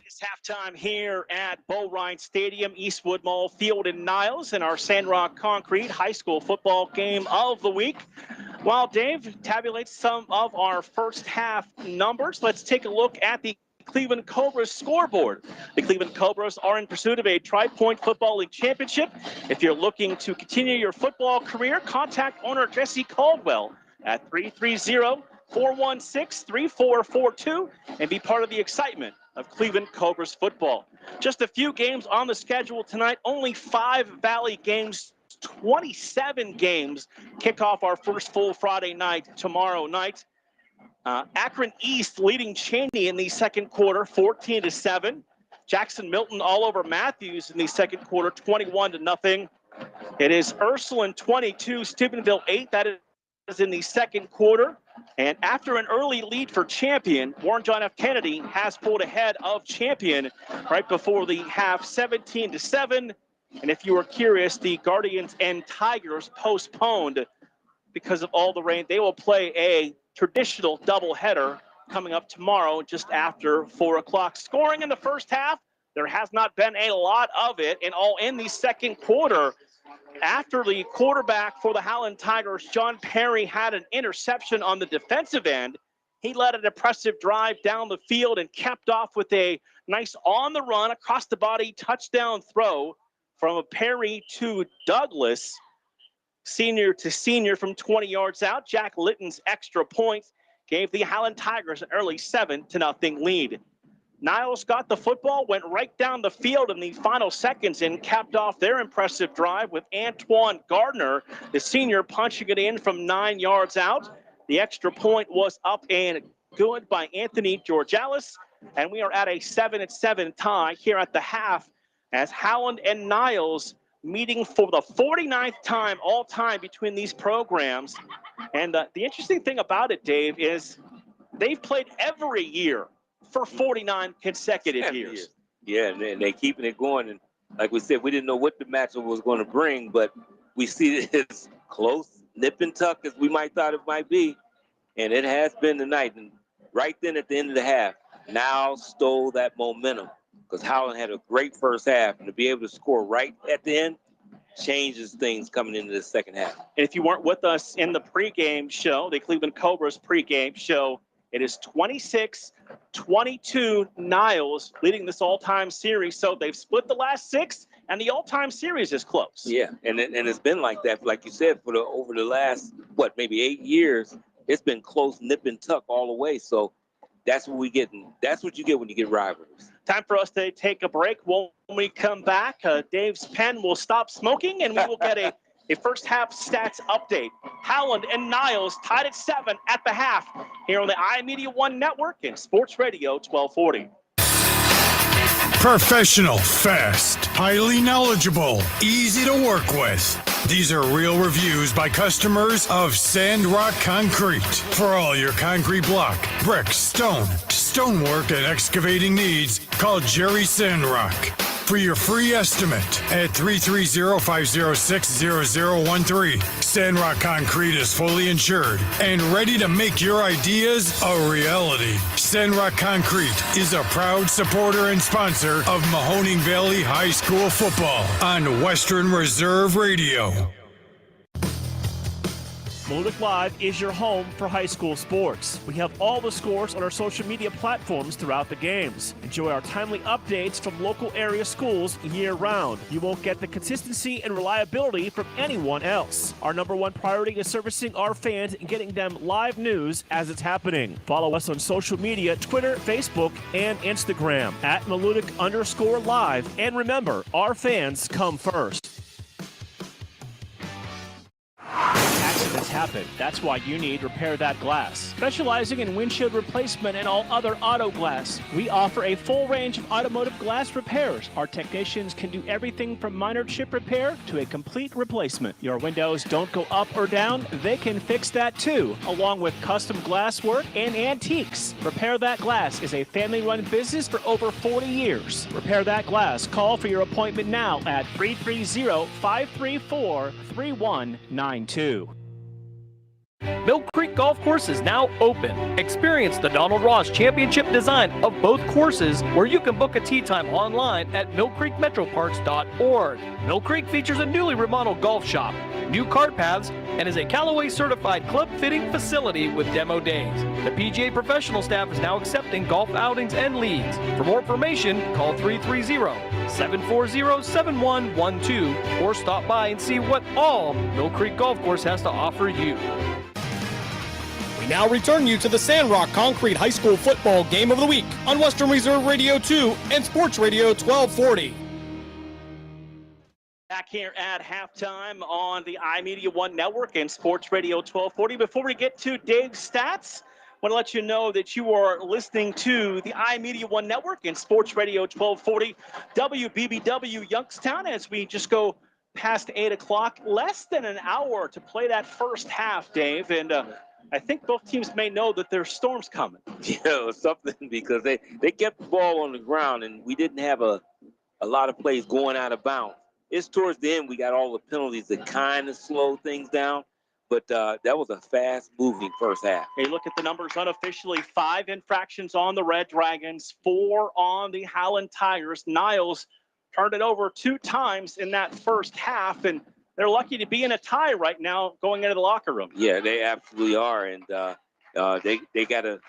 It's halftime here at Bull Ryan Stadium, Eastwood Mall Field in Niles, in our Sandrock Concrete High School football game of the week. While Dave tabulates some of our first half numbers, let's take a look at the Cleveland Cobras scoreboard. The Cleveland Cobras are in pursuit of a Tri-Point Football League championship. If you're looking to continue your football career, contact owner Jesse Caldwell at 330-416-3442 and be part of the excitement of Cleveland Cobras football. Just a few games on the schedule tonight, only 5 Valley games, 27 games kick off our first full Friday night tomorrow night. Akron East leading Cheney in the second quarter, 14-7. Jackson Milton all over Matthews in the second quarter, 21-0. It is Ursuline 22, Steubenville 8. That is in the second quarter. And after an early lead for Champion, Warren John F. Kennedy has pulled ahead of Champion right before the half, 17-7. And if you were curious, the Guardians and Tigers postponed because of all the rain. They will play a traditional doubleheader coming up tomorrow just after 4 o'clock. Scoring in the first half, there has not been a lot of it, and all in the second quarter. After the quarterback for the Howland Tigers, John Perry, had an interception on the defensive end, he led an impressive drive down the field and capped off with a nice on-the-run, across-the-body touchdown throw from Perry to Douglas. Senior to senior from 20 yards out. Jack Litton's extra point gave the Howland Tigers an early 7-0 lead. Niles got the football, went right down the field in the final seconds and capped off their impressive drive with Antoine Gardner, the senior, punching it in from 9 yards out. The extra point was up and good by Anthony Georgalis, and we are at a 7-7 tie here at the half as Howland and Niles meeting for the 49th time all time between these programs. And the interesting thing about it, Dave, is they've played every year for 49 consecutive years. Yeah, and they're keeping it going. And like we said, we didn't know what the matchup was going to bring, but we see it as close, nip and tuck as we might thought it might be. And it has been tonight. And right then at the end of the half, Niles stole that momentum, because Howland had a great first half, and to be able to score right at the end changes things coming into the second half. And if you weren't with us in the pregame show, the Cleveland Cobras pregame show, it is 26-22 Niles leading this all-time series. So they've split the last 6, and the all-time series is close. Yeah, and it's been like that, like you said, for over the last, maybe 8 years. It's been close, nip and tuck all the way. So that's what we get. That's what you get when you get rivalries. Time for us to take a break. When we come back, Dave's pen will stop smoking, and we will get a first half stats update. Howland and Niles tied at 7 at the half here on the iMedia1 network and Sports Radio 1240. Professional, fast, highly knowledgeable, easy to work with. These are real reviews by customers of Sandrock Concrete. For all your concrete block, brick, stone, stonework, and excavating needs, call Jerry Sandrock. For your free estimate at 330-506-0013. Sandrock Concrete is fully insured and ready to make your ideas a reality. Sandrock Concrete is a proud supporter and sponsor of Mahoning Valley High School football on Western Reserve Radio. Moludic Live is your home for high school sports. We have all the scores on our social media platforms throughout the games. Enjoy our timely updates from local area schools year-round. You won't get the consistency and reliability from anyone else. Our #1 priority is servicing our fans and getting them live news as it's happening. Follow us on social media, Twitter, Facebook, and Instagram at Moludic_live. And remember, our fans come first. Accidents Accidents happen. That's why you need Repair That Glass. Specializing in windshield replacement and all other auto glass, we offer a full range of automotive glass repairs. Our technicians can do everything from minor chip repair to a complete replacement. Your windows don't go up or down, they can fix that too, along with custom glass work and antiques. Repair That Glass is a family-run business for over 40 years. Repair That Glass. Call for your appointment now at 330-534-3192. Mill Creek Golf Course is now open. Experience the Donald Ross Championship design of both courses, where you can book a tee time online at millcreekmetroparks.org. Mill Creek features a newly remodeled golf shop, new cart paths, and is a Callaway certified club fitting facility with demo days. The PGA professional staff is now accepting golf outings and leagues. For more information, call 330-740-7112 or stop by and see what all Mill Creek Golf Course has to offer you. We now return you to the Sandrock Concrete High School Football Game of the Week on Western Reserve Radio 2 and Sports Radio 1240. Back here at halftime on the iMedia1 Network and Sports Radio 1240. Before we get to Dave's stats, I want to let you know that you are listening to the iMedia1 Network and Sports Radio 1240 WBBW Youngstown as we just go past 8 o'clock. Less than an hour to play that first half, Dave. And I think both teams may know that there's storms coming. Yeah, something, because they kept the ball on the ground and we didn't have a lot of plays going out of bounds. It's towards the end we got all the penalties that kind of slowed things down, but that was a fast-moving first half. Hey, look at the numbers unofficially. 5 infractions on the Red Dragons, 4 on the Howland Tigers. Niles turned it over 2 times in that first half, and they're lucky to be in a tie right now going into the locker room. Yeah, they absolutely are, and they got to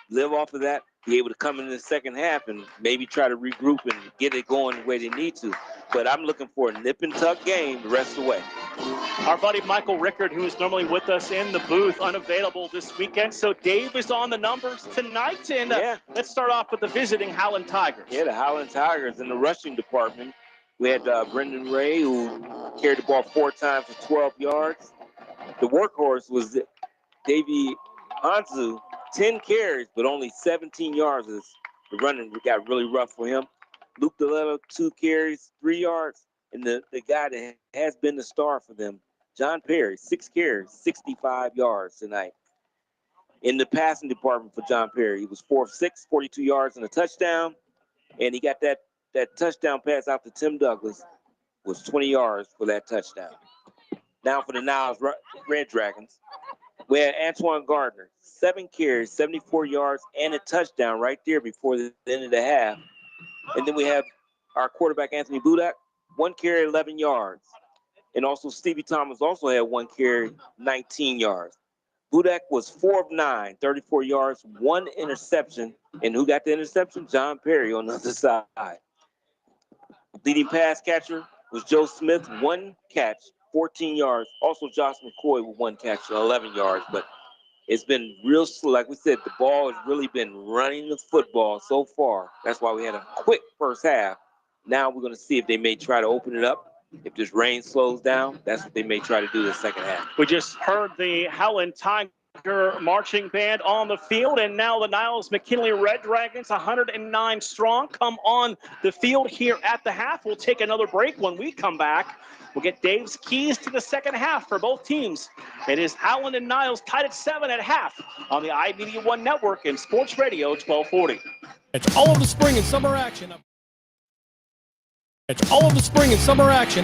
live off of that, be able to come in the second half and maybe try to regroup and get it going the way they need to. But I'm looking for a nip-and-tuck game the rest of the way. Our buddy Michael Rickard, who is normally with us in the booth, unavailable this weekend. So Dave is on the numbers tonight. And let's start off with the visiting Howland Tigers. Yeah, the Howland Tigers in the rushing department. We had Brendan Ray, who carried the ball 4 times for 12 yards. The workhorse was Davey Hansu, 10 carries, but only 17 yards. As the running got really rough for him. Luke DeLetto, 2 carries, 3 yards. And the guy that has been the star for them, John Perry, 6 carries, 65 yards tonight. In the passing department for John Perry, he was 4 of 6, 42 yards and a touchdown. And he got that touchdown pass out to Tim Douglas, was 20 yards for that touchdown. Now for the Niles Red Dragons, we had Antoine Gardner, 7 carries, 74 yards, and a touchdown right there before the end of the half. And then we have our quarterback, Anthony Budak, 1 carry, 11 yards. And also Stevie Thomas also had 1 carry, 19 yards. Budak was 4 of 9, 34 yards, 1 interception. And who got the interception? John Perry on the other side. Leading pass catcher was Joe Smith, 1 catch, 14 yards. Also Josh McCoy with 1 catch, 11 yards. But it's been real slow. Like we said, the ball has really been running the football so far. That's why we had a quick first half. Now we're going to see if they may try to open it up. If this rain slows down, that's what they may try to do the second half. We just heard the Howland Tiger marching band on the field, and now the Niles McKinley Red Dragons, 109 strong, come on the field here at the half. We'll take another break. When we come back, we'll get Dave's keys to the second half for both teams. It is Howland and Niles tied at 7 at half on the iMedia1 Network and Sports Radio 1240. It's all of the spring and summer action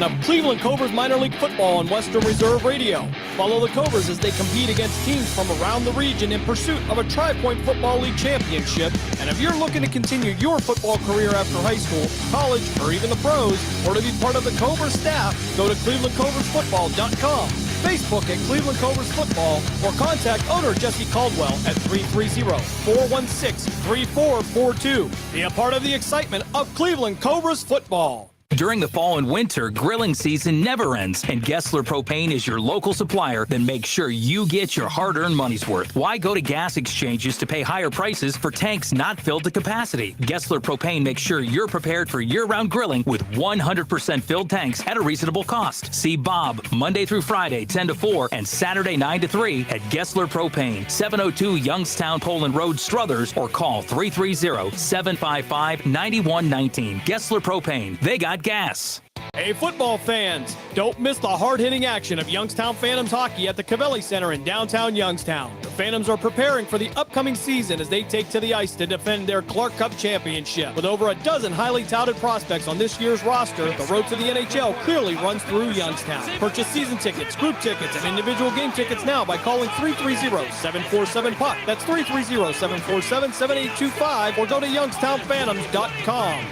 of Cleveland Cobras minor league football on Western Reserve Radio. Follow the Cobras as they compete against teams from around the region in pursuit of a Tri-Point Football League championship. And if you're looking to continue your football career after high school, college, or even the pros, or to be part of the Cobras staff, go to clevelandcobrasfootball.com, Facebook at Cleveland Cobras Football, or contact owner Jesse Caldwell at 330-416-3442. Be a part of the excitement of Cleveland Cobras football. During the fall and winter, grilling season never ends, and Gessler Propane is your local supplier. Then make sure you get your hard-earned money's worth. Why go to gas exchanges to pay higher prices for tanks not filled to capacity? Gessler Propane makes sure you're prepared for year-round grilling with 100% filled tanks at a reasonable cost. See Bob Monday through Friday, 10 to 4, and Saturday, 9 to 3 at Gessler Propane, 702 Youngstown Poland Road, Struthers, or call 330-755-9119. Gessler Propane. They got gas. Hey, football fans, don't miss the hard-hitting action of Youngstown Phantoms hockey at the Cavelli Center in downtown Youngstown. The Phantoms are preparing for the upcoming season as they take to the ice to defend their Clark Cup championship. With over a dozen highly touted prospects on this year's roster, the road to the NHL clearly runs through Youngstown. Purchase season tickets, group tickets, and individual game tickets now by calling 330-747-PUCK. That's 330-747-7825, or go to youngstownphantoms.com.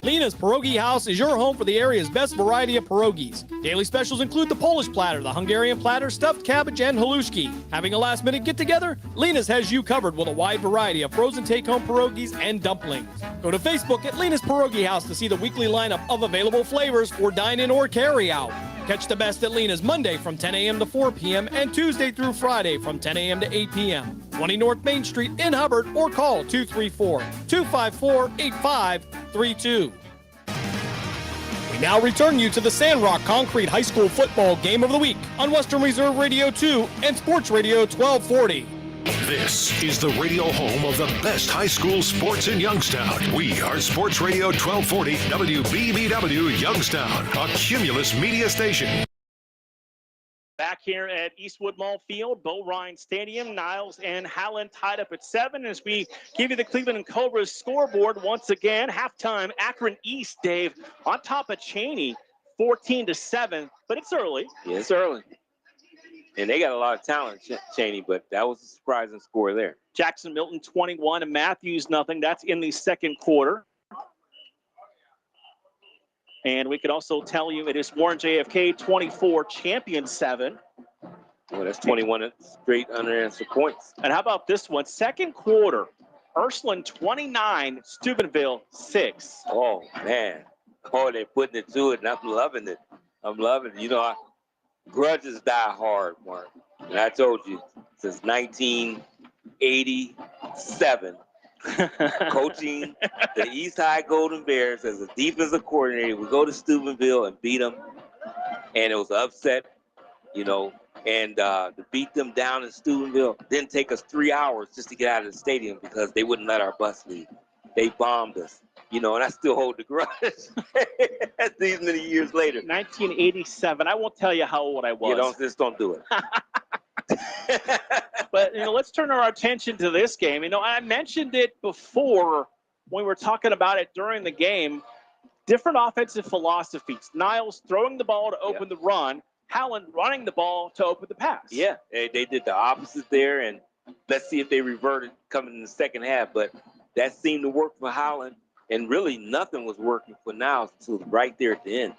Lena's Pierogi House is your home for the area's best variety of pierogies. Daily specials include the Polish platter, the Hungarian platter, stuffed cabbage, and halushki. Having a last-minute get-together? Lena's has you covered with a wide variety of frozen take-home pierogies and dumplings. Go to Facebook at Lena's Pierogi House to see the weekly lineup of available flavors for dine-in or carry-out. Catch the best at Lena's Monday from 10 a.m. to 4 p.m. and Tuesday through Friday from 10 a.m. to 8 p.m. 20 North Main Street in Hubbard, or call 234-254-8532. We now return you to the Sandrock Concrete High School football game of the week on Western Reserve Radio 2 and Sports Radio 1240. This is the radio home of the best high school sports in Youngstown. We are Sports Radio 1240 WBBW Youngstown, a Cumulus media station. Back here at Eastwood Mall Field, Bo Ryan Stadium, Niles and Howland tied up at 7 as we give you the Cleveland and Cobras scoreboard once again. Halftime, Akron East, Dave, on top of Cheney, 14-7, but it's early. Yeah, it's early. And they got a lot of talent, Cheney, but that was a surprising score there. Jackson Milton 21 and Matthews nothing. That's in the second quarter. And we can also tell you it is Warren JFK 24, Champion 7. Well, that's 21 straight unanswered points. And how about this one? Second quarter, Ursuline 29, Steubenville 6. Oh, man. Oh, they're putting it to it, and I'm loving it. I'm loving it. You know, grudges die hard, Mark. And I told you, since 1987, coaching the East High Golden Bears as a defensive coordinator, we go to Steubenville and beat them, and it was an upset, you know, and to beat them down in Steubenville didn't take us 3 hours just to get out of the stadium because they wouldn't let our bus leave. They bombed us, you know, and I still hold the grudge these many years later. 1987. I won't tell you how old I was. You don't do it. But, you know, let's turn our attention to this game. You know, I mentioned it before when we were talking about it during the game. Different offensive philosophies. Niles throwing the ball to open the run. Howland running the ball to open the pass. Yeah, they did the opposite there, and let's see if they reverted coming in the second half. But that seemed to work for Howland, and really nothing was working for Niles until right there at the end.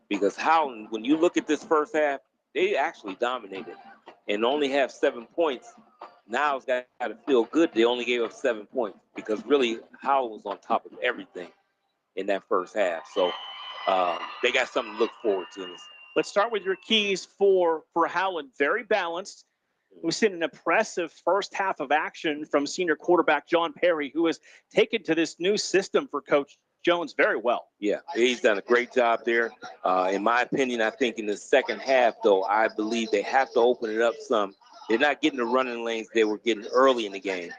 Because Howland, when you look at this first half, they actually dominated and only have 7 points. Niles got to feel good. They only gave up 7 points because really Howland was on top of everything in that first half. So they got something to look forward to in this. Let's start with your keys for Howland. Very balanced. We've seen an impressive first half of action from senior quarterback John Perry, who has taken to this new system for Coach Jones very well. Yeah, he's done a great job there. In my opinion, I think in the second half, though, I believe they have to open it up some. They're not getting the running lanes they were getting early in the game.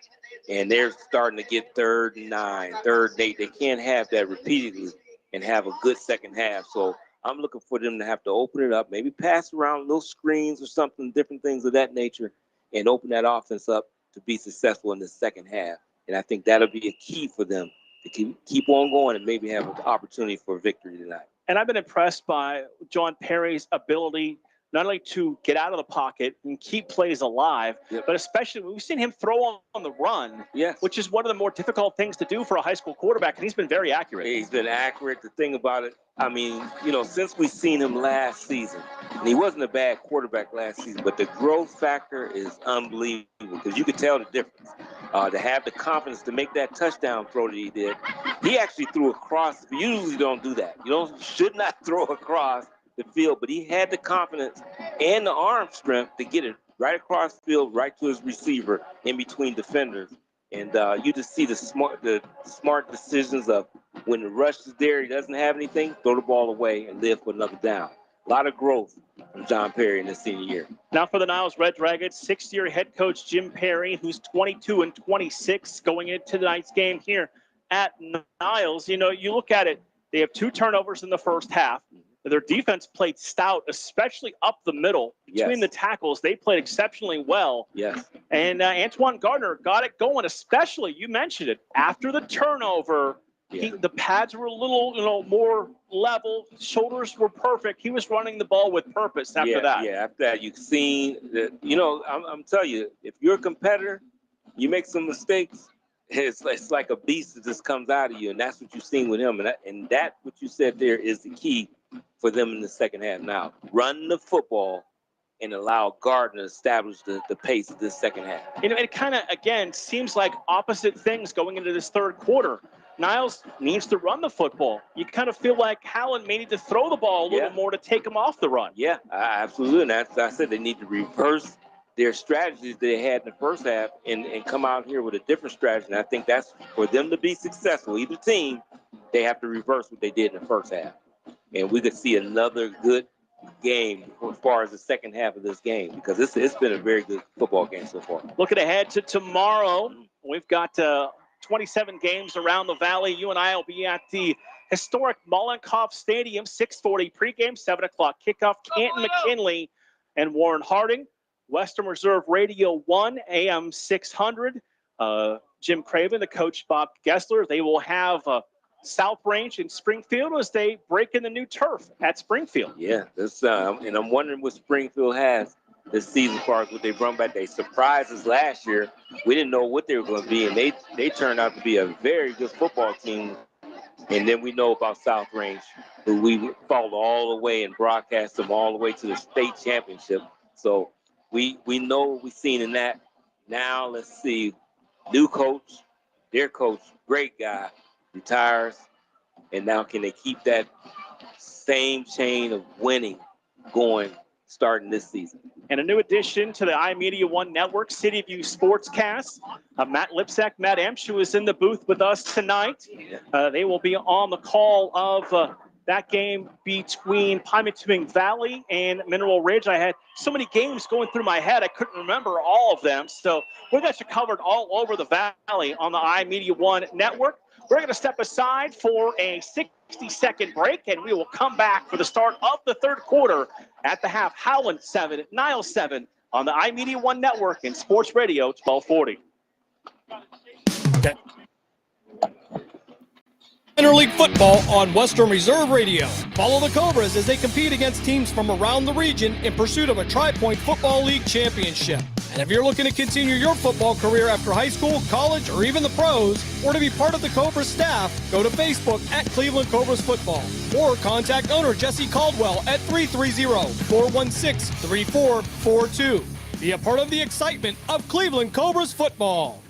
And they're starting to get 3rd and 9, 3rd and 8. They can't have that repeatedly and have a good second half. So I'm looking for them to have to open it up, maybe pass around little screens or something, different things of that nature, and open that offense up to be successful in the second half. And I think that'll be a key for them to keep on going and maybe have an opportunity for victory tonight. And I've been impressed by John Perry's ability not only to get out of the pocket and keep plays alive, but especially we've seen him throw on the run, which is one of the more difficult things to do for a high school quarterback, and he's been very accurate. He's been accurate. The thing about it, I mean, you know, since we've seen him last season, and he wasn't a bad quarterback last season, but the growth factor is unbelievable because you could tell the difference. to have the confidence to make that touchdown throw that he did. He actually threw across. You usually don't do that. Should not throw across the field, but he had the confidence and the arm strength to get it right across the field, right to his receiver in between defenders. And you just see the smart decisions of when the rush is there, he doesn't have anything, throw the ball away and live for another down. A lot of growth from John Perry in his senior year. Now for the Niles Red Dragons, sixth-year head coach Jim Perry, who's 22-26 going into tonight's game here at Niles. You look at it, they have 2 turnovers in the first half. Their defense played stout, especially up the middle. Between the tackles, they played exceptionally well. Yes. And Antoine Gardner got it going, especially, you mentioned it, after the turnover. The pads were a little, more level. Shoulders were perfect. He was running the ball with purpose after that. Yeah, after that, you've seen that, I'm telling you, if you're a competitor, you make some mistakes, it's like a beast that just comes out of you, and that's what you've seen with him. And that what you said there is the key for them in the second half. Now, run the football and allow Gardner to establish the pace of this second half. It kind of, again, seems like opposite things going into this third quarter. Niles needs to run the football. You kind of feel like Howland may need to throw the ball a little more to take him off the run. Yeah, absolutely. And as I said, they need to reverse their strategies they had in the first half and come out here with a different strategy. And I think that's for them to be successful. Either team, they have to reverse what they did in the first half. And we could see another good game as far as the second half of this game, because it's been a very good football game so far. Looking ahead to tomorrow, we've got 27 games around the valley. You and I will be at the historic Mollenkopf Stadium, 6:40 pregame, 7 o'clock kickoff. Canton McKinley and Warren Harding. Western Reserve Radio 1, AM 600. Jim Craven, the coach Bob Gessler. They will have South Range in Springfield as they break in the new turf at Springfield. Yeah, and I'm wondering what Springfield has this season as far as what they've run back. They surprised us last year. We didn't know what they were going to be, and they turned out to be a very good football team. And then we know about South Range, who we followed all the way and broadcast them all the way to the state championship. So we know what we've seen in that. Now let's see, new coach, their coach, great guy, retires, and now can they keep that same chain of winning going starting this season? And a new addition to the iMedia1 Network, City View Sportscast. Matt Lipsack, Matt Emsch, who is in the booth with us tonight. They will be on the call of that game between Pymatuming Valley and Mineral Ridge. I had so many games going through my head, I couldn't remember all of them. So we got you covered all over the valley on the iMedia1 Network. We're going to step aside for a 60-second break, and we will come back for the start of the third quarter at the half. Howland 7, Niles 7 on the iMedia1 Network and Sports Radio 1240. Okay. Interleague football on Western Reserve Radio. Follow the Cobras as they compete against teams from around the region in pursuit of a Tri-Point Football League championship. And if you're looking to continue your football career after high school, college, or even the pros, or to be part of the Cobras staff, go to Facebook at Cleveland Cobras Football, or contact owner Jesse Caldwell at 330-416-3442. Be a part of the excitement of Cleveland Cobras football.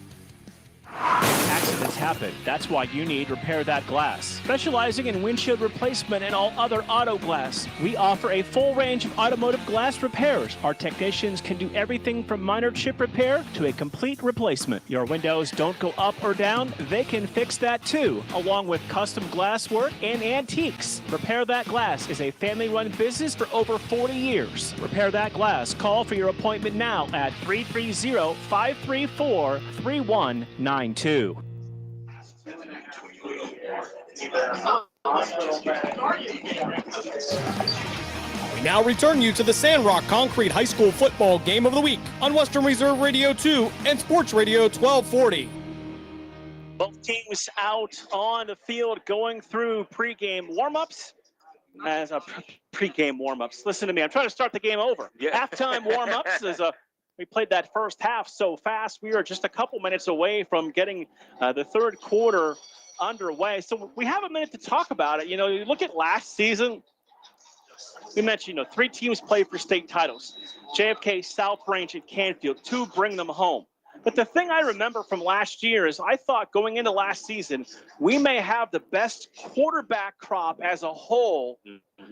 Accidents happen. That's why you need Repair That Glass. Specializing in windshield replacement and all other auto glass, we offer a full range of automotive glass repairs. Our technicians can do everything from minor chip repair to a complete replacement. Your windows don't go up or down, they can fix that too, along with custom glass work and antiques. Repair That Glass is a family-run business for over 40 years. Repair That Glass. Call for your appointment now at 330-534-3192. We now return you to the Sandrock Concrete High School football game of the week on Western Reserve Radio 2 and Sports Radio 1240. Both teams out on the field going through pregame warm-ups. As a pregame warm-ups. Listen to me. I'm trying to start the game over. Yeah. Halftime warm-ups is we played that first half so fast. We are just a couple minutes away from getting the third quarter underway. So we have a minute to talk about it. You look at last season. We mentioned, 3 teams played for state titles. JFK, South Range, and Canfield. 2 bring them home. But the thing I remember from last year is I thought going into last season, we may have the best quarterback crop as a whole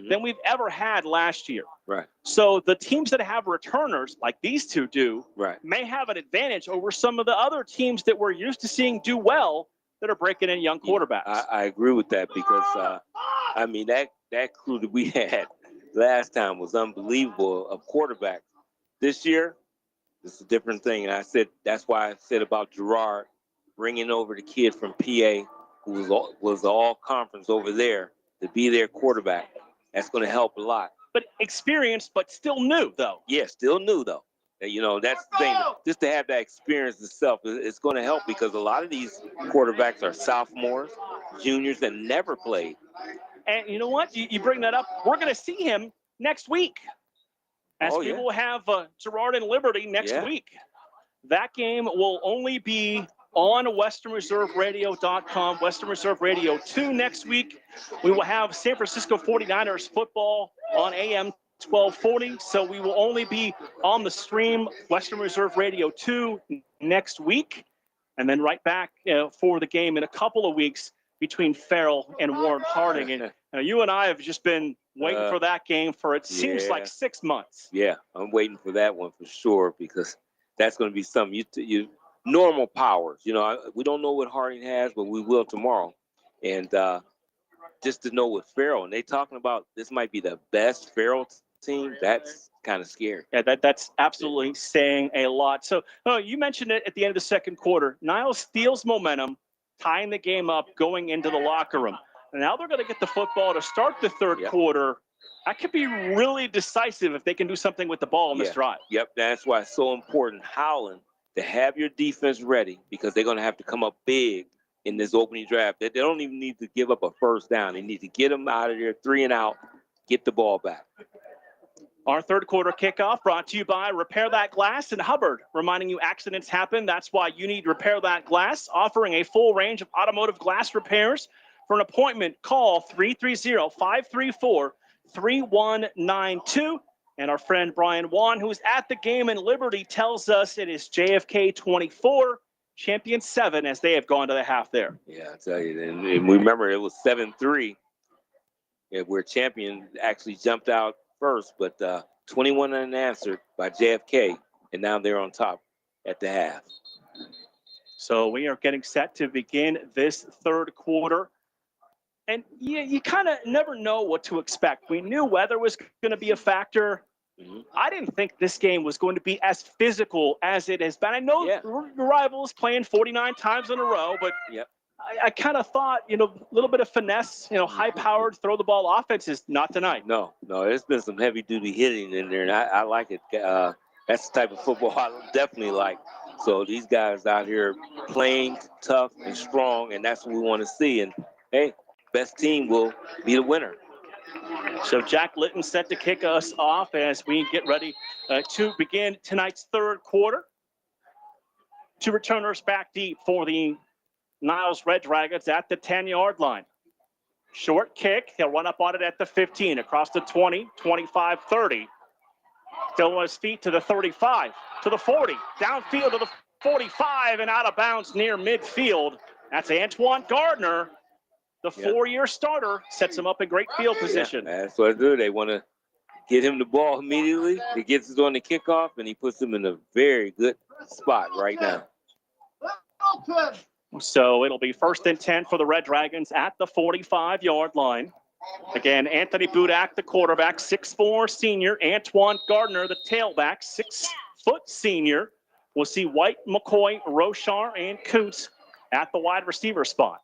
than we've ever had last year. Right. So the teams that have returners, like these two do, Right. may have an advantage over some of the other teams that we're used to seeing do well that are breaking in young quarterbacks. I agree with that because, I mean, that crew that we had last time was unbelievable of quarterbacks. This year, it's a different thing. And I said, that's why I said about Gerard bringing over the kid from PA who was all conference over there to be their quarterback. That's going to help a lot. But experienced, but still new, though. Yeah, still new, though. And, you know, that's the thing. Just to have that experience itself, it's going to help because a lot of these quarterbacks are sophomores, juniors that never played. And you know what? You bring that up. We're going to see him next week. As we will have Gerard and Liberty next week. That game will only be on westernreserveradio.com, Western Reserve Radio 2 next week. We will have San Francisco 49ers football on AM 1240. So we will only be on the stream, Western Reserve Radio 2 next week. And then right back for the game in a couple of weeks between Farrell and Warren Harding. And you and I have just been waiting for that game for it seems like 6 months. Yeah, I'm waiting for that one for sure because that's going to be something you normal powers. You know, we don't know what Harding has, but we will tomorrow. And just to know with Farrell, and they talking about this might be the best Farrell team, that's kind of scary. Yeah, that's absolutely saying a lot. So you mentioned it at the end of the second quarter. Niles steals momentum, tying the game up, going into the locker room. And now they're going to get the football to start the third quarter. That could be really decisive if they can do something with the ball in this drive. Yep, that's why it's so important, Howland, to have your defense ready because they're going to have to come up big in this opening drive. They don't even need to give up a first down. They need to get them out of there, 3 and out, get the ball back. Our third quarter kickoff brought to you by Repair That Glass and Hubbard, reminding you accidents happen. That's why you need Repair That Glass, offering a full range of automotive glass repairs. For an appointment, call 330-534-3192. And our friend Brian Wan, who's at the game in Liberty, tells us it is JFK 24, Champion 7, as they have gone to the half there. Yeah, I tell you. And remember, it was 7-3, where Champion actually jumped out first, but 21 unanswered by JFK, and now they're on top at the half. So we are getting set to begin this third quarter. And you kind of never know what to expect. We knew weather was going to be a factor. I didn't think this game was going to be as physical as it has been. I know the rivals playing 49 times in a row, but I kind of thought, a little bit of finesse, high-powered, throw-the-ball offense is not tonight. No, there's been some heavy-duty hitting in there, and I like it. That's the type of football I definitely like. So these guys out here playing tough and strong, and that's what we want to see. And, hey, best team will be the winner. So Jack Litton set to kick us off as we get ready to begin tonight's third quarter. Two returners back deep for the Niles Red Dragons at the 10-yard line. Short kick. He'll run up on it at the 15, across the 20, 25, 30. Still on his feet to the 35, to the 40, downfield to the 45, and out of bounds near midfield. That's Antoine Gardner. The four-year starter sets him up in great field position. That's what I do. They want to get him the ball immediately. He gets it on the kickoff, and he puts him in a very good spot right now. So it'll be 1st and 10 for the Red Dragons at the 45-yard line. Again, Anthony Budak, the quarterback, 6'4" senior. Antoine Gardner, the tailback, 6-foot senior. We'll see White, McCoy, Rochar, and Koontz at the wide receiver spot.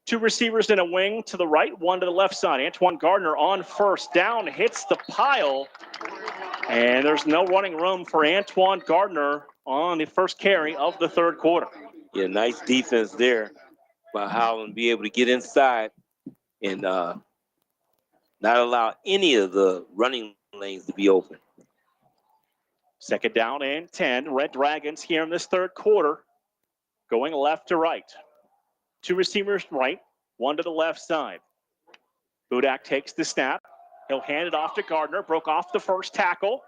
Two receivers in a wing to the right, one to the left side. Antoine Gardner on first down, hits the pile. And there's no running room for Antoine Gardner on the first carry of the third quarter. Yeah, nice defense there by Howland, be able to get inside and not allow any of the running lanes to be open. Second down and 10. Red Dragons here in this third quarter, going left to right. Two receivers right, one to the left side. Budak takes the snap. He'll hand it off to Gardner. Broke off the first tackle.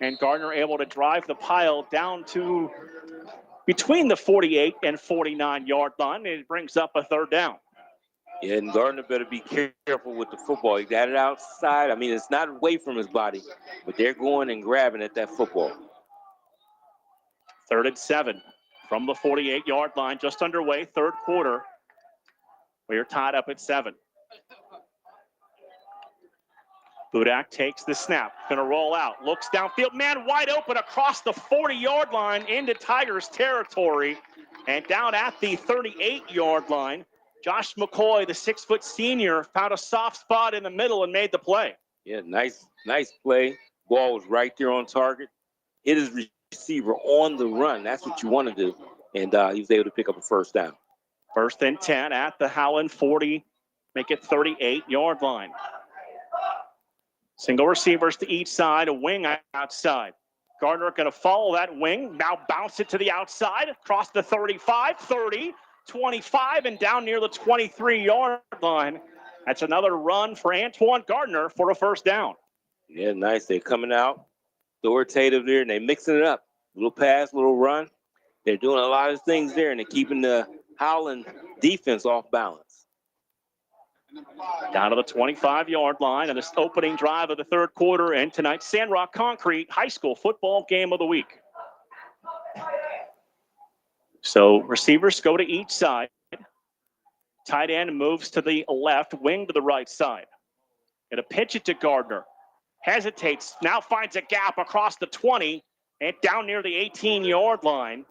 And Gardner able to drive the pile down to between the 48 and 49-yard line. And it brings up a third down. Yeah, and Gardner better be careful with the football. He got it outside. I mean, it's not away from his body, but they're going and grabbing at that football. 3rd and 7 from the 48-yard line, just underway, third quarter. We're tied up at 7. Budak takes the snap, gonna roll out, looks downfield, man wide open across the 40-yard line into Tigers territory, and down at the 38-yard line. Josh McCoy, the 6-foot senior, found a soft spot in the middle and made the play. Yeah, nice play. Ball was right there on target. Hit his receiver on the run. That's what you want to do. And he was able to pick up a first down. 1st and 10 at the Howland 40, make it 38-yard line. Single receivers to each side, a wing outside. Gardner going to follow that wing, now bounce it to the outside, across the 35, 30, 25, and down near the 23-yard line. That's another run for Antoine Gardner for a first down. Yeah, nice. They're coming out authoritative there, and they're mixing it up. Little pass, little run. They're doing a lot of things there, and they're keeping the Howland defense off balance. Down to the 25-yard line in this opening drive of the third quarter and tonight's Sandrock Concrete High School football game of the week. So receivers go to each side. Tight end moves to the left, wing to the right side. Gonna pitch it to Gardner. Hesitates, now finds a gap across the 20 and down near the 18-yard line.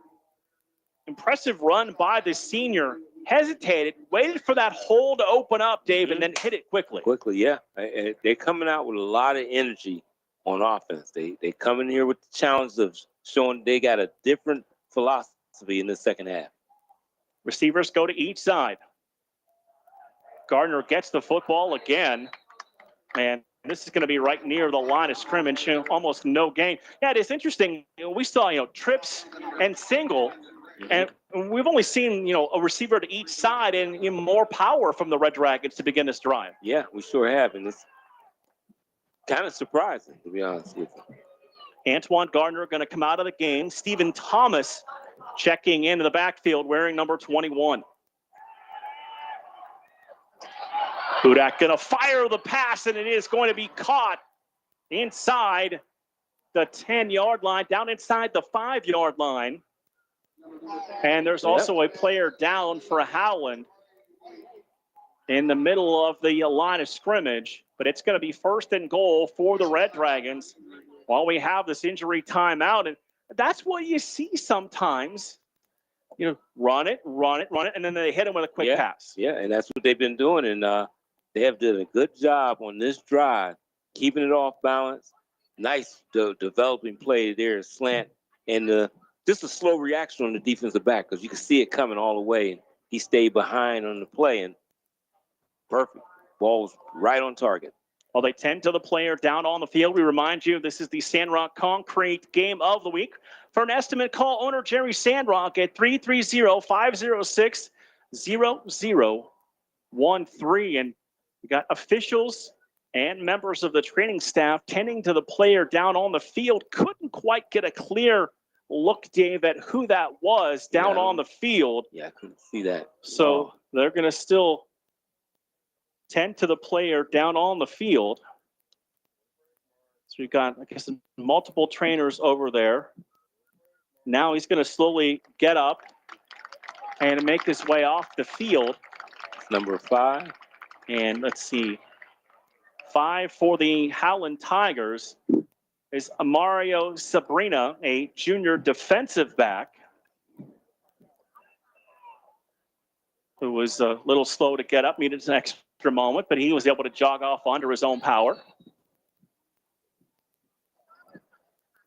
Impressive run by the senior. Hesitated, waited for that hole to open up, Dave, and then hit it quickly. Quickly, yeah. They're coming out with a lot of energy on offense. They come in here with the challenge of showing they got a different philosophy in the second half. Receivers go to each side. Gardner gets the football again, and this is going to be right near the line of scrimmage. Almost no gain. Yeah, it is interesting. We saw, trips and single, and we've only seen, a receiver to each side and more power from the Red Dragons to begin this drive. Yeah, we sure have, and it's kind of surprising, to be honest with you. Antoine Gardner going to come out of the game. Stephen Thomas checking into the backfield wearing number 21. Budak going to fire the pass, and it is going to be caught inside the 10-yard line, down inside the 5-yard line. And there's also a player down for Howland in the middle of the line of scrimmage, but it's going to be 1st and goal for the Red Dragons while we have this injury timeout. And that's what you see sometimes. Run it, and then they hit him with a quick pass. Yeah, and that's what they've been doing, and they have done a good job on this drive, keeping it off balance. Nice developing play there, slant, and just a slow reaction on the defensive back because you can see it coming all the way, and he stayed behind on the play, and perfect. Ball was right on target. Well, they tend to the player down on the field. We remind you, this is the Sandrock Concrete Game of the Week. For an estimate, call owner Jerry Sandrock at 330-506-0013. And we got officials and members of the training staff tending to the player down on the field. Couldn't quite get a clear look, Dave, at who that was down on the field. Yeah, I couldn't see that. So they're going to still tend to the player down on the field. So we've got, multiple trainers over there. Now he's going to slowly get up and make his way off the field. Number 5. And let's see. 5 for the Howland Tigers is Mario Sabrina, a junior defensive back, who was a little slow to get up, needed an extra moment, but he was able to jog off under his own power.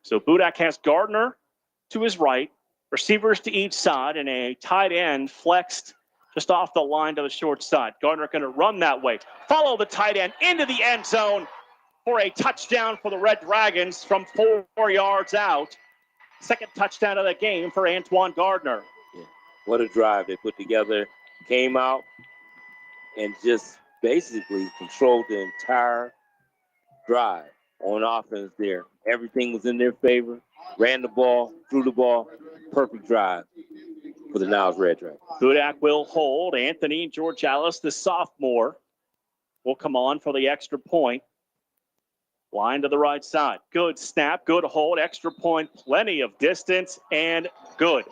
So Budak has Gardner to his right, receivers to each side, and a tight end flexed just off the line to the short side. Gardner going to run that way. Follow the tight end into the end zone for a touchdown for the Red Dragons from 4 yards out. Second touchdown of the game for Antoine Gardner. Yeah. What a drive they put together. Came out and just basically controlled the entire drive. on offense there. Everything was in their favor. Ran the ball, threw the ball. Perfect drive for the Niles Red Dragons. Budak will hold. Anthony Georgalis, the sophomore, will come on for the extra point. Line to the right side. Good snap, good hold, extra point, plenty of distance, and good.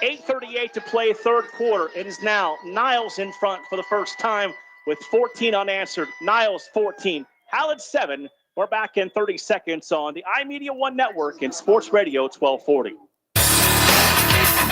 8:38 to play, third quarter. It is now Niles in front for the first time with 14 unanswered. Niles 14, Hallett 7. We're back in 30 seconds on the iMedia1 Network in Sports Radio 1240.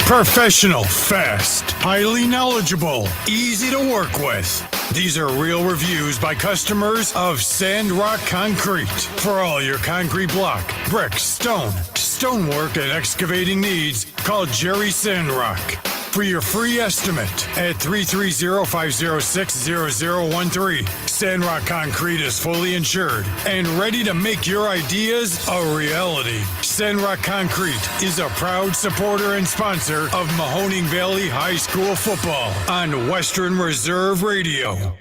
Professional, fast, highly knowledgeable, easy to work with. These are real reviews by customers of Sandrock Concrete. For all your concrete block, brick, stone, stonework, and excavating needs, call Jerry Sandrock. For your free estimate at 330-506-0013. Sandrock Concrete is fully insured and ready to make your ideas a reality. Sandrock Concrete is a proud supporter and sponsor of Mahoning Valley High School football on Western Reserve Radio.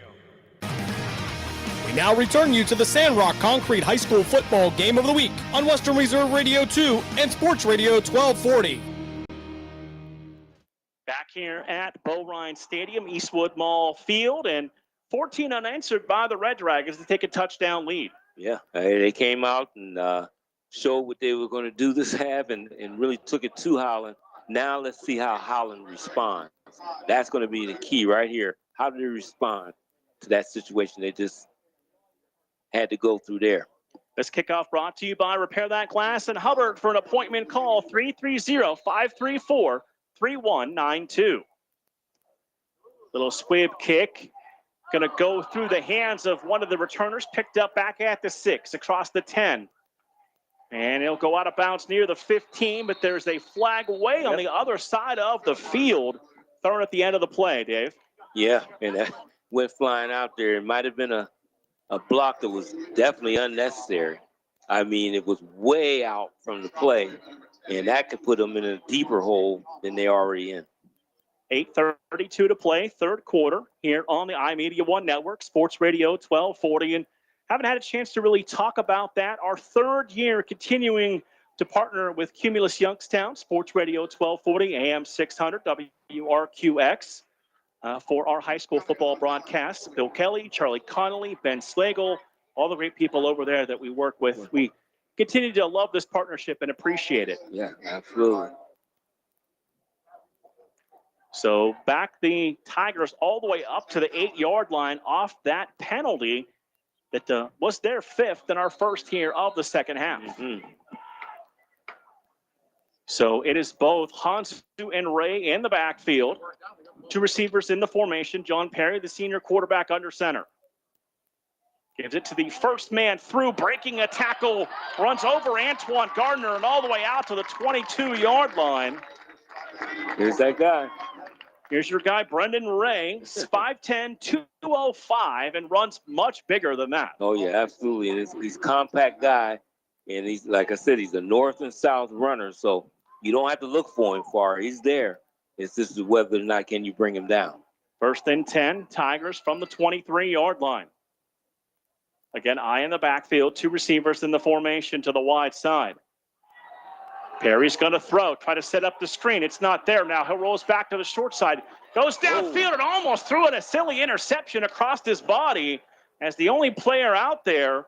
We now return you to the Sandrock Concrete High School football game of the week on Western Reserve Radio 2 and Sports Radio 1240. Back here at Bo Ryan Stadium, Eastwood Mall Field, and 14 unanswered by the Red Dragons to take a touchdown lead. Yeah, they came out and showed what they were going to do this half and really took it to Holland. Now let's see how Holland responds. That's going to be the key right here. How do they respond to that situation they just had to go through there? This kickoff brought to you by Repair That Glass and Hubbard. For an appointment, call 330-534-3192. Little squib kick. Going to go through the hands of one of the returners, picked up back at the 6, across the 10. And it'll go out of bounds near the 15, but there's a flag way on the other side of the field thrown at the end of the play, Dave. Yeah, and that went flying out there. It might have been a block that was definitely unnecessary. I mean, it was way out from the play, and that could put them in a deeper hole than they're already in. 8:32 to play, third quarter here on the iMedia1 Network, Sports Radio 1240. And haven't had a chance to really talk about that. Our third year continuing to partner with Cumulus Youngstown, Sports Radio 1240, AM 600, WRQX, for our high school football broadcasts. Bill Kelly, Charlie Connolly, Ben Slagle, all the great people over there that we work with. We continue to love this partnership and appreciate it. Yeah, absolutely. So back the Tigers all the way up to the 8-yard line off that penalty that was their 5th and our first here of the second half. Mm-hmm. So it is both Hansu and Ray in the backfield. 2 receivers in the formation. John Perry, the senior quarterback, under center. Gives it to the first man through, breaking a tackle, runs over Antoine Gardner and all the way out to the 22-yard line. Here's that guy. Here's your guy, Brendan Ray, 5'10", 205, and runs much bigger than that. Oh, yeah, absolutely. And he's a compact guy, and he's, like I said, he's a north and south runner, so you don't have to look for him far. He's there. It's just whether or not can you bring him down. First and 10, Tigers from the 23-yard line. Again, eye in the backfield, 2 receivers in the formation to the wide side. Perry's going to throw, try to set up the screen. It's not there now. He rolls back to the short side, goes downfield and almost threw in a silly interception across his body as the only player out there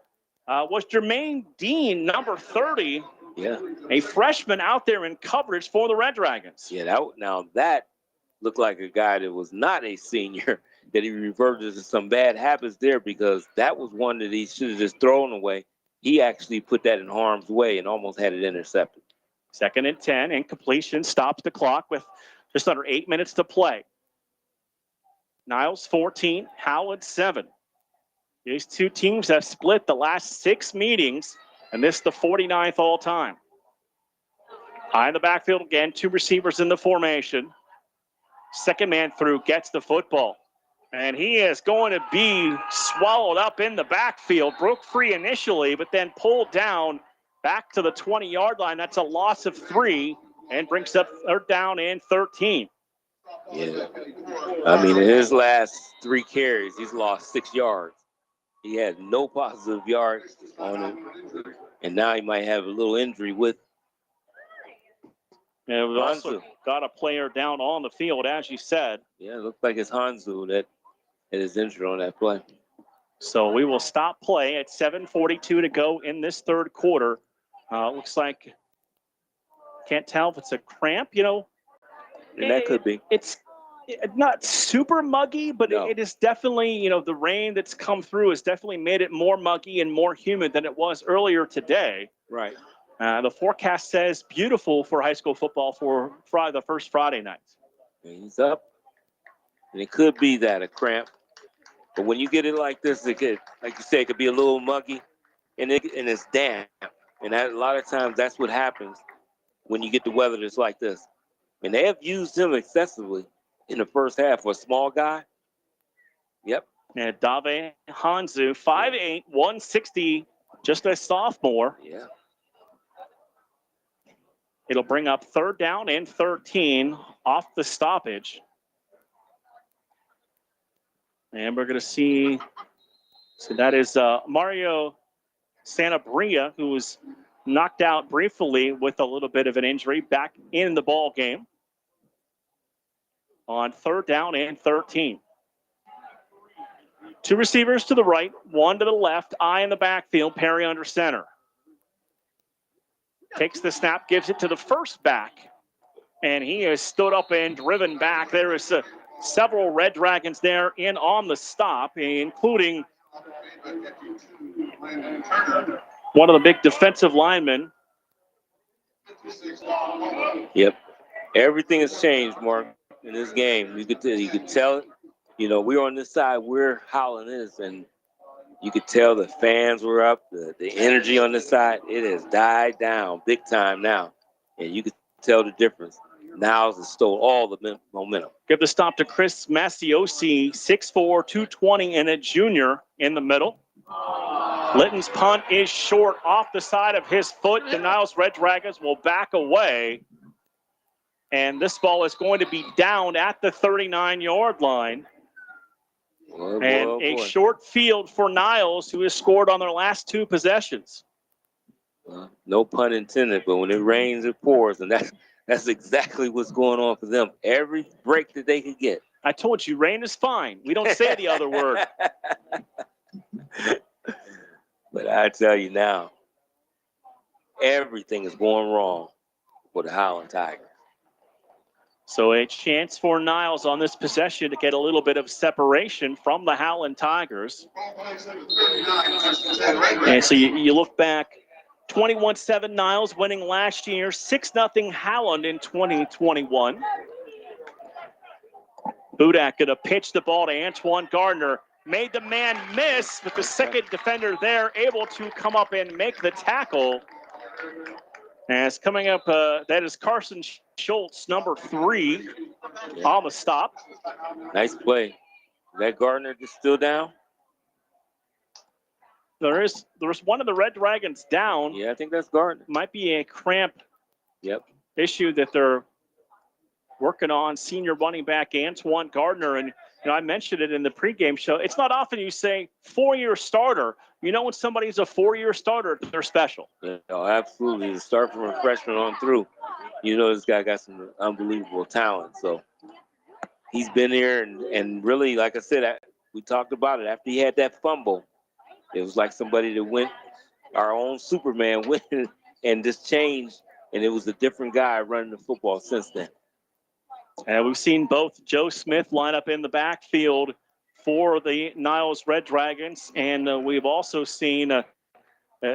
was Jermaine Dean, number 30. Yeah. A freshman out there in coverage for the Red Dragons. Yeah, that looked like a guy that was not a senior, that he reverted to some bad habits there, because that was one that he should have just thrown away. He actually put that in harm's way and almost had it intercepted. Second and 10, incompletion, stops the clock with just under 8 minutes to play. Niles 14, Howard 7. These two teams have split the last 6 meetings, and this is the 49th all-time. High in the backfield again, 2 receivers in the formation. Second man through, gets the football. And he is going to be swallowed up in the backfield. Broke free initially, but then pulled down back to the 20-yard line. That's a loss of 3 and brings up third down and 13. Yeah. I mean, in his last 3 carries, he's lost 6 yards. He had no positive yards on him, and now he might have a little injury with. And we've also got a player down on the field, as you said. Yeah, it looks like it's Hanzu that is injured on that play. So we will stop play at 7:42 to go in this third quarter. Looks like, can't tell if it's a cramp, And that could be. It's not super muggy, but No. it is definitely, the rain that's come through has definitely made it more muggy and more humid than it was earlier today. Right. The forecast says beautiful for high school football for the first Friday night. And he's up. And it could be that, a cramp. But when you get it like this, it could, like you say, it could be a little muggy and it's damp. And a lot of times that's what happens when you get the weather that's like this. And they have used him excessively in the first half for a small guy. Yep. And Dave Hanzu, 5'8", 160, just a sophomore. Yeah. It'll bring up 3rd down and 13 off the stoppage. And we're going to see, so that is Mario Sanabria, who was knocked out briefly with a little bit of an injury, back in the ball game on 3rd down and 13. 2 receivers to the right, 1 to the left, eye in the backfield, Perry under center. Takes the snap, gives it to the first back, and he has stood up and driven back. There is several Red Dragons there in on the stop, including one of the big defensive linemen. Yep. Everything has changed, Mark, in this game. You could tell it. We're on this side where Howland is, and you could tell the fans were up, the energy on this side. It has died down big time now, and you could tell the difference. Niles has stole all the momentum. Give the stop to Chris Masiosi, 6'4", 220, and a junior in the middle. Litton's punt is short off the side of his foot. The Niles Red Dragons will back away. And this ball is going to be down at the 39-yard line. A short field for Niles, who has scored on their last 2 possessions. No pun intended, but when it rains, it pours, and that's exactly what's going on for them. Every break that they can get. I told you, rain is fine. We don't say the other word. But I tell you now, everything is going wrong for the Howland Tigers. So a chance for Niles on this possession to get a little bit of separation from the Howland Tigers. And so you look back, 21-7 Niles winning last year, 6-0 Howland in 2021. Budak going to pitch the ball to Antoine Gardner. Made the man miss, but the second defender there able to come up and make the tackle. And it's coming up, that is Carson Schultz, number 3, on the stop. Nice play. Is that Gardner just still down? There's one of the Red Dragons down. Yeah, I think that's Gardner. Might be a cramp issue that they're working on. Senior running back Antoine Gardner. And I mentioned it in the pregame show. It's not often you say 4-year starter. When somebody's a 4-year starter, they're special. Yeah, absolutely. To start from a freshman on through, this guy got some unbelievable talent. So he's been here and really, like I said, we talked about it. After he had that fumble, it was like somebody that went, our own Superman went and just changed, and it was a different guy running the football since then. And we've seen both Joe Smith line up in the backfield for the Niles Red Dragons, and we've also seen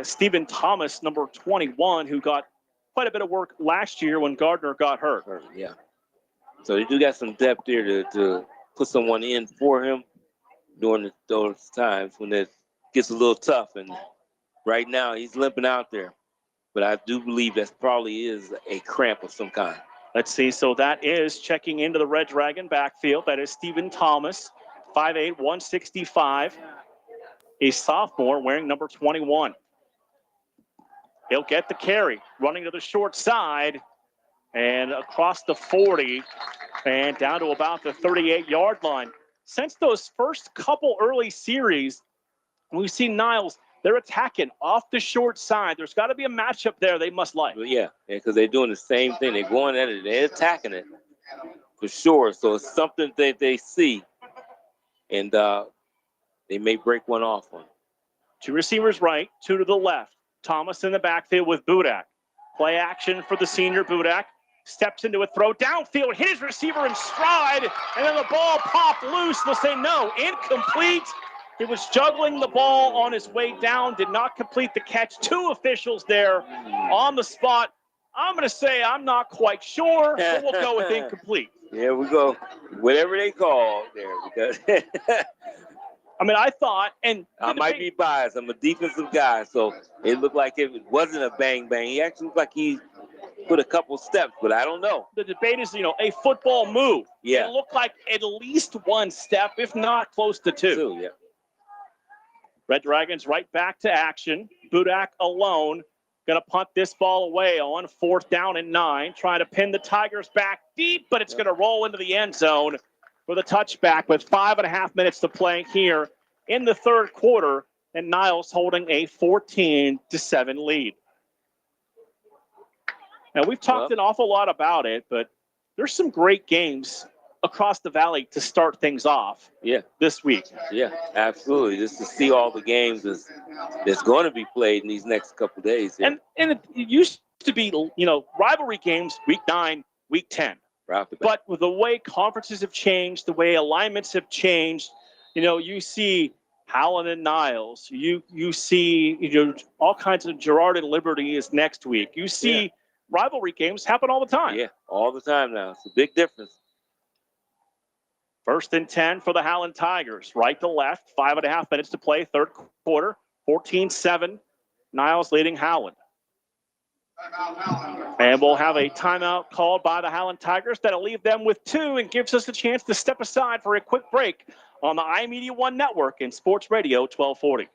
Stephen Thomas, number 21, who got quite a bit of work last year when Gardner got hurt. Yeah. So they do got some depth there to put someone in for him during those times when it gets a little tough. And right now he's limping out there. But I do believe that probably is a cramp of some kind. Let's see. So that is checking into the Red Dragon backfield. That is Stephen Thomas, 5'8", 165, a sophomore wearing number 21. He'll get the carry, running to the short side and across the 40 and down to about the 38-yard line. Since those first couple early series, And we've seen Niles, they're attacking off the short side. There's got to be a matchup there they must like. But yeah, because they're doing the same thing. They're going at it. They're attacking it for sure. So it's something that they see, and they may break one off on. 2 receivers right, 2 to the left. Thomas in the backfield with Budak. Play action for the senior. Budak steps into a throw downfield, hit his receiver in stride, and then the ball popped loose. They'll say no, incomplete. He was juggling the ball on his way down, did not complete the catch. 2 officials there on the spot. I'm going to say I'm not quite sure, but we'll go with incomplete. Yeah, we go whatever they call there, because I mean, I thought, and I might be biased. I'm a defensive guy, so it looked like it wasn't a bang bang. He actually looked like he put a couple steps, but I don't know. The debate is, a football move. Yeah. It looked like at least 1 step, if not close to 2. Yeah. Red Dragons right back to action. Budak alone. Going to punt this ball away on 4th down and 9. Trying to pin the Tigers back deep, but it's going to roll into the end zone for the touchback with 5.5 minutes to play here in the 3rd quarter. And Niles holding a 14-7 lead. Now, we've talked an awful lot about it, but there's some great games across the valley to start things off this week. Yeah, absolutely. Just to see all the games that's going to be played in these next couple of days. Yeah. And it used to be, rivalry games week 9, week 10. But with the way conferences have changed, the way alignments have changed, you see Howland and Niles. You see, all kinds of Girard and Liberty is next week. You see rivalry games happen all the time. Yeah, all the time now. It's a big difference. 1st and 10 for the Howland Tigers. Right to left, 5.5 minutes to play, 3rd quarter, 14-7. Niles leading Howland. And we'll have a timeout called by the Howland Tigers. That'll leave them with 2 and gives us a chance to step aside for a quick break on the iMedia1 network in Sports Radio 1240.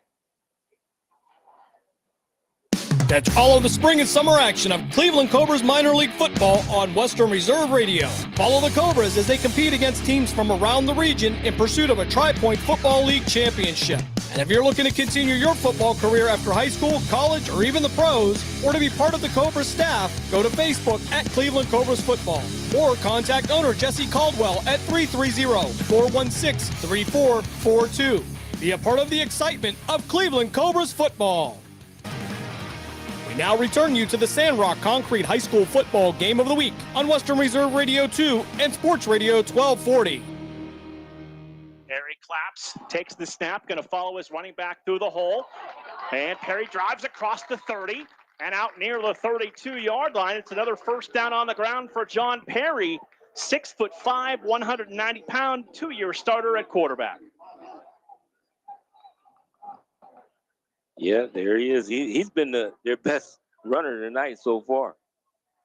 Catch all of the spring and summer action of Cleveland Cobras minor league football on Western Reserve Radio. Follow the Cobras as they compete against teams from around the region in pursuit of a Tri-Point Football League championship. And if you're looking to continue your football career after high school, college, or even the pros, or to be part of the Cobras staff, go to Facebook at Cleveland Cobras Football or contact owner Jesse Caldwell at 330-416-3442. Be a part of the excitement of Cleveland Cobras football. We now return you to the Sandrock Concrete High School football game of the week on Western Reserve Radio 2 and Sports Radio 1240. Perry claps, takes the snap, going to follow his running back through the hole. And Perry drives across the 30 and out near the 32-yard line. It's another 1st down on the ground for John Perry, 6'5", 190-pound, 2-year starter at quarterback. Yeah, there he is. He's been their best runner tonight so far.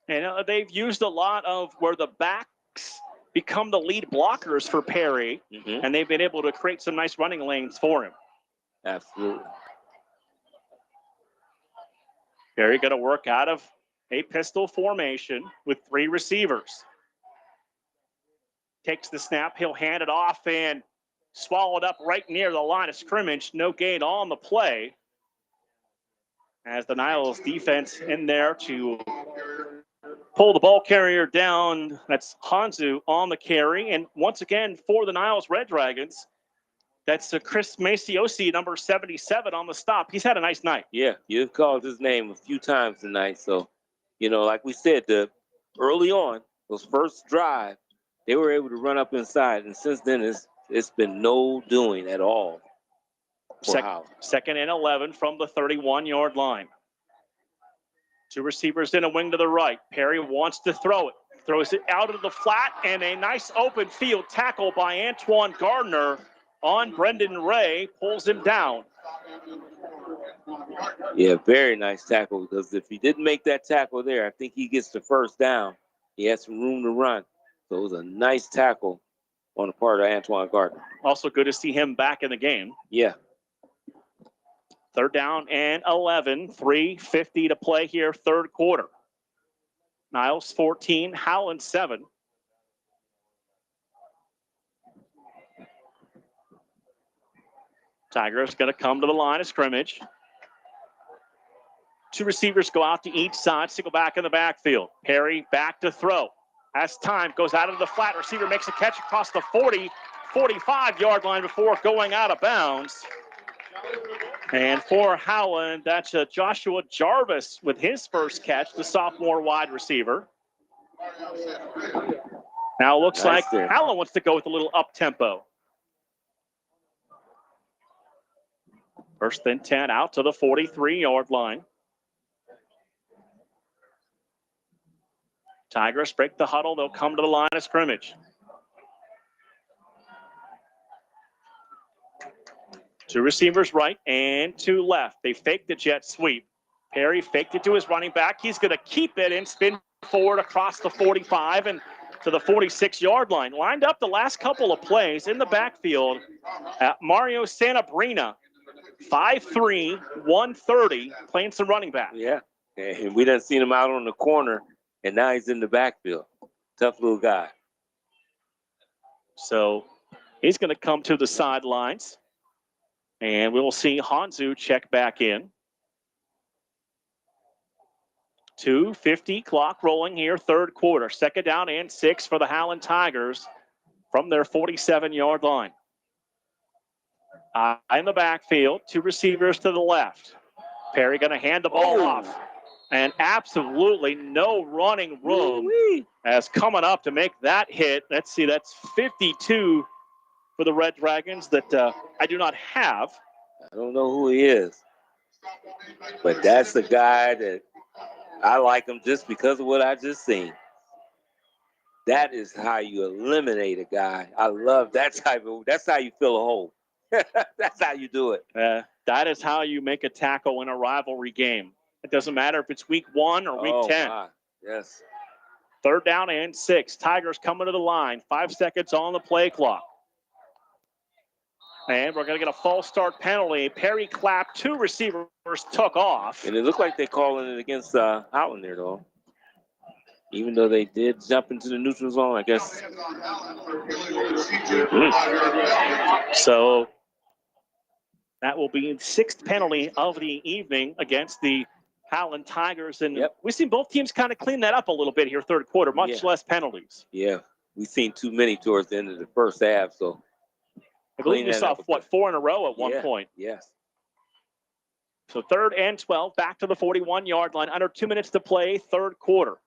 And they've used a lot of where the backs become the lead blockers for Perry, and they've been able to create some nice running lanes for him. Absolutely. Perry going to work out of a pistol formation with 3 receivers. Takes the snap, he'll hand it off and swallowed up right near the line of scrimmage. No gain on the play. As the Niles defense in there to pull the ball carrier down. That's Hanzu on the carry. And once again, for the Niles Red Dragons, that's Chris Maciosi, number 77 on the stop. He's had a nice night. Yeah, you've called his name a few times tonight. So, like we said, early on, those first drive, they were able to run up inside. And since then, it's been no doing at all. 2nd and 11 from the 31-yard line. 2 receivers in a wing to the right. Perry wants to throw it. Throws it out of the flat, and a nice open field tackle by Antoine Gardner on Brendan Ray. Pulls him down. Yeah, very nice tackle, because if he didn't make that tackle there, I think he gets the 1st down. He has some room to run. So it was a nice tackle on the part of Antoine Gardner. Also good to see him back in the game. Yeah. 3rd down and 11, 3:50 to play here, 3rd quarter. Niles 14, Howland 7. Tigers going to come to the line of scrimmage. Two receivers go out to each side, single back in the backfield. Perry back to throw. Has time, goes out of the flat. Receiver makes a catch across the 45-yard line before going out of bounds. And for Howland, that's Joshua Jarvis with his first catch, the sophomore wide receiver. Now it looks like Howland wants to go with a little up-tempo. First and 10 out to the 43-yard line. Tigers break the huddle. They'll come to the line of scrimmage. Two receivers right and two left. They faked the jet sweep. Perry faked it to his running back. He's going to keep it and spin forward across the 45 and to the 46-yard line. Lined up the last couple of plays in the backfield at Mario Santabrina. 5'3", 130, playing some running back. Yeah, and we done seen him out on the corner, and now he's in the backfield. Tough little guy. So he's going to come to the sidelines, and we will see Hanzu check back in. 2:50 clock rolling here, third quarter. Second down and 6 for the Howland Tigers from their 47-yard line. In the backfield, two receivers to the left. Perry going to hand the ball off. And absolutely no running room as coming up to make that hit. Let's see, that's 52 for the Red Dragons that I do not have. I don't know who he is, but that's the guy that I like him just because of what I just seen. That is how you eliminate a guy. I love that type of, that's how you fill a hole. That's how you do it. That is how you make a tackle in a rivalry game. It doesn't matter if it's week 1 or week 10. My. Yes. Third down and 6. Tigers coming to the line. 5 seconds on the play clock. And we're going to get a false start penalty. Perry clapped. Two receivers took off. And it looked like they're calling it against Howland there, though. Even though they did jump into the neutral zone, I guess. So that will be the 6th penalty of the evening against the Howland Tigers. And we've seen both teams kind of clean that up a little bit here, third quarter, much less penalties. Yeah, we've seen too many towards the end of the first half. So I believe we saw, 4 in a row at one point. Yes. So 3rd and 12, back to the 41-yard line. Under 2 minutes to play, third quarter.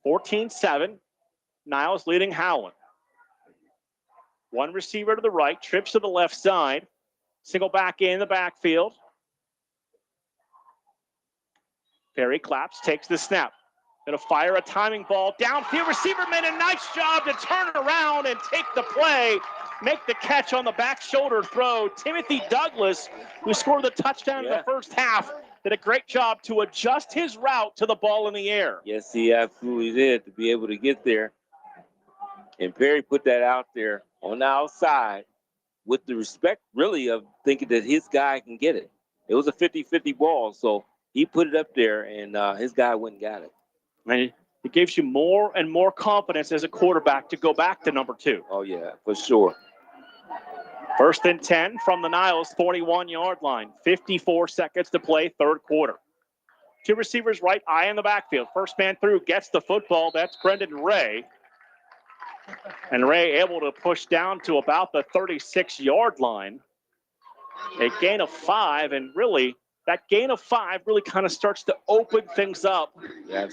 14-7, Niles leading Howland. One receiver to the right, trips to the left side. Single back in the backfield. Perry claps, takes the snap. Going to fire a timing ball. Downfield receiver made a nice job to turn around and take the play. Make the catch on the back shoulder throw. Timothy Douglas, who scored the touchdown in the first half, did a great job to adjust his route to the ball in the air. Yes, he absolutely did, to be able to get there. And Perry put that out there on the outside with the respect, really, of thinking that his guy can get it. It was a 50-50 ball, so he put it up there, and his guy went and got it. And it gives you more and more confidence as a quarterback to go back to number 2. Oh, yeah, for sure. First and 10 from the Niles 41-yard line. 54 seconds to play, third quarter. Two receivers right, eye in the backfield. First man through gets the football. That's Brendan Ray. And Ray able to push down to about the 36-yard line. A gain of 5, and really, that gain of 5 really kind of starts to open things up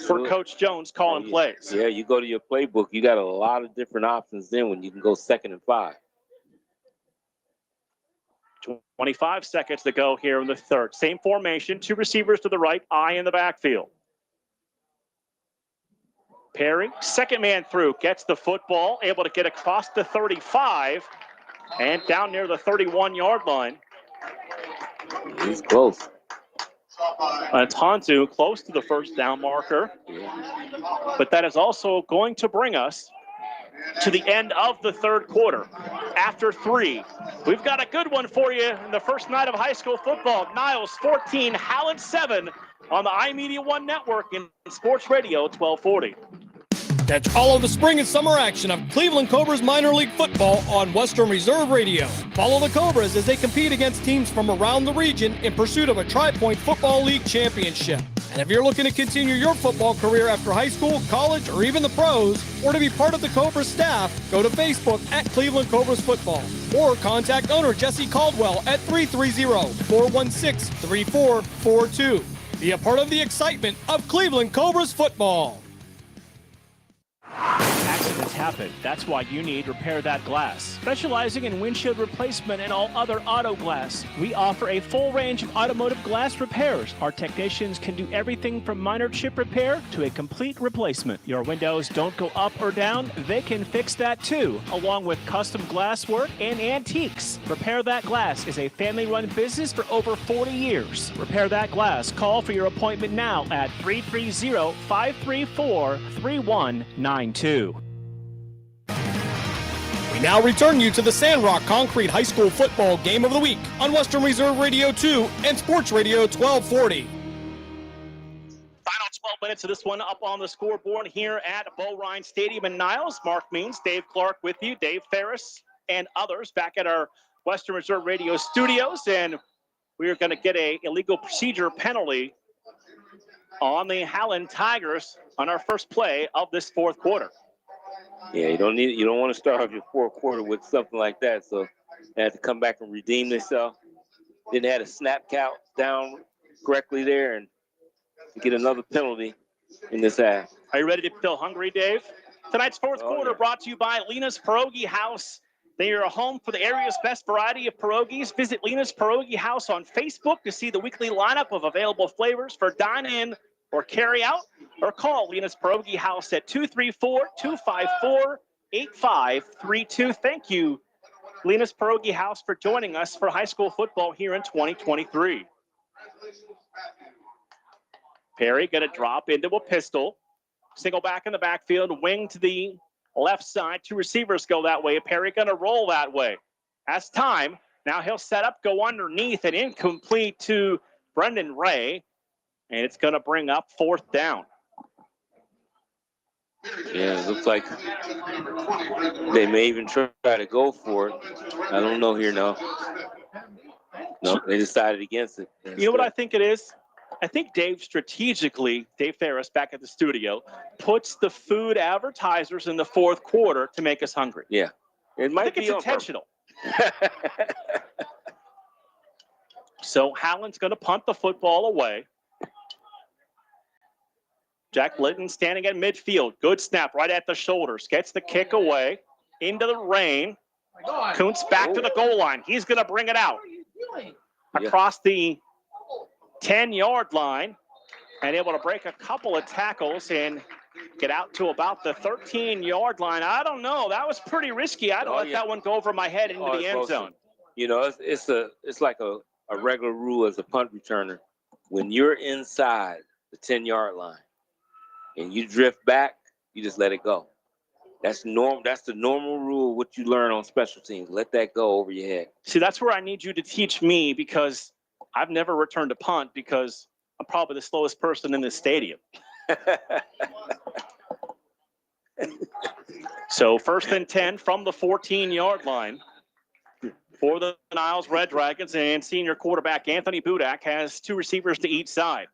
for Coach Jones calling plays. Yeah, you go to your playbook, you got a lot of different options then when you can go 2nd and 5. 25 seconds to go here in the third. Same formation, two receivers to the right, eye in the backfield. Perry, second man through, gets the football, able to get across the 35 and down near the 31-yard line. He's close. It's Hanzu close to the first down marker. But that is also going to bring us to the end of the third quarter. After 3, we've got a good one for you in the first night of high school football. Niles 14, Howland 7 on the iMedia1 network in Sports Radio 1240. Catch all of the spring and summer action of Cleveland Cobras minor league football on Western Reserve Radio. Follow the Cobras as they compete against teams from around the region in pursuit of a Tri-Point Football League championship. And if you're looking to continue your football career after high school, college, or even the pros, or to be part of the Cobras staff, go to Facebook at Cleveland Cobras Football or contact owner Jesse Caldwell at 330-416-3442. Be a part of the excitement of Cleveland Cobras football. Accidents happen. That's why you need Repair That Glass. Specializing in windshield replacement and all other auto glass, we offer a full range of automotive glass repairs. Our technicians can do everything from minor chip repair to a complete replacement. Your windows don't go up or down, they can fix that too, along with custom glass work and antiques. Repair That Glass is a family-run business for over 40 years. Repair That Glass. Call for your appointment now at 330-534-3192. We now return you to the Sandrock Concrete High School Football Game of the Week on Western Reserve Radio 2 and Sports Radio 1240. Final 12 minutes of this one up on the scoreboard here at Bo Ryan Stadium in Niles. Mark Means, Dave Clark with you, Dave Ferris, and others back at our Western Reserve Radio studios. And we are going to get a illegal procedure penalty on the Howland Tigers on our first play of this fourth quarter. Yeah, you don't want to start off your fourth quarter with something like that. So they had to come back and redeem themselves. Then they had a snap count down correctly there and get another penalty in this half. Are you ready to feel hungry, Dave? Tonight's fourth quarter brought to you by Lena's Pierogi House. They are a home for the area's best variety of pierogies. Visit Lena's Pierogi House on Facebook to see the weekly lineup of available flavors for dine-in or carry out, or call Lena's Pierogi House at 234-254-8532. Thank you, Lena's Pierogi House, for joining us for high school football here in 2023. Perry going to drop into a pistol. Single back in the backfield, wing to the left side. Two receivers go that way. Perry going to roll that way. That's time. Now he'll set up, go underneath, and incomplete to Brendan Ray. And it's going to bring up fourth down. Yeah, it looks like they may even try to go for it. I don't know here, no. No, they decided against it. You know what I think it is? I think Dave strategically, Dave Ferris back at the studio, puts the food advertisers in the fourth quarter to make us hungry. Yeah. It might be intentional. So Howland's going to punt the football away. Jack Litton standing at midfield. Good snap right at the shoulders. Gets the kick away into the rain. Kuntz back to the goal line. He's going to bring it out across the 10-yard line and able to break a couple of tackles and get out to about the 13-yard line. I don't know. That was pretty risky. I'd let that one go over my head into the end zone. You know, it's like a regular rule as a punt returner. When you're inside the 10-yard line, and you drift back, you just let it go. That's normal. That's the normal rule, what you learn on special teams. Let that go over your head. See, that's where I need you to teach me, because I've never returned a punt because I'm probably the slowest person in this stadium. So 1st and 10 from the 14-yard line for the Niles Red Dragons, and senior quarterback Anthony Budak has two receivers to each side.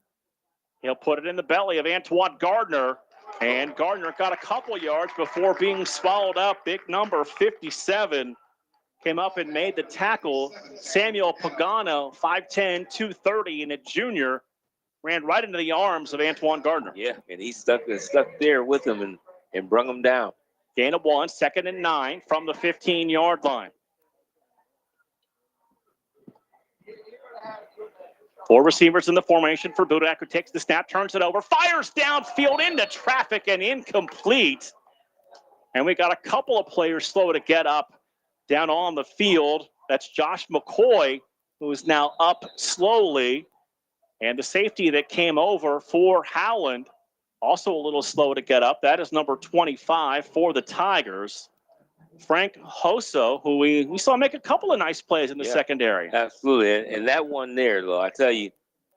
He'll put it in the belly of Antoine Gardner, and Gardner got a couple yards before being swallowed up. Big number 57 came up and made the tackle. Samuel Pagano, 5'10", 230, and a junior, ran right into the arms of Antoine Gardner. Yeah, and he stuck there with him and brung him down. Gain of 1, 2nd and 9 from the 15-yard line. Four receivers in the formation for Budak, who takes the snap, turns it over, fires downfield into traffic and incomplete. And we got a couple of players slow to get up down on the field. That's Josh McCoy, who is now up slowly. And the safety that came over for Howland, also a little slow to get up. That is number 25 for the Tigers, Frank Hoso, who we saw make a couple of nice plays in the secondary. Absolutely. And that one there, though, I tell you,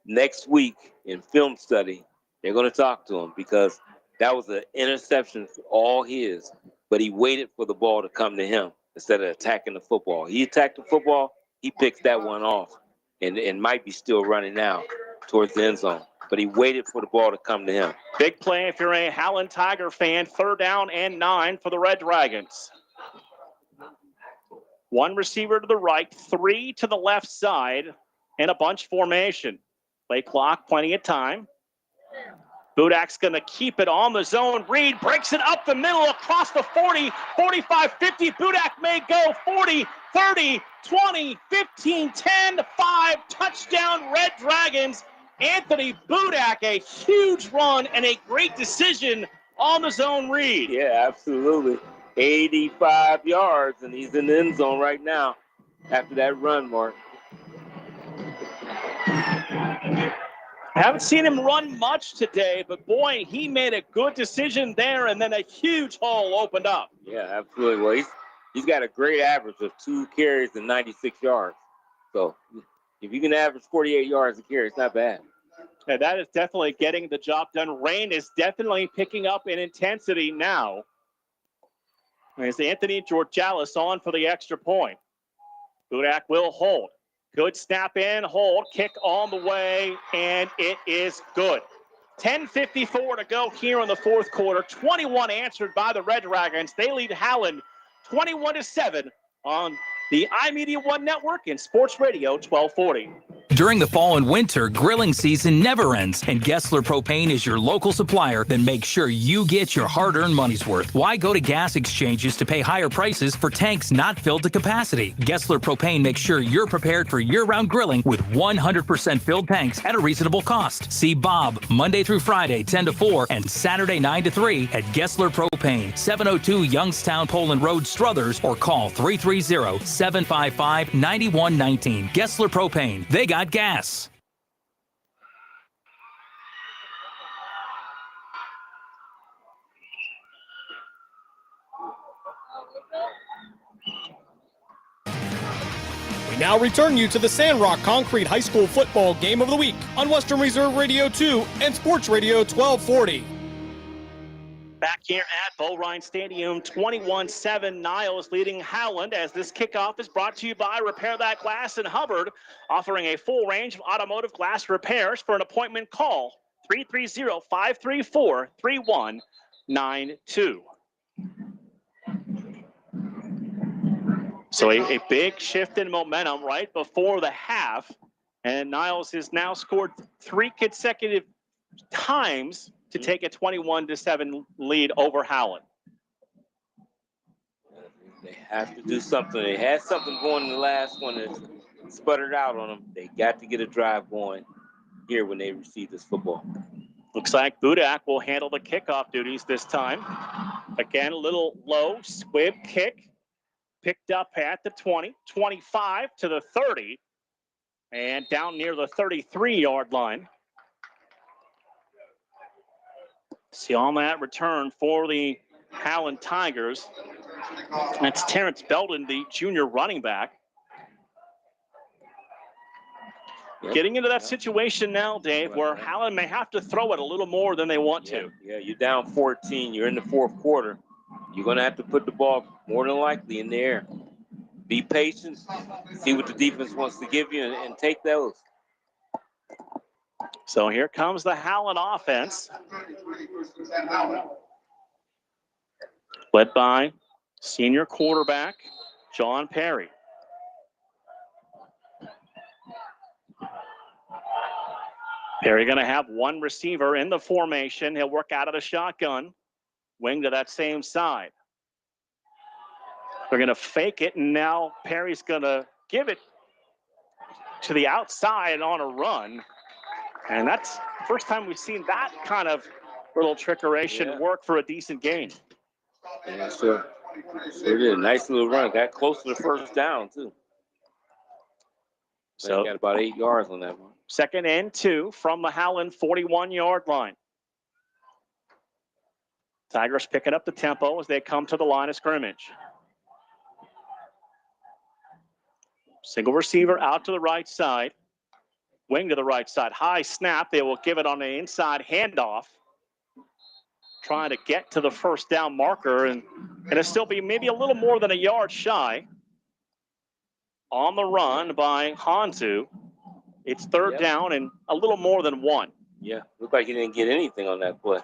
next week in film study, they're going to talk to him because That was an interception all his, but he waited for the ball to come to him instead of attacking the football. He attacked the football, he picks that one off and might be still running now towards the end zone. But he waited for the ball to come to him. Big play if you're a Howland Tiger fan. 3rd down and 9 for the Red Dragons. 1 receiver to the right, 3 to the left side, and a bunch formation. Play clock, plenty of time. Budak's going to keep it on the zone. Reed breaks it up the middle across the 40, 45, 50. Budak may go 40, 30, 20, 15, 10, 5. Touchdown, Red Dragons. Anthony Budak, a huge run and a great decision on the zone read. Yeah, absolutely. 85 yards, and he's in the end zone right now after that run, Mark. Haven't seen him run much today, but boy, he made a good decision there, and then a huge hole opened up. Yeah, absolutely. Well, he's got a great average of 2 carries and 96 yards. So if you can average 48 yards a carry, it's not bad. Yeah, that is definitely getting the job done. Rain is definitely picking up in intensity now. As Anthony Georgalis on for the extra point. Budak will hold. Good snap in, hold, kick on the way, and it is good. 10:54 to go here in the 4th quarter. 21 answered by the Red Dragons. They lead Howland 21-7 on the iMedia1 network and Sports Radio 1240. During the fall and winter, grilling season never ends, and Gessler Propane is your local supplier that makes sure you get your hard-earned money's worth. Why go to gas exchanges to pay higher prices for tanks not filled to capacity? Gessler Propane makes sure you're prepared for year-round grilling with 100% filled tanks at a reasonable cost. See Bob Monday through Friday, 10 to 4, and Saturday, 9 to 3 at Gessler Propane, 702 Youngstown Poland Road, Struthers, or call 330-755-9119. Gessler Propane. They got gas. We now return you to the Sandrock Concrete High School football game of the week on Western Reserve Radio 2 and Sports Radio 1240. Back here at Bull Ryan Stadium, 21-7, Niles leading Howland as this kickoff is brought to you by Repair That Glass in Hubbard, offering a full range of automotive glass repairs. For an appointment, call 330-534-3192. So a big shift in momentum right before the half, and Niles has now scored 3 consecutive times to take a 21-7 lead over Howland. They have to do something. They had something going in the last one that sputtered out on them. They got to get a drive going here when they receive this football. Looks like Budak will handle the kickoff duties this time. Again, a little low, squib kick. Picked up at the 20, 25 to the 30, and down near the 33-yard line. See on that return for the Howland Tigers. That's Terrence Belden, the junior running back. Yep. Getting into that situation now, Dave, where Howland may have to throw it a little more than they want to. Yeah, you're down 14. You're in the 4th quarter. You're going to have to put the ball more than likely in the air. Be patient. See what the defense wants to give you and take those. So here comes the Howland offense. Led by senior quarterback John Perry. Perry going to have 1 receiver in the formation. He'll work out of the shotgun. Wing to that same side. They're going to fake it, and now Perry's going to give it to the outside on a run. And that's the first time we've seen that kind of little trickeration work for a decent gain. Yeah, sure. Sure did. Nice little run. Got close to the first down, too. So got about 8 yards on that one. 2nd and 2 from the Howland 41-yard line. Tigers picking up the tempo as they come to the line of scrimmage. Single receiver out to the right side. Wing to the right side. High snap. They will give it on the inside handoff. trying to get to the first down marker, and it'll still be maybe a little more than a yard shy. On the run by Hanzu. It's third down and a little more than one. Yeah, looked like he didn't get anything on that play.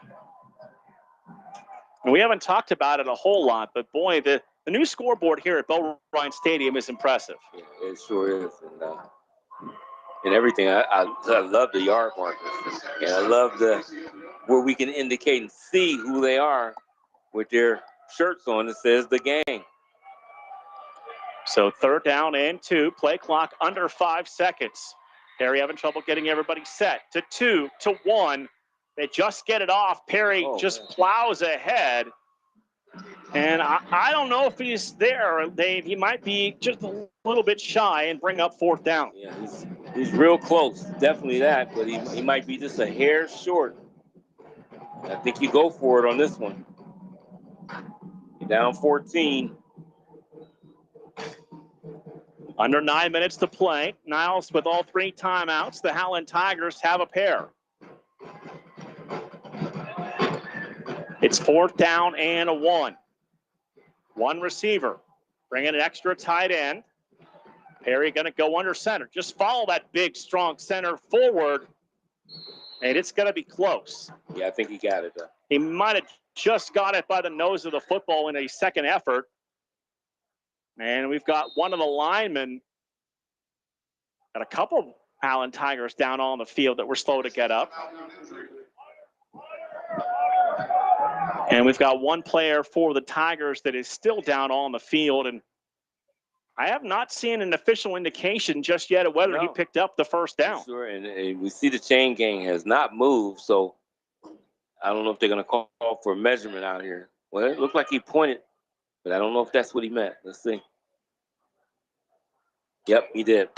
And we haven't talked about it a whole lot, but boy, the new scoreboard here at Bell Ryan Stadium is impressive. Yeah, it sure is. And everything. I love the yard markers. And I love where we can indicate and see who they are with their shirts on that says the gang. So third down and 2, play clock under 5 seconds. Perry having trouble getting everybody set to 2 to 1. They just get it off. Perry plows ahead. And I don't know if he's there, Dave. He might be just a little bit shy and bring up fourth down. Yeah, he's real close. Definitely that, but he might be just a hair short. I think you go for it on this one. You're down 14. Under 9 minutes to play. Niles with all 3 timeouts. The Howland Tigers have a pair. It's fourth down and a 1. One receiver. Bringing an extra tight end. Perry going to go under center. Just follow that big, strong center forward. And it's going to be close. Yeah, I think he got it, though. He might have just got it by the nose of the football in a second effort. And we've got one of the linemen, got a couple of Howland Tigers down on the field that were slow to get up. And we've got one player for the Tigers that is still down on the field. And I have not seen an official indication just yet of whether he picked up the first down. Sure, and we see the chain gang has not moved, so I don't know if they're going to call for a measurement out here. Well, it looked like he pointed, but I don't know if that's what he meant. Let's see. Yep, he did.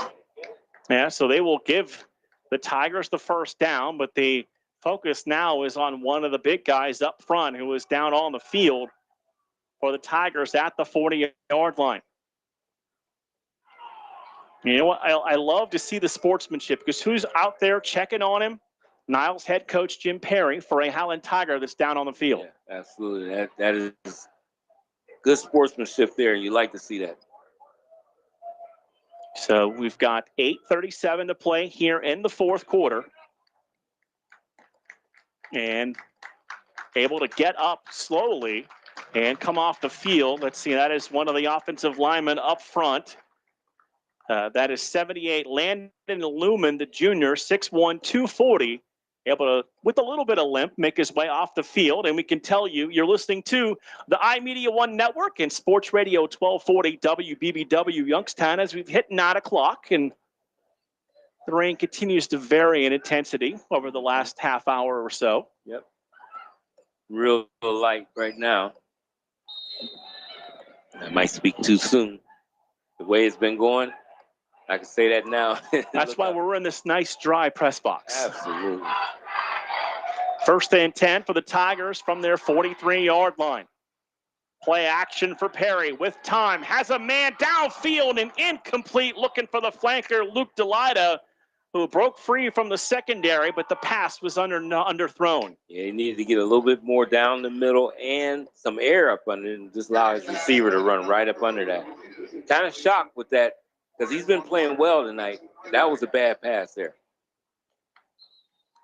Yeah, so they will give the Tigers the first down, but the focus now is on one of the big guys up front who is down on the field for the Tigers at the 40-yard line. You know what? I love to see the sportsmanship because who's out there checking on him? Niles head coach Jim Perry for a Howland Tiger that's down on the field. Yeah, absolutely. That is good sportsmanship there. You like to see that. So we've got 8:37 to play here in the fourth quarter. And able to get up slowly and come off the field. Let's see, that is one of the offensive linemen up front. That is 78, Landon Lumen, the junior, 6'1", 240. Able to, with a little bit of limp, make his way off the field. And we can tell you're listening to the iMedia1 Network and Sports Radio 1240 WBBW Youngstown as we've hit 9 o'clock. And the rain continues to vary in intensity over the last half hour or so. Yep. Real light right now. I might speak too soon. The way it's been going, I can say that now. That's why we're in this nice dry press box. Absolutely. First and 10 for the Tigers from their 43-yard line. Play action for Perry with time. Has a man downfield and incomplete, looking for the flanker, Luke Delida, who broke free from the secondary, but the pass was underthrown. Yeah, he needed to get a little bit more down the middle and some air up under it and just allow his receiver to run right up under that. Kind of shocked with that because he's been playing well tonight. That was a bad pass there.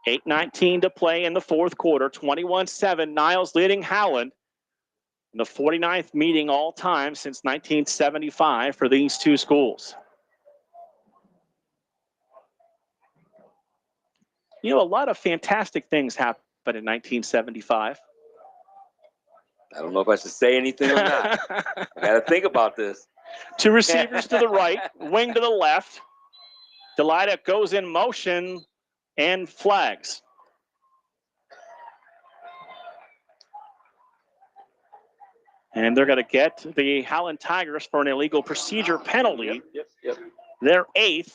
8:19 to play in the fourth quarter, 21-7. Niles leading Howland in the 49th meeting all time since 1975 for these two schools. You know, a lot of fantastic things happened in 1975. I don't know if I should say anything or not. I got to think about this. Two receivers to the right, wing to the left. Delida goes in motion and flags. And they're going to get the Howland Tigers for an illegal procedure penalty. Yep. Their 8th.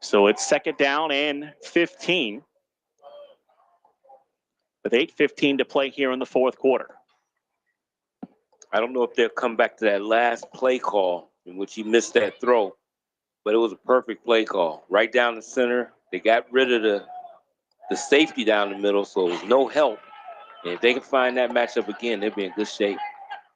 So it's second down and 15. With 8:15 to play here in the fourth quarter. I don't know if they'll come back to that last play call in which he missed that throw, but it was a perfect play call. Right down the center. They got rid of the safety down the middle, so no help. And if they can find that matchup again, they'll be in good shape.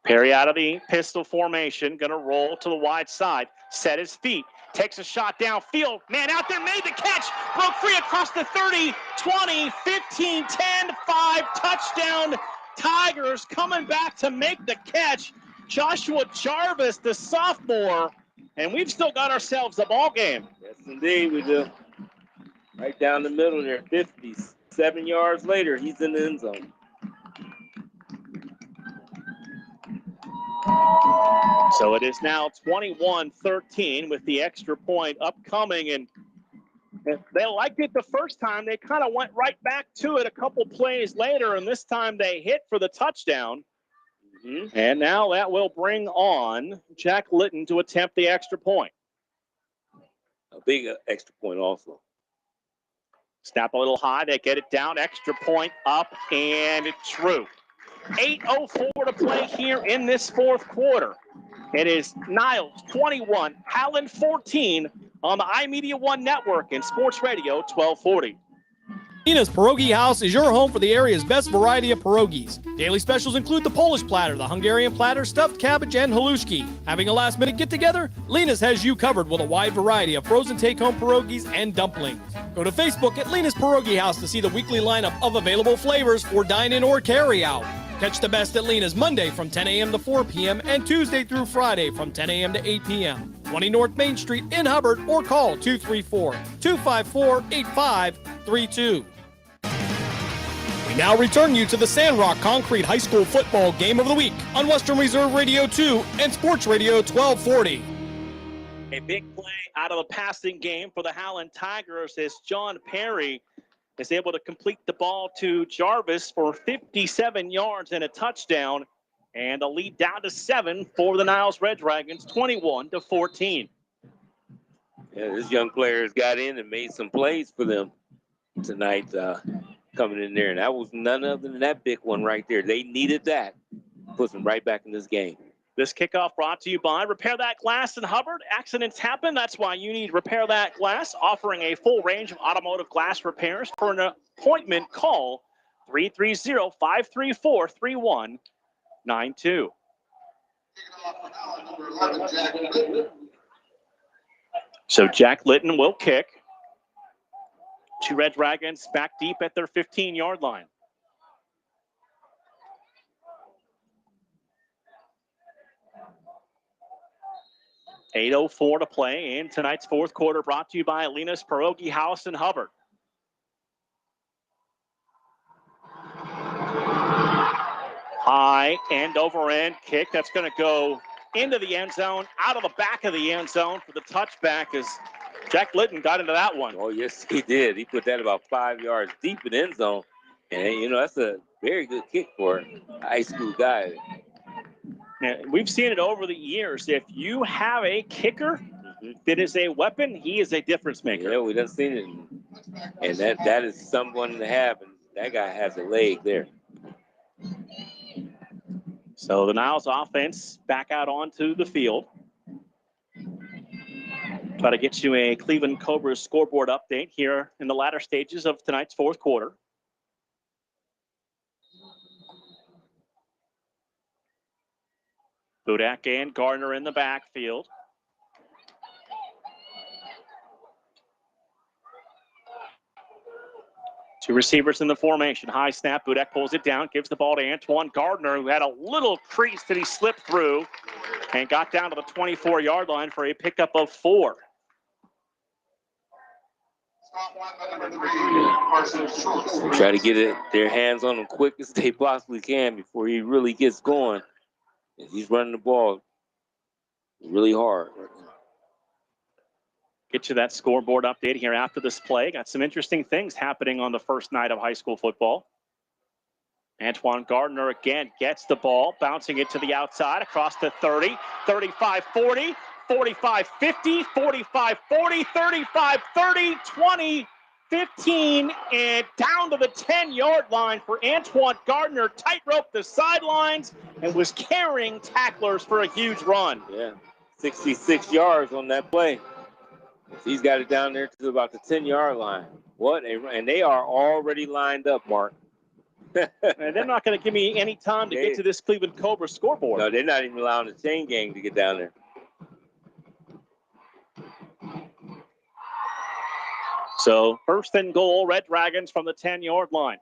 Perry out of the pistol formation, going to roll to the wide side, set his feet, takes a shot downfield. Man out there, made the catch, broke free across the 30, 20, 15, 10, 5, touchdown. Tigers coming back to make the catch. Joshua Jarvis, the sophomore, and we've still got ourselves a ball game. Yes, indeed, we do. Right down the middle there, 50, 7 yards later, he's in the end zone. So it is now 21-13 with the extra point upcoming, and they liked it the first time. They kind of went right back to it a couple plays later, and this time they hit for the touchdown. Mm-hmm. And now that will bring on Jack Litton to attempt the extra point. A big extra point also. Snap a little high. They get it down. Extra point up, and it's true. 8:04 to play here in this fourth quarter. It is Niles 21, Howland 14 on the iMedia1 network and Sports Radio 1240. Lena's Pierogi House is your home for the area's best variety of pierogies. Daily specials include the Polish platter, the Hungarian platter, stuffed cabbage, and halushki. Having a last-minute get-together? Lena's has you covered with a wide variety of frozen take-home pierogies and dumplings. Go to Facebook at Lena's Pierogi House to see the weekly lineup of available flavors for dine-in or carry-out. Catch the best at Lena's Monday from 10 a.m. to 4 p.m. and Tuesday through Friday from 10 a.m. to 8 p.m. 20 North Main Street in Hubbard or call 234-254-8532. We now return you to the Sandrock Concrete High School football game of the week on Western Reserve Radio 2 and Sports Radio 1240. A big play out of the passing game for the Howland Tigers as John Perry is able to complete the ball to Jarvis for 57 yards and a touchdown, and a lead down to 7 for the Niles Red Dragons, 21-14. Yeah, this young players got in and made some plays for them tonight, coming in there, and that was none other than that big one right there. They needed that, puts them right back in this game. This kickoff brought to you by Repair That Glass in Hubbard. Accidents happen. That's why you need Repair That Glass, offering a full range of automotive glass repairs. For an appointment, call 330-534-3192. So Jack Litton will kick. Two Red Dragons back deep at their 15-yard line. .804 to play in tonight's fourth quarter, brought to you by Lena's Pierogi House in Hubbard. High end over end kick. That's going to go into the end zone, out of the back of the end zone for the touchback as Jack Litton got into that one. Oh, yes, he did. He put that about 5 yards deep in the end zone. And, you know, that's a very good kick for a high school guy. Now, we've seen it over the years. If you have a kicker that is a weapon, he is a difference maker. Yeah, we done seen it. And that is someone to have. And that guy has a leg there. So the Niles offense back out onto the field. Try to get you a Cleveland Cobras scoreboard update here in the latter stages of tonight's fourth quarter. Budak and Gardner in the backfield. Two receivers in the formation. High snap. Budak pulls it down, gives the ball to Antoine Gardner, who had a little crease that he slipped through and got down to the 24-yard line for a pickup of 4. Try to get their hands on him quick as they possibly can before he really gets going. He's running the ball really hard right now. Get you that scoreboard update here after this play. Got some interesting things happening on the first night of high school football. Antoine Gardner again gets the ball, bouncing it to the outside across the 30, 35-40, 45-50, 45-40, 35-30, 20, 15, and down to the 10-yard line for Antoine Gardner. Tightrope the sidelines and was carrying tacklers for a huge run. Yeah, 66 yards on that play. He's got it down there to about the 10-yard line. What? And they are already lined up, Mark. And they're not going to give me any time to get to this Cleveland Cobra scoreboard. No, they're not even allowing the chain gang to get down there. So 1st and goal, Red Dragons from the 10-yard line.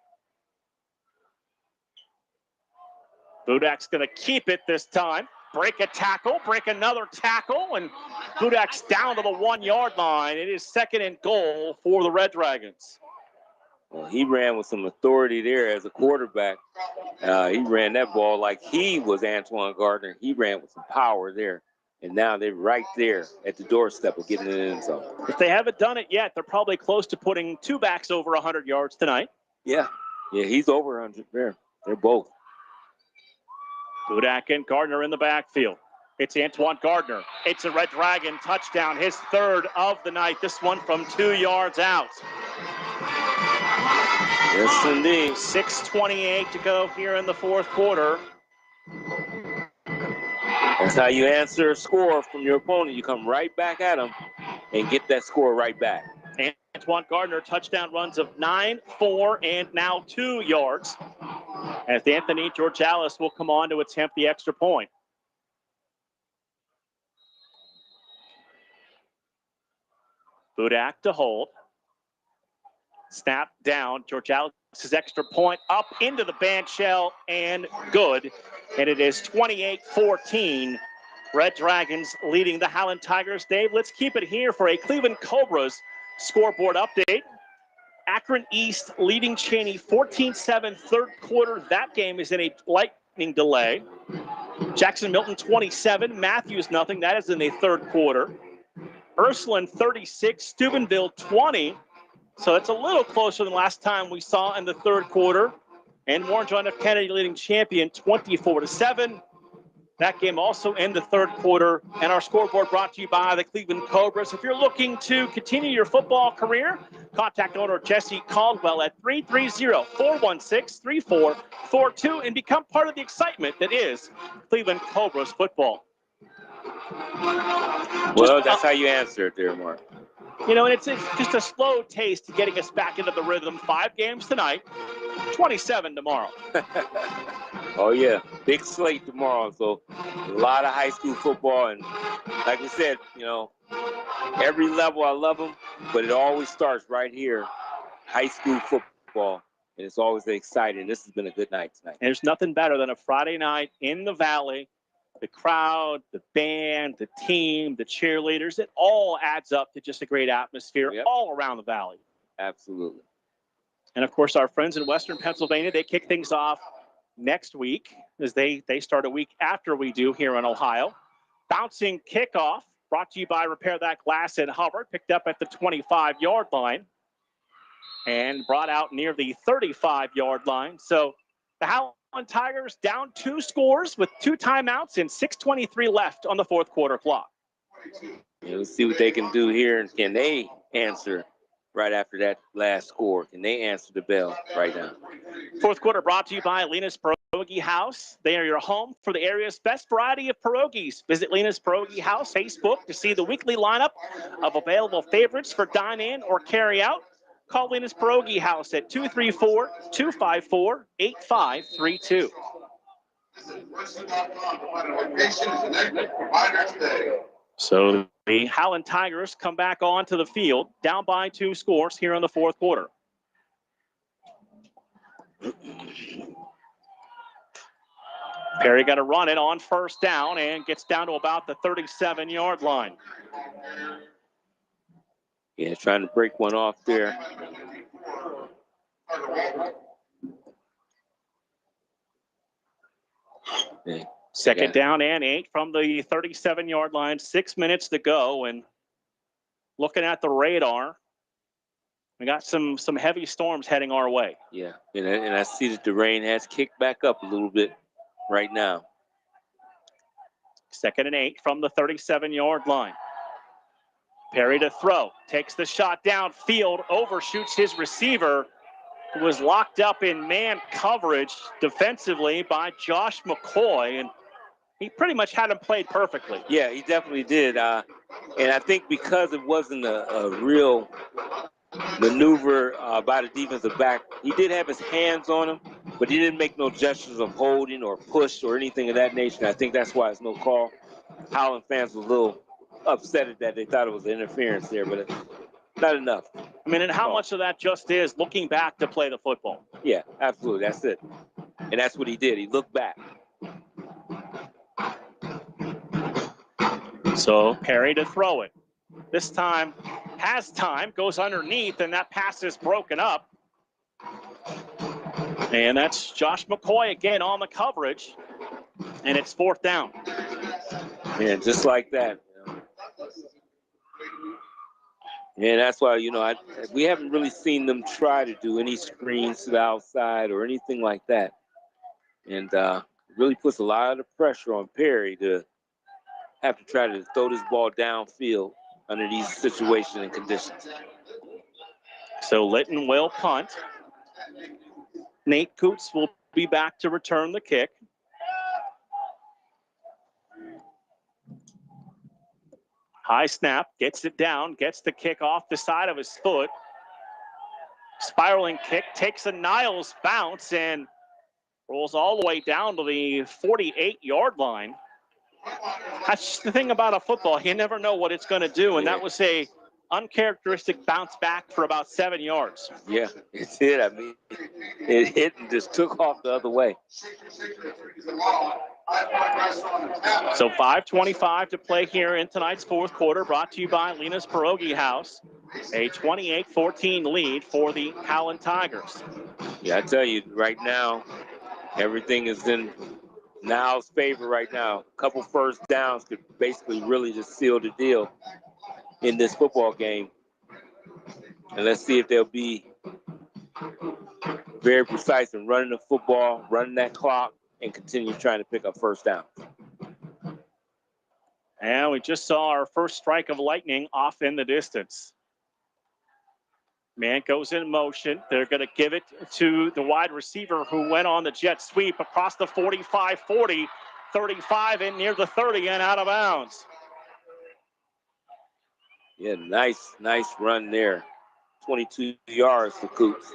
Budak's going to keep it this time. Break a tackle, break another tackle, and Budak's down to the 1-yard line. It is 2nd and goal for the Red Dragons. Well, he ran with some authority there as a quarterback. He ran that ball like he was Antoine Gardner. He ran with some power there. And now they're right there at the doorstep of getting in the end zone. If they haven't done it yet, they're probably close to putting 2 backs over 100 yards tonight. Yeah, he's over 100 there. They're both. Budak and Gardner in the backfield. It's Antoine Gardner. It's a Red Dragon touchdown, his 3rd of the night. This one from 2 yards out. Yes, indeed. 6:28 to go here in the 4th quarter. That's how you answer a score from your opponent. You come right back at them and get that score right back. Antoine Gardner touchdown runs of 9, 4, and now 2 yards. As Anthony Georgalis will come on to attempt the extra point. Budak to hold. Snap down. Georgalis' extra point up into the band shell and good. And it is 28-14. Red Dragons leading the Howland Tigers. Dave, let's keep it here for a Cleveland Cobras scoreboard update. Akron East leading Cheney 14-7 3rd quarter. That game is in a lightning delay. Jackson Milton 27, Matthews nothing. That is in the 3rd quarter. Ursuline 36, Steubenville 20. So it's a little closer than last time we saw in the 3rd quarter. And Warren John F. Kennedy leading champion 24-7. That game also in the 3rd quarter. And our scoreboard brought to you by the Cleveland Cobras. If you're looking to continue your football career, contact owner Jesse Caldwell at 330-416-3442 and become part of the excitement that is Cleveland Cobras football. Well, that's how you answer it there, Mark. You know, and it's just a slow taste to getting us back into the rhythm. 5 games tonight, 27 tomorrow. Oh, yeah. Big slate tomorrow. So a lot of high school football. And like we said, you know, every level I love them, but it always starts right here. High school football. And it's always exciting. This has been a good night tonight. There's nothing better than a Friday night in the Valley. The crowd, the band, the team, the cheerleaders, it all adds up to just a great atmosphere all around the Valley. Absolutely. And, of course, our friends in Western Pennsylvania, they kick things off next week as they start a week after we do here in Ohio. Bouncing kickoff brought to you by Repair That Glass in Hubbard, picked up at the 25-yard line and brought out near the 35-yard line. So the Howland Tigers down 2 scores with 2 timeouts and 6:23 left on the 4th quarter clock. Yeah, let's see what they can do here. And can they answer right after that last score? Can they answer the bell right now? 4th quarter brought to you by Lena's Pierogi House. They are your home for the area's best variety of pierogies. Visit Lena's Pierogi House Facebook to see the weekly lineup of available favorites for dine-in or carry-out. Call Lena's Pierogi House at 234-254-8532. So the Howland Tigers come back onto the field, down by 2 scores here in the 4th quarter. Perry got to run it on 1st down and gets down to about the 37-yard line. Yeah, trying to break one off there. Yeah. 2nd down and 8 from the 37-yard line. 6 minutes to go. And looking at the radar, we got some heavy storms heading our way. Yeah, and I see that the rain has kicked back up a little bit right now. 2nd and 8 from the 37-yard line. Perry to throw, takes the shot downfield, overshoots his receiver, who was locked up in man coverage defensively by Josh McCoy, and he pretty much had him played perfectly. Yeah, he definitely did. And I think because it wasn't a real maneuver by the defensive back. He did have his hands on him, but he didn't make no gestures of holding or push or anything of that nature. I think that's why it's no call. Howland fans were a little upset at that. They thought it was interference there, but it's not enough. I mean, and how much of that just is looking back to play the football? Yeah, absolutely. That's it. And that's what he did. He looked back. So Perry to throw it. This time has time, goes underneath, and that pass is broken up. And that's Josh McCoy again on the coverage. And it's 4th down. Man, just like that. And that's why, we haven't really seen them try to do any screens to the outside or anything like that. And really puts a lot of pressure on Perry to have to try to throw this ball downfield under these situations and conditions. So Litton will punt. Nate Coots will be back to return the kick. High snap, gets it down, gets the kick off the side of his foot. Spiraling kick, takes a Niles bounce and rolls all the way down to the 48-yard line. That's the thing about a football. You never know what it's going to do, and that was a uncharacteristic bounce back for about 7 yards. Yeah, it did. I mean, it hit and just took off the other way. So 5:25 to play here in tonight's 4th quarter, brought to you by Lena's Pierogi House. A 28-14 lead for the Howland Tigers. Yeah, I tell you, right now, everything is in Niles' favor right now. A couple first downs could basically really just seal the deal in this football game. And let's see if they'll be very precise in running the football, running that clock, and continue trying to pick up first down. And we just saw our first strike of lightning off in the distance. Man goes in motion. They're going to give it to the wide receiver who went on the jet sweep across the 45, 40, 35, and near the 30 and out of bounds. Yeah, nice run there. 22 yards for Coots.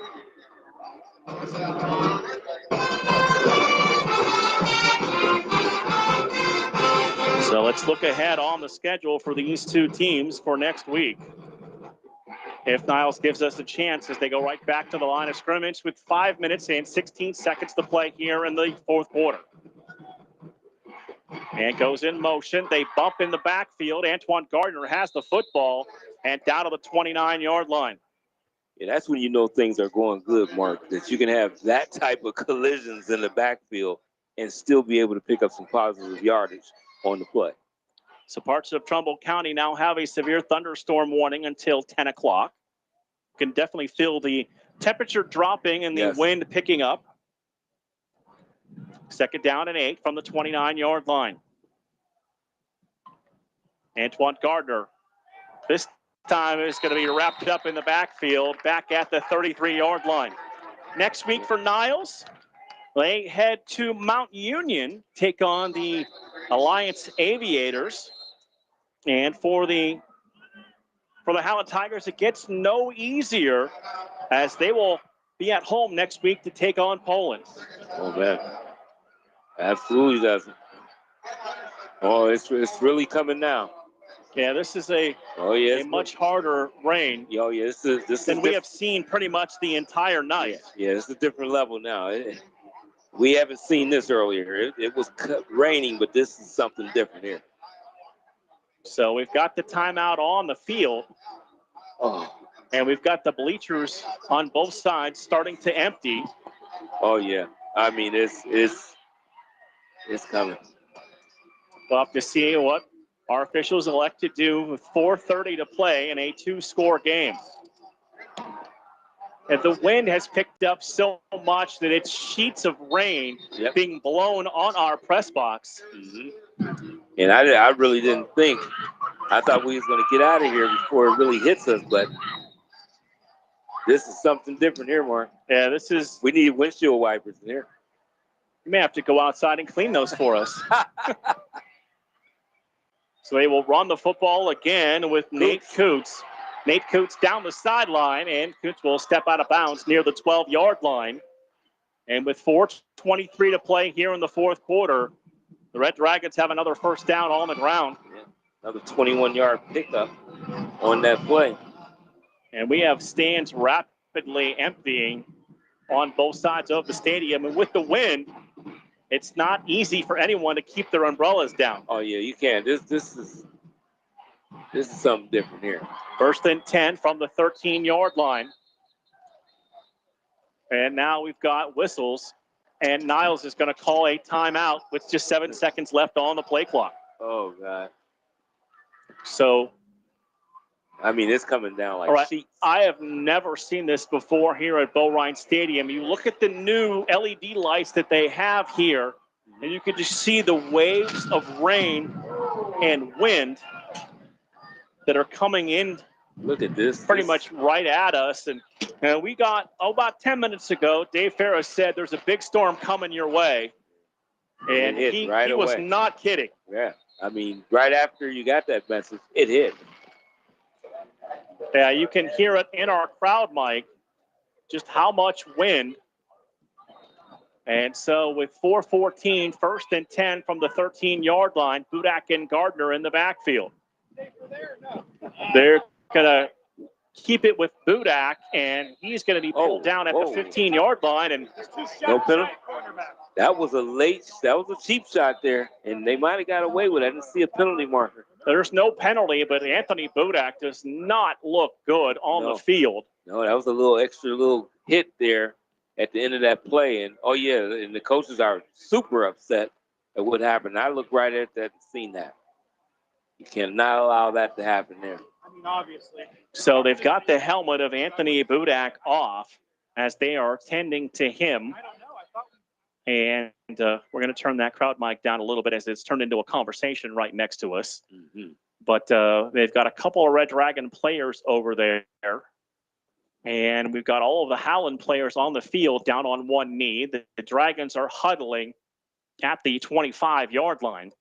So let's look ahead on the schedule for these two teams for next week. If Niles gives us a chance as they go right back to the line of scrimmage with 5 minutes and 16 seconds to play here in the 4th quarter. And goes in motion. They bump in the backfield. Antoine Gardner has the football and down to the 29-yard line. Yeah, that's when you know things are going good, Mark, that you can have that type of collisions in the backfield and still be able to pick up some positive yardage on the play. So parts of Trumbull County now have a severe thunderstorm warning until 10 o'clock. You can definitely feel the temperature dropping and the wind picking up. 2nd down and 8 from the 29-yard line. Antoine Gardner this time is going to be wrapped up in the backfield back at the 33-yard line. Next week for Niles, they head to Mount Union, take on the Alliance Aviators. And for the Howland Tigers, it gets no easier as they will be at home next week to take on Poland. Oh, man. Absolutely doesn't. Oh, it's really coming now. Yeah, this is a much harder rain. Oh, yeah, this than we have seen pretty much the entire night. Yeah, it's a different level now. We haven't seen this earlier. It was raining, but this is something different here. So we've got the timeout on the field. Oh. And we've got the bleachers on both sides starting to empty. Oh, yeah. I mean, it's coming. We'll have to see what our officials elect to do with 4:30 to play in a 2-score game. And the wind has picked up so much that it's sheets of rain being blown on our press box. Mm-hmm. And I really didn't think. I thought we was going to get out of here before it really hits us, but this is something different here, Mark. Yeah, we need windshield wipers in here. You may have to go outside and clean those for us. So they will run the football again with Nate Coots. Nate Coots down the sideline, and Coots will step out of bounds near the 12-yard line. And with 4:23 to play here in the fourth quarter, the Red Dragons have another first down on the ground. Yeah, another 21-yard pickup on that play. And we have stands rapidly emptying on both sides of the stadium. And with the wind, it's not easy for anyone to keep their umbrellas down. Oh, yeah, you can. This is something different here. First and 10 from the 13-yard line. And now we've got whistles, and Niles is going to call a timeout with just 7 seconds left on the play clock. Oh, God. So, I mean, it's coming down like sheets. I have never seen this before here at Bo Ryan Stadium. You look at the new LED lights that they have here, and you can just see the waves of rain and wind that are coming in. Look at this. Pretty much right at us. And we got, about 10 minutes ago, Dave Ferris said there's a big storm coming your way. And he was not kidding. Yeah. I mean, right after you got that message, it hit. Yeah, you can hear it in our crowd mic, just how much wind. And so with 4:14, first and 10 from the 13-yard line, Budak and Gardner in the backfield. They're going to keep it with Budak, and he's going to be pulled down at the 15-yard line. And no penalty. That was a cheap shot there, and they might have got away with it. I didn't see a penalty marker. There's no penalty, but Anthony Budak does not look good on the field. No, that was a little extra hit there at the end of that play. And, oh, yeah, and the coaches are super upset at what happened. I looked right at that and seen that. You cannot allow that to happen there. I mean, obviously. So they've got the helmet of Anthony Budak off as they are tending to him. And we're going to turn that crowd mic down a little bit as it's turned into a conversation right next to us. Mm-hmm. But they've got a couple of Red Dragon players over there. And we've got all of the Howland players on the field down on one knee. The Dragons are huddling at the 25-yard line.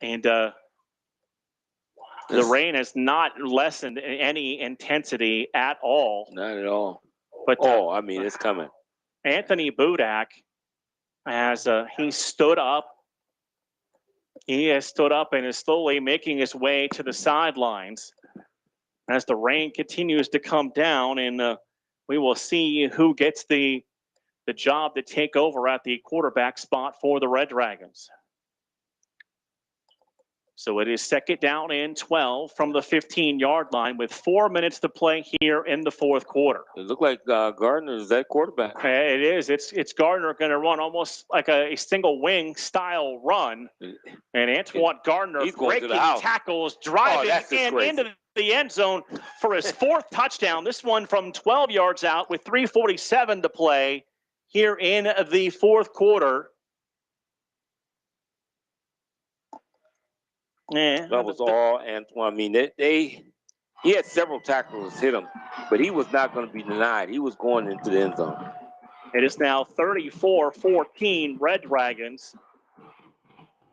And the rain has not lessened any intensity at all. Not at all. But I mean, it's coming. Anthony Budak, as he stood up, and is slowly making his way to the sidelines as the rain continues to come down, and we will see who gets the job to take over at the quarterback spot for the Red Dragons. So it is second down and 12 from the 15-yard line with 4 minutes to play here in the fourth quarter. It looked like Gardner is that quarterback. It is. It's Gardner going to run almost like a single wing style run. And Antoine Gardner breaking tackles, driving into the end zone for his fourth touchdown. This one from 12 yards out with 3:47 to play here in the fourth quarter. Yeah, that was all Antoine. I mean, he had several tackles hit him, but he was not going to be denied. He was going into the end zone. It is now 34-14 Red Dragons.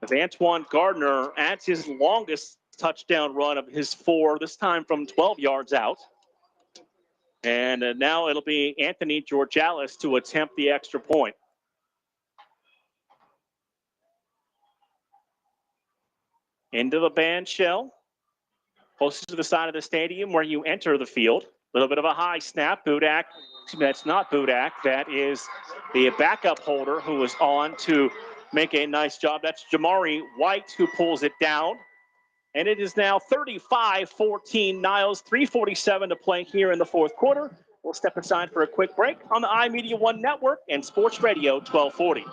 As Antoine Gardner adds his longest touchdown run of his four, this time from 12 yards out. And now it'll be Anthony Georgalis to attempt the extra point. Into the band shell, closest to the side of the stadium where you enter the field. A little bit of a high snap. Budak, that's not Budak. That is the backup holder who was on to make a nice job. That's Jamari White who pulls it down. And it is now 35-14 Niles, 3:47 to play here in the fourth quarter. We'll step aside for a quick break on the iMedia1 Network and Sports Radio 1240.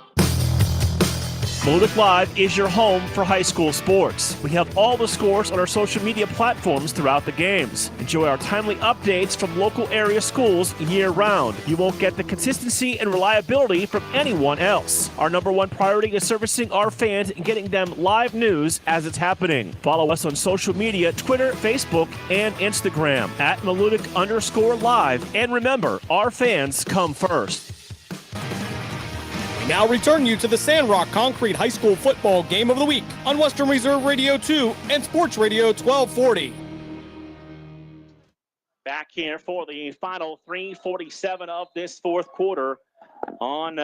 Meludic Live is your home for high school sports. We have all the scores on our social media platforms throughout the games. Enjoy our timely updates from local area schools year-round. You won't get the consistency and reliability from anyone else. Our number one priority is servicing our fans and getting them live news as it's happening. Follow us on social media, Twitter, Facebook, and Instagram at Meludic_live. And remember, our fans come first. We now return you to the Sandrock Concrete High School Football Game of the Week on Western Reserve Radio 2 and Sports Radio 1240. Back here for the final 3:47 of this fourth quarter on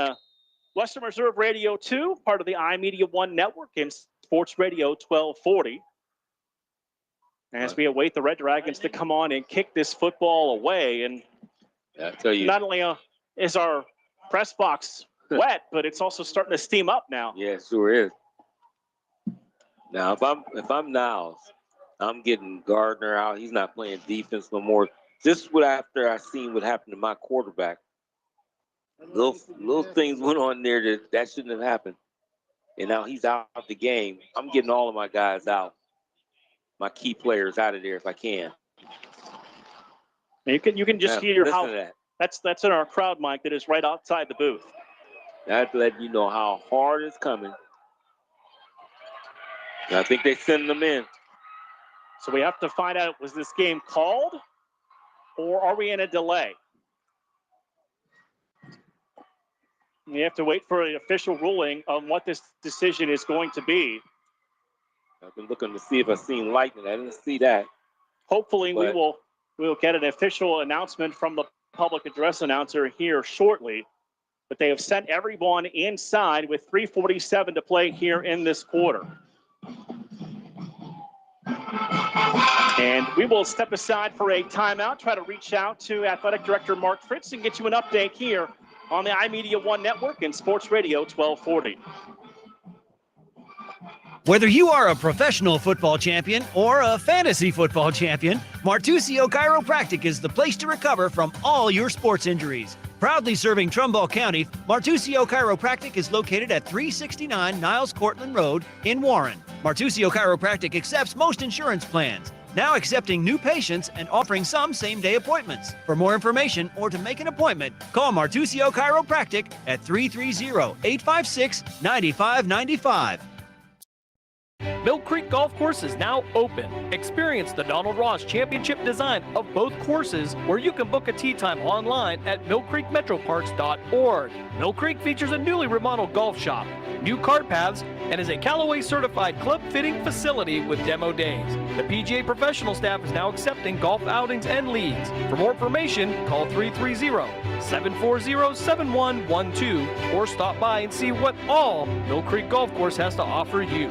Western Reserve Radio 2, part of the iMedia1 network and Sports Radio 1240. As we await the Red Dragons to come on and kick this football away. And I tell you, not only is our press box wet, but it's also starting to steam up now. yeah, it sure is. Now, if I'm Niles, I'm getting Gardner out. He's not playing defense no more. Just after I seen what happened to my quarterback, little things went on there that shouldn't have happened, and now he's out of the game. I'm getting all of my guys out, my key players out of there if I can. You can just hear listen how to that. That's in our crowd mic that is right outside the booth. That's letting you know how hard it's coming. And I think they're sending them in. So we have to find out, was this game called or are we in a delay? We have to wait for an official ruling on what this decision is going to be. I've been looking to see if I've seen lightning. I didn't see that. Hopefully we will get an official announcement from the public address announcer here shortly. But they have sent everyone inside with 3:47 to play here in this quarter. And we will step aside for a timeout, try to reach out to Athletic Director Mark Fritz and get you an update here on the iMedia1 network and Sports Radio 1240. Whether you are a professional football champion or a fantasy football champion, Martusio Chiropractic is the place to recover from all your sports injuries. Proudly serving Trumbull County, Martusio Chiropractic is located at 369 Niles Cortland Road in Warren. Martusio Chiropractic accepts most insurance plans, now accepting new patients and offering some same-day appointments. For more information or to make an appointment, call Martusio Chiropractic at 330-856-9595. Mill Creek Golf Course is now open. Experience the Donald Ross Championship design of both courses, where you can book a tee time online at millcreekmetroparks.org. Mill Creek features a newly remodeled golf shop, new cart paths, and is a Callaway certified club fitting facility with demo days. The PGA professional staff is now accepting golf outings and leagues. For more information, call 330-740-7112 or stop by and see what all Mill Creek Golf Course has to offer you.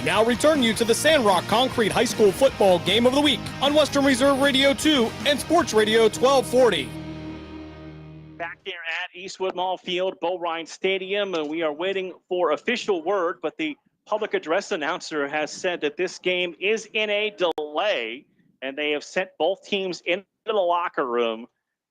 Now return you to the Sandrock Concrete High School Football Game of the Week on Western Reserve Radio 2 and Sports Radio 1240. Back there at Eastwood Mall Field, Bo Ryan Stadium, and we are waiting for official word, but the public address announcer has said that this game is in a delay, and they have sent both teams into the locker room,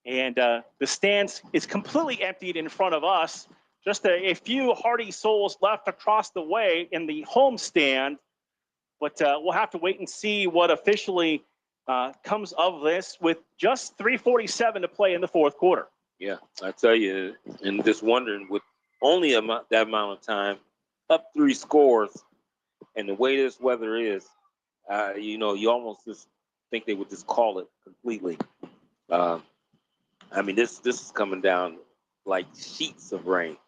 and the stands is completely emptied in front of us. Just a few hardy souls left across the way in the home stand. But we'll have to wait and see what officially comes of this with just 3:47 to play in the fourth quarter. Yeah, I tell you, and just wondering with only that amount of time, up 3 scores, and the way this weather is, you almost just think they would just call it completely. I mean, this is coming down like sheets of rain.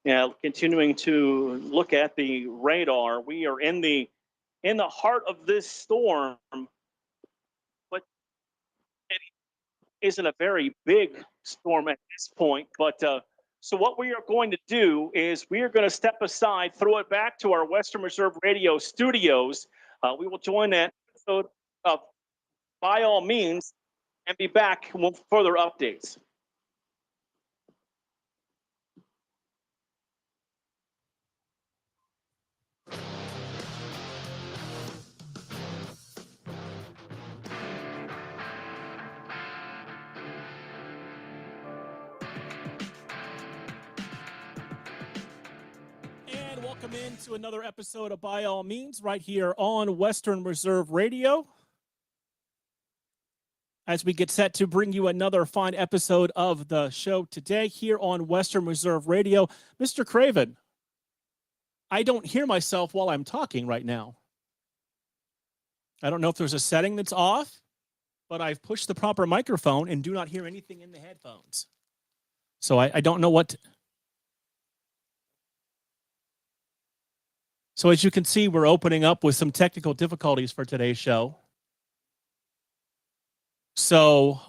Yeah, continuing to look at the radar, we are in the heart of this storm, but it isn't a very big storm at this point. But so what we are going to do is we are going to step aside, throw it back to our Western Reserve Radio studios. We will join that episode of By All Means and be back with further updates. And welcome into another episode of By All Means right here on Western Reserve Radio. As we get set to bring you another fine episode of the show today here on Western Reserve Radio. Mr. Craven, I don't hear myself while I'm talking right now. I don't know if there's a setting that's off, but I've pushed the proper microphone and do not hear anything in the headphones. So I don't know what... So as you can see, we're opening up with some technical difficulties for today's show. So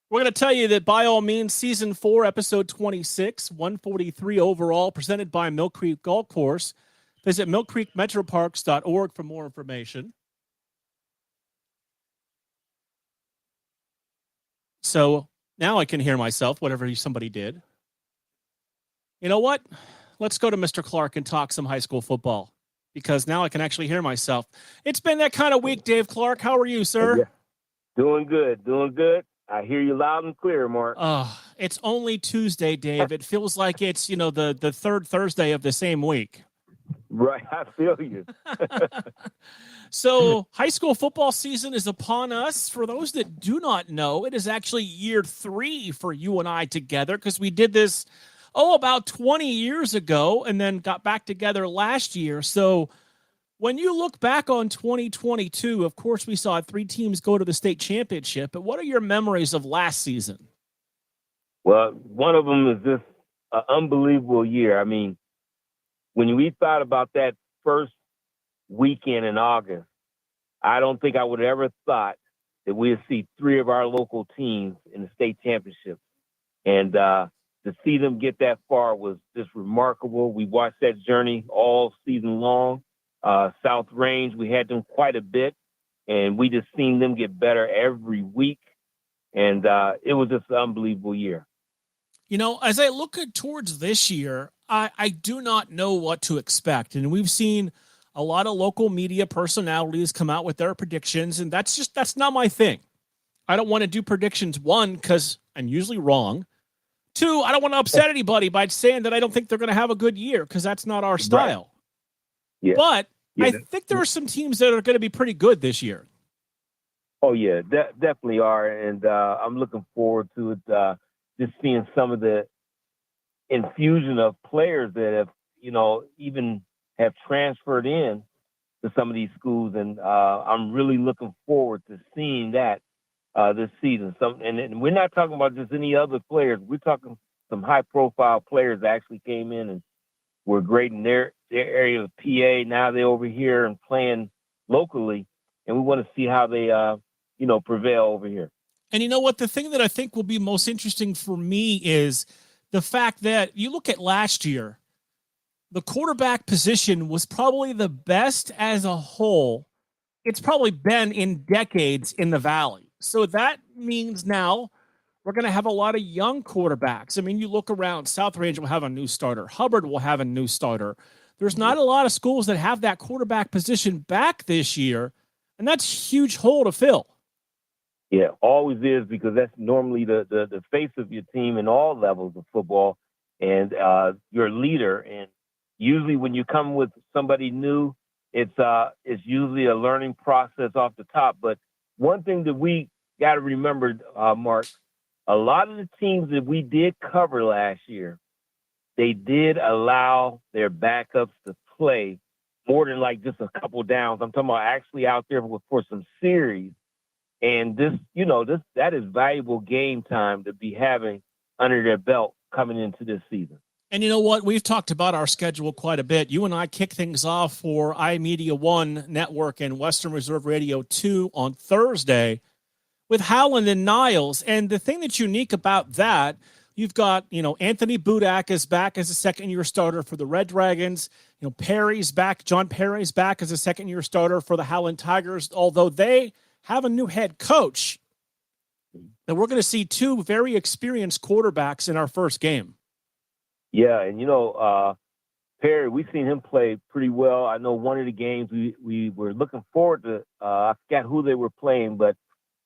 we're going to tell you that by all means, season 4, episode 26, 143 overall, presented by Mill Creek Golf Course. Visit millcreekmetroparks.org for more information. So now I can hear myself, whatever somebody did. You know what? Let's go to Mr. Clark and talk some high school football, because now I can actually hear myself. It's been that kind of week, Dave Clark. How are you, sir? Yeah. Doing good. I hear you loud and clear, Mark. It's only Tuesday, Dave. It feels like it's, the third Thursday of the same week. Right, I feel you. So high school football season is upon us. For those that do not know, it is actually year 3 for you and I together, because we did this, about 20 years ago and then got back together last year. So when you look back on 2022, of course, we saw 3 teams go to the state championship, but what are your memories of last season? Well, one of them is just an unbelievable year. I mean, when we thought about that first weekend in August, I don't think I would have ever thought that we'd see 3 of our local teams in the state championship. And to see them get that far was just remarkable. We watched that journey all season long. South Range, we had them quite a bit, and we just seen them get better every week. And it was just an unbelievable year. As I look towards this year, I do not know what to expect. And we've seen a lot of local media personalities come out with their predictions, and that's not my thing. I don't want to do predictions, 1, because I'm usually wrong. 2, I don't want to upset anybody by saying that I don't think they're going to have a good year, because that's not our style. Right. Yeah. But I think there are some teams that are going to be pretty good this year. Oh, yeah, definitely are. And I'm looking forward to it, just seeing some of the infusion of players that have, even have transferred in to some of these schools. And I'm really looking forward to seeing that this season. And we're not talking about just any other players. We're talking some high-profile players that actually came in and were great in their area of PA. Now they're over here and playing locally, and we want to see how they, prevail over here. And you know what? The thing that I think will be most interesting for me is the fact that you look at last year, the quarterback position was probably the best as a whole it's probably been in decades in the Valley. So that means now we're going to have a lot of young quarterbacks. I mean, you look around, South Range will have a new starter. Hubbard will have a new starter. There's not a lot of schools that have that quarterback position back this year, and that's a huge hole to fill. Yeah, always is, because that's normally the face of your team in all levels of football, and your leader. And usually when you come with somebody new, it's usually a learning process off the top. But one thing that we got to remember, Mark, a lot of the teams that we did cover last year, they did allow their backups to play more than like just a couple downs. I'm talking about actually out there for some series. And that is valuable game time to be having under their belt coming into this season. And you know what? We've talked about our schedule quite a bit. You and I kick things off for iMedia1 Network and Western Reserve Radio 2 on Thursday with Howland and Niles. And the thing that's unique about that, you've got, Anthony Budak is back as a second-year starter for the Red Dragons. Perry's back. John Perry's back as a second-year starter for the Howland Tigers, although they have a new head coach. And we're going to see two very experienced quarterbacks in our first game. Yeah, and Perry, we've seen him play pretty well. I know one of the games we were looking forward to, I forgot who they were playing, but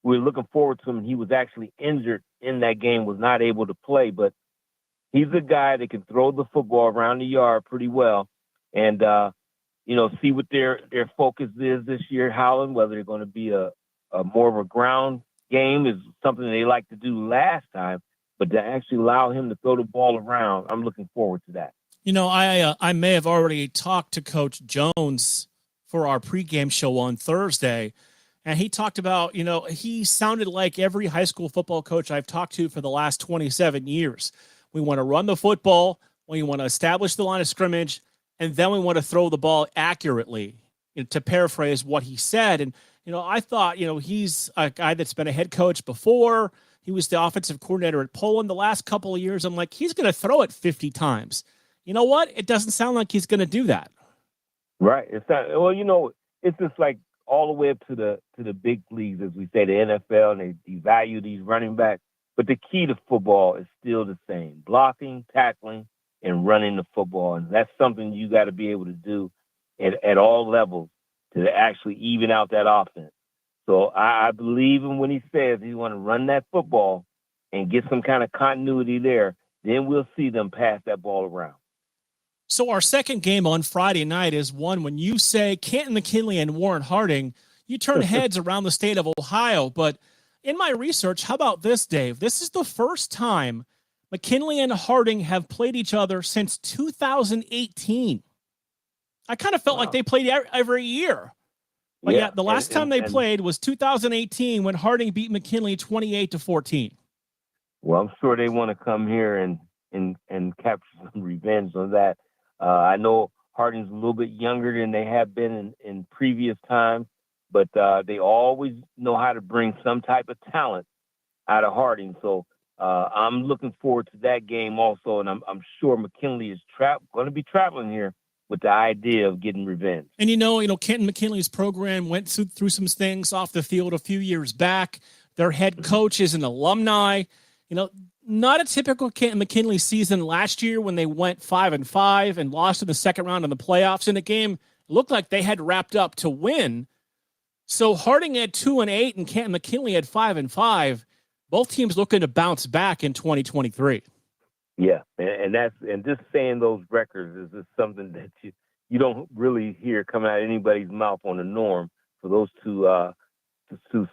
we were looking forward to him. He was actually injured in that game, was not able to play, but he's a guy that can throw the football around the yard pretty well. And, see what their focus is this year, Howland, whether they're going to be a more of a ground game is something they like to do last time, but to actually allow him to throw the ball around, I'm looking forward to that. I may have already talked to Coach Jones for our pregame show on Thursday, and he talked about, he sounded like every high school football coach I've talked to for the last 27 years. We want to run the football, we want to establish the line of scrimmage, and then we want to throw the ball accurately. to paraphrase what he said. And, I thought, he's a guy that's been a head coach before. He was the offensive coordinator at Poland the last couple of years. I'm like, he's going to throw it 50 times. You know what? It doesn't sound like he's going to do that. Right. It's not, well, it's just like all the way up to the big leagues, as we say, the NFL, and they devalue these running backs. But the key to football is still the same: blocking, tackling, and running the football. And that's something you got to be able to do at all levels to actually even out that offense. So I believe him when he says he want to run that football and get some kind of continuity there. Then we'll see them pass that ball around. So our second game on Friday night is one when you say Canton McKinley and Warren Harding, you turn heads around the state of Ohio. But in my research, how about this, Dave? This is the first time McKinley and Harding have played each other since 2018. I kind of felt like they played every year. But yeah, the last time they played was 2018 when Harding beat McKinley 28-14. Well, I'm sure they want to come here and capture some revenge on that. I know Harding's a little bit younger than they have been in previous times, but they always know how to bring some type of talent out of Harding. So I'm looking forward to that game also, and I'm sure McKinley is going to be traveling here with the idea of getting revenge. And Canton McKinley's program went through some things off the field a few years back. Their head coach is an alumni. Not a typical Canton McKinley season last year when they went 5-5 and lost in the second round in the playoffs. In a game looked like they had wrapped up to win. So Harding had 2-8 and Canton McKinley had 5-5. Both teams looking to bounce back in 2023. Yeah, and just saying those records is just something that you don't really hear coming out of anybody's mouth on the norm for those two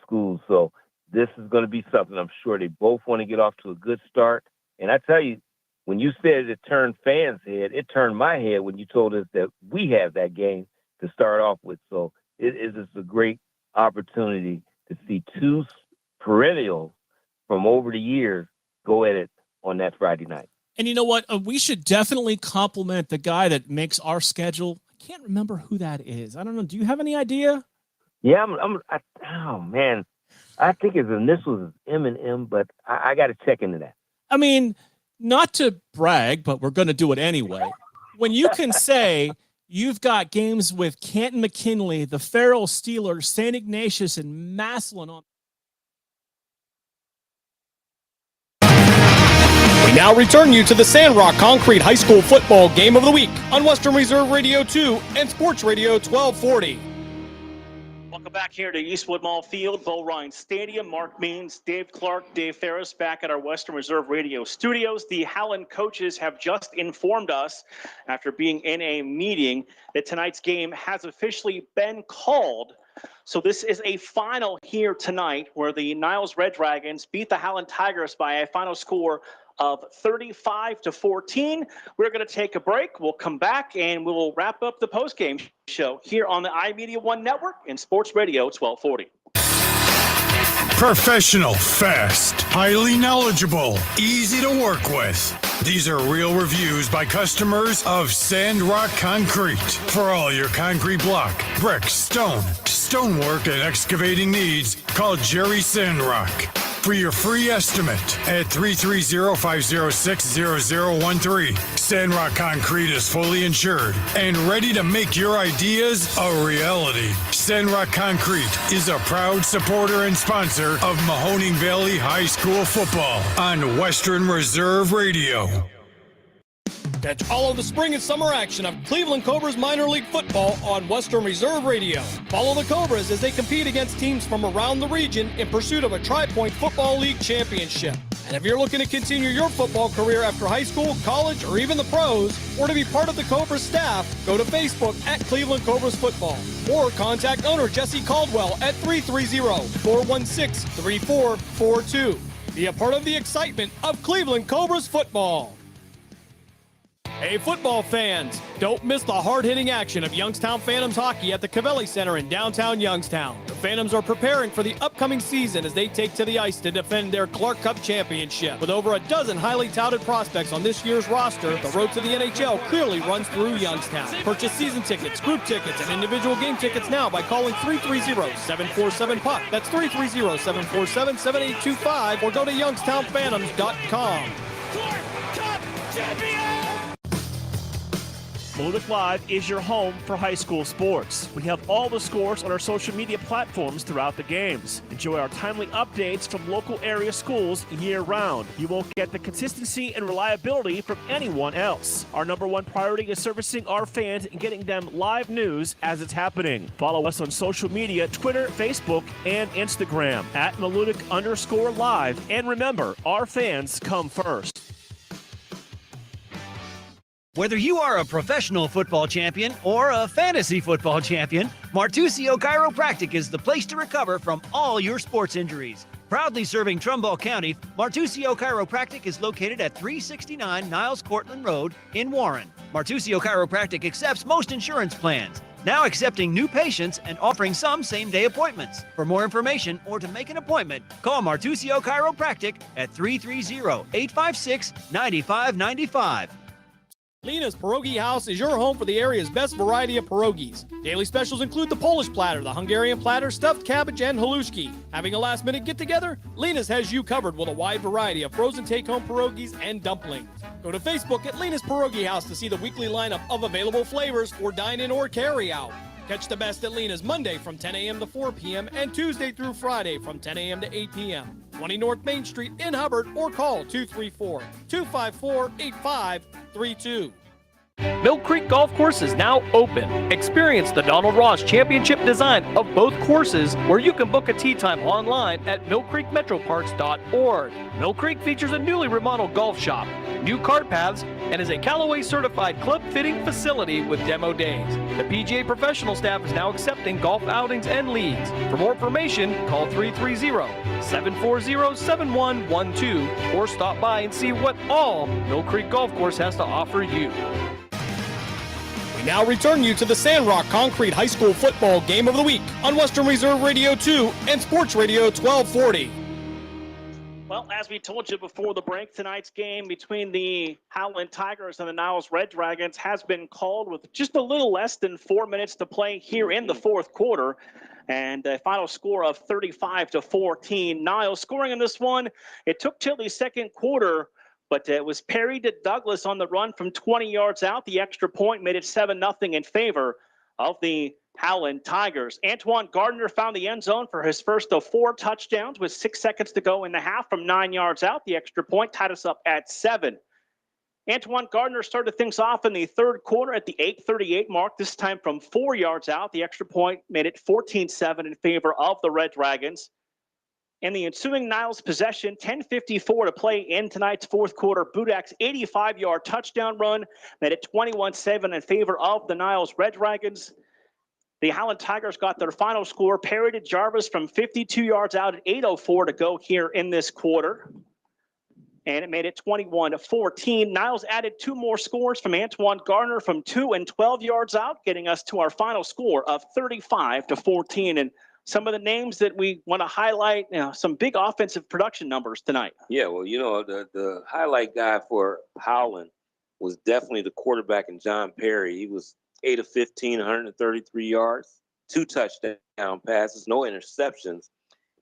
schools. So this is going to be something. I'm sure they both want to get off to a good start. And I tell you, when you said it turned fans' head, it turned my head when you told us that we have that game to start off with. So it is just a great opportunity to see two perennials from over the years go at it on that Friday night. And you know what? We should definitely compliment the guy that makes our schedule. I can't remember who that is. I don't know. Do you have any idea? Yeah, oh man, I think his initials is M&M, but I got to check into that. I mean, not to brag, but we're going to do it anyway. When you can say you've got games with Canton McKinley, the Farrell Steelers, St. Ignatius, and Massillon on. We now return you to the Sandrock Concrete High School Football Game of the Week on Western Reserve Radio 2 and Sports Radio 1240. Welcome back here to Eastwood Mall Field, Bo Ryan Stadium. Mark Means, Dave Clark, Dave Ferris back at our Western Reserve Radio studios. The Howland coaches have just informed us, after being in a meeting, that tonight's game has officially been called. So this is a final here tonight where the Niles Red Dragons beat the Howland Tigers by a final score of 35-14. We're going to take a break. We'll come back and we'll wrap up the postgame show here on the iMedia1 Network and Sports Radio 1240. Professional, fast, highly knowledgeable, easy to work with. These are real reviews by customers of Sandrock Concrete. For all your concrete block, brick, stone, stonework, and excavating needs, call Jerry Sandrock. For your free estimate at 330-506-0013. Sandrock Concrete is fully insured and ready to make your ideas a reality. Sandrock Concrete is a proud supporter and sponsor of Mahoning Valley High School football on Western Reserve Radio. Catch all of the spring and summer action of Cleveland Cobras minor league football on Western Reserve Radio. Follow the Cobras as they compete against teams from around the region in pursuit of a Tri-Point Football League championship. And if you're looking to continue your football career after high school, college, or even the pros, or to be part of the Cobras staff, go to Facebook at Cleveland Cobras Football or contact owner Jesse Caldwell at 330-416-3442. Be a part of the excitement of Cleveland Cobras football. Hey, football fans, don't miss the hard-hitting action of Youngstown Phantoms hockey at the Cavelli Center in downtown Youngstown. The Phantoms are preparing for the upcoming season as they take to the ice to defend their Clark Cup championship. With over a dozen highly touted prospects on this year's roster, the road to the NHL clearly runs through Youngstown. Purchase season tickets, group tickets, and individual game tickets now by calling 330-747-PUCK. That's 330-747-7825 or go to youngstownphantoms.com. Clark Cup champion! Meludic Live is your home for high school sports. We have all the scores on our social media platforms throughout the games. Enjoy our timely updates from local area schools year-round. You won't get the consistency and reliability from anyone else. Our number one priority is servicing our fans and getting them live news as it's happening. Follow us on social media, Twitter, Facebook, and Instagram at Meludic_live. And remember, our fans come first. Whether you are a professional football champion or a fantasy football champion, Martusio Chiropractic is the place to recover from all your sports injuries. Proudly serving Trumbull County, Martusio Chiropractic is located at 369 Niles Cortland Road in Warren. Martusio Chiropractic accepts most insurance plans, now accepting new patients and offering some same-day appointments. For more information or to make an appointment, call Martusio Chiropractic at 330-856-9595. Lena's Pierogi House is your home for the area's best variety of pierogies. Daily specials include the Polish platter, the Hungarian platter, stuffed cabbage, and halushki. Having a last-minute get-together? Lena's has you covered with a wide variety of frozen take-home pierogies and dumplings. Go to Facebook at Lena's Pierogi House to see the weekly lineup of available flavors for dine-in or carry-out. Catch the best at Lena's Monday from 10 a.m. to 4 p.m. and Tuesday through Friday from 10 a.m. to 8 p.m. 20 North Main Street in Hubbard or call 234-254-8532. Mill Creek Golf Course is now open. Experience the Donald Ross Championship design of both courses, where you can book a tee time online at millcreekmetroparks.org. Mill Creek features a newly remodeled golf shop, new cart paths, and is a Callaway certified club fitting facility with demo days. The PGA professional staff is now accepting golf outings and leagues. For more information, call 330-740-7112 or stop by and see what all Mill Creek Golf Course has to offer you. We now return you to the Sandrock Concrete High School Football Game of the Week on Western Reserve Radio 2 and Sports Radio 1240. Well, as we told you before the break, tonight's game between the Howland Tigers and the Niles Red Dragons has been called with just a little less than 4 minutes to play here in the fourth quarter. And a final score of 35-14. Niles scoring in this one. It took till the second quarter, but it was Perry to Douglas on the run from 20 yards out. The extra point made it 7-0 in favor of the Howland Tigers. Antoine Gardner found the end zone for his first of 4 touchdowns with 6 seconds to go in the half from 9 yards out. The extra point tied us up at 7. Antoine Gardner started things off in the third quarter at the 8:38 mark, this time from 4 yards out. The extra point made it 14-7 in favor of the Red Dragons. In the ensuing Niles possession, 10:54 to play in tonight's fourth quarter. Budak's 85-yard touchdown run made it 21-7 in favor of the Niles Red Dragons. The Howland Tigers got their final score. Perry to Jarvis from 52 yards out at 8:04 to go here in this quarter. And it made it 21-14. Niles added 2 more scores from Antoine Gardner from 2 and 12 yards out, getting us to our final score of 35-14. And some of the names that we want to highlight, some big offensive production numbers tonight. Yeah, well, the highlight guy for Howland was definitely the quarterback in John Perry. He was 8 of 15, 133 yards, 2 touchdown passes, no interceptions.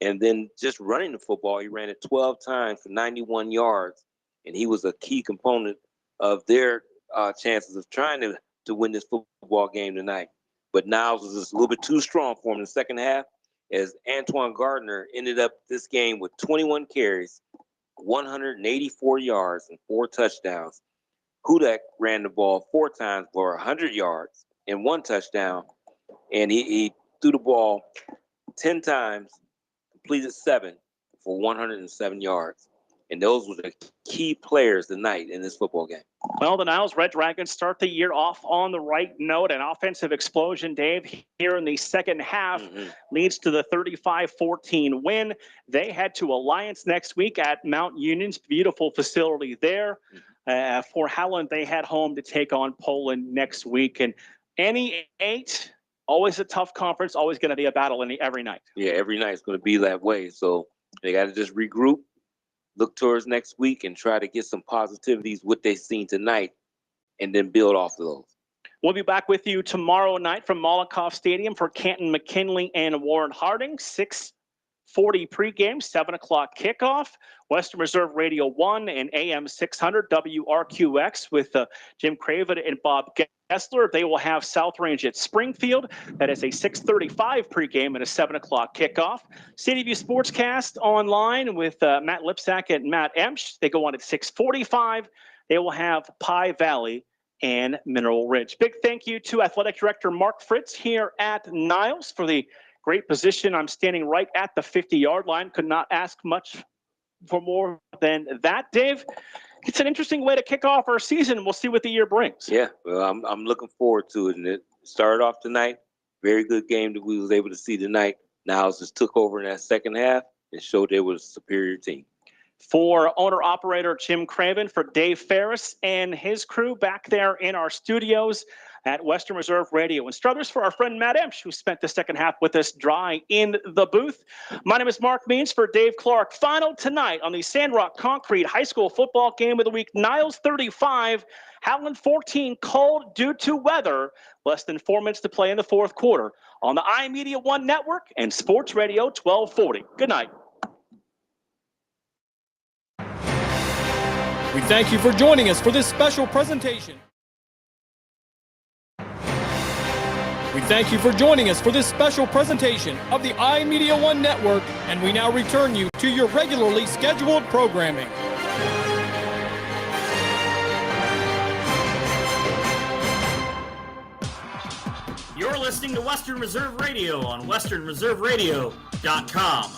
And then just running the football, he ran it 12 times for 91 yards. And he was a key component of their chances of trying to win this football game tonight. But Niles was just a little bit too strong for him in the second half, as Antoine Gardner ended up this game with 21 carries, 184 yards, and 4 touchdowns. Hudak ran the ball 4 times for 100 yards and 1 touchdown. And he threw the ball 10 times, completed 7 for 107 yards. And those were the key players tonight in this football game. Well, the Niles Red Dragons start the year off on the right note. An offensive explosion, Dave, here in the second half leads to the 35-14 win. They head to Alliance next week at Mount Union's beautiful facility there. For Howland, they head home to take on Poland next week. And any 8 Always a tough conference, always going to be a battle every night. Yeah, every night is going to be that way. So they got to just regroup, look towards next week, and try to get some positivities, what they've seen tonight, and then build off of those. We'll be back with you tomorrow night from Malakoff Stadium for Canton McKinley and Warren Harding. 6:40 pregame, 7 o'clock kickoff. Western Reserve Radio 1 and AM 600 WRQX with Jim Craven and Bob Gessler. They will have South Range at Springfield. That is a 6:35 pregame and a 7 o'clock kickoff. City View Sportscast online with Matt Lipsack and Matt Emsch. They go on at 6:45. They will have Pie Valley and Mineral Ridge. Big thank you to Athletic Director Mark Fritz here at Niles for the great position. I'm standing right at the 50-yard line. Could not ask much for more than that, Dave. It's an interesting way to kick off our season. We'll see what the year brings. Yeah, well, I'm looking forward to it. And it started off tonight. Very good game that we was able to see tonight. Niles just took over in that second half and showed they were a superior team. For owner-operator Jim Craven, for Dave Ferris and his crew back there in our studios at Western Reserve Radio. And Struthers, for our friend Matt Emsch, who spent the second half with us dry in the booth. My name is Mark Means for Dave Clark. Final tonight on the Sandrock Concrete High School Football Game of the Week. Niles 35, Howland 14, called due to weather. Less than 4 minutes to play in the fourth quarter on the iMedia1 Network and Sports Radio 1240. Good night. We thank you for joining us for this special presentation. We thank you for joining us for this special presentation of the iMedia1 Network, and we now return you to your regularly scheduled programming. You're listening to Western Reserve Radio on westernreserveradio.com.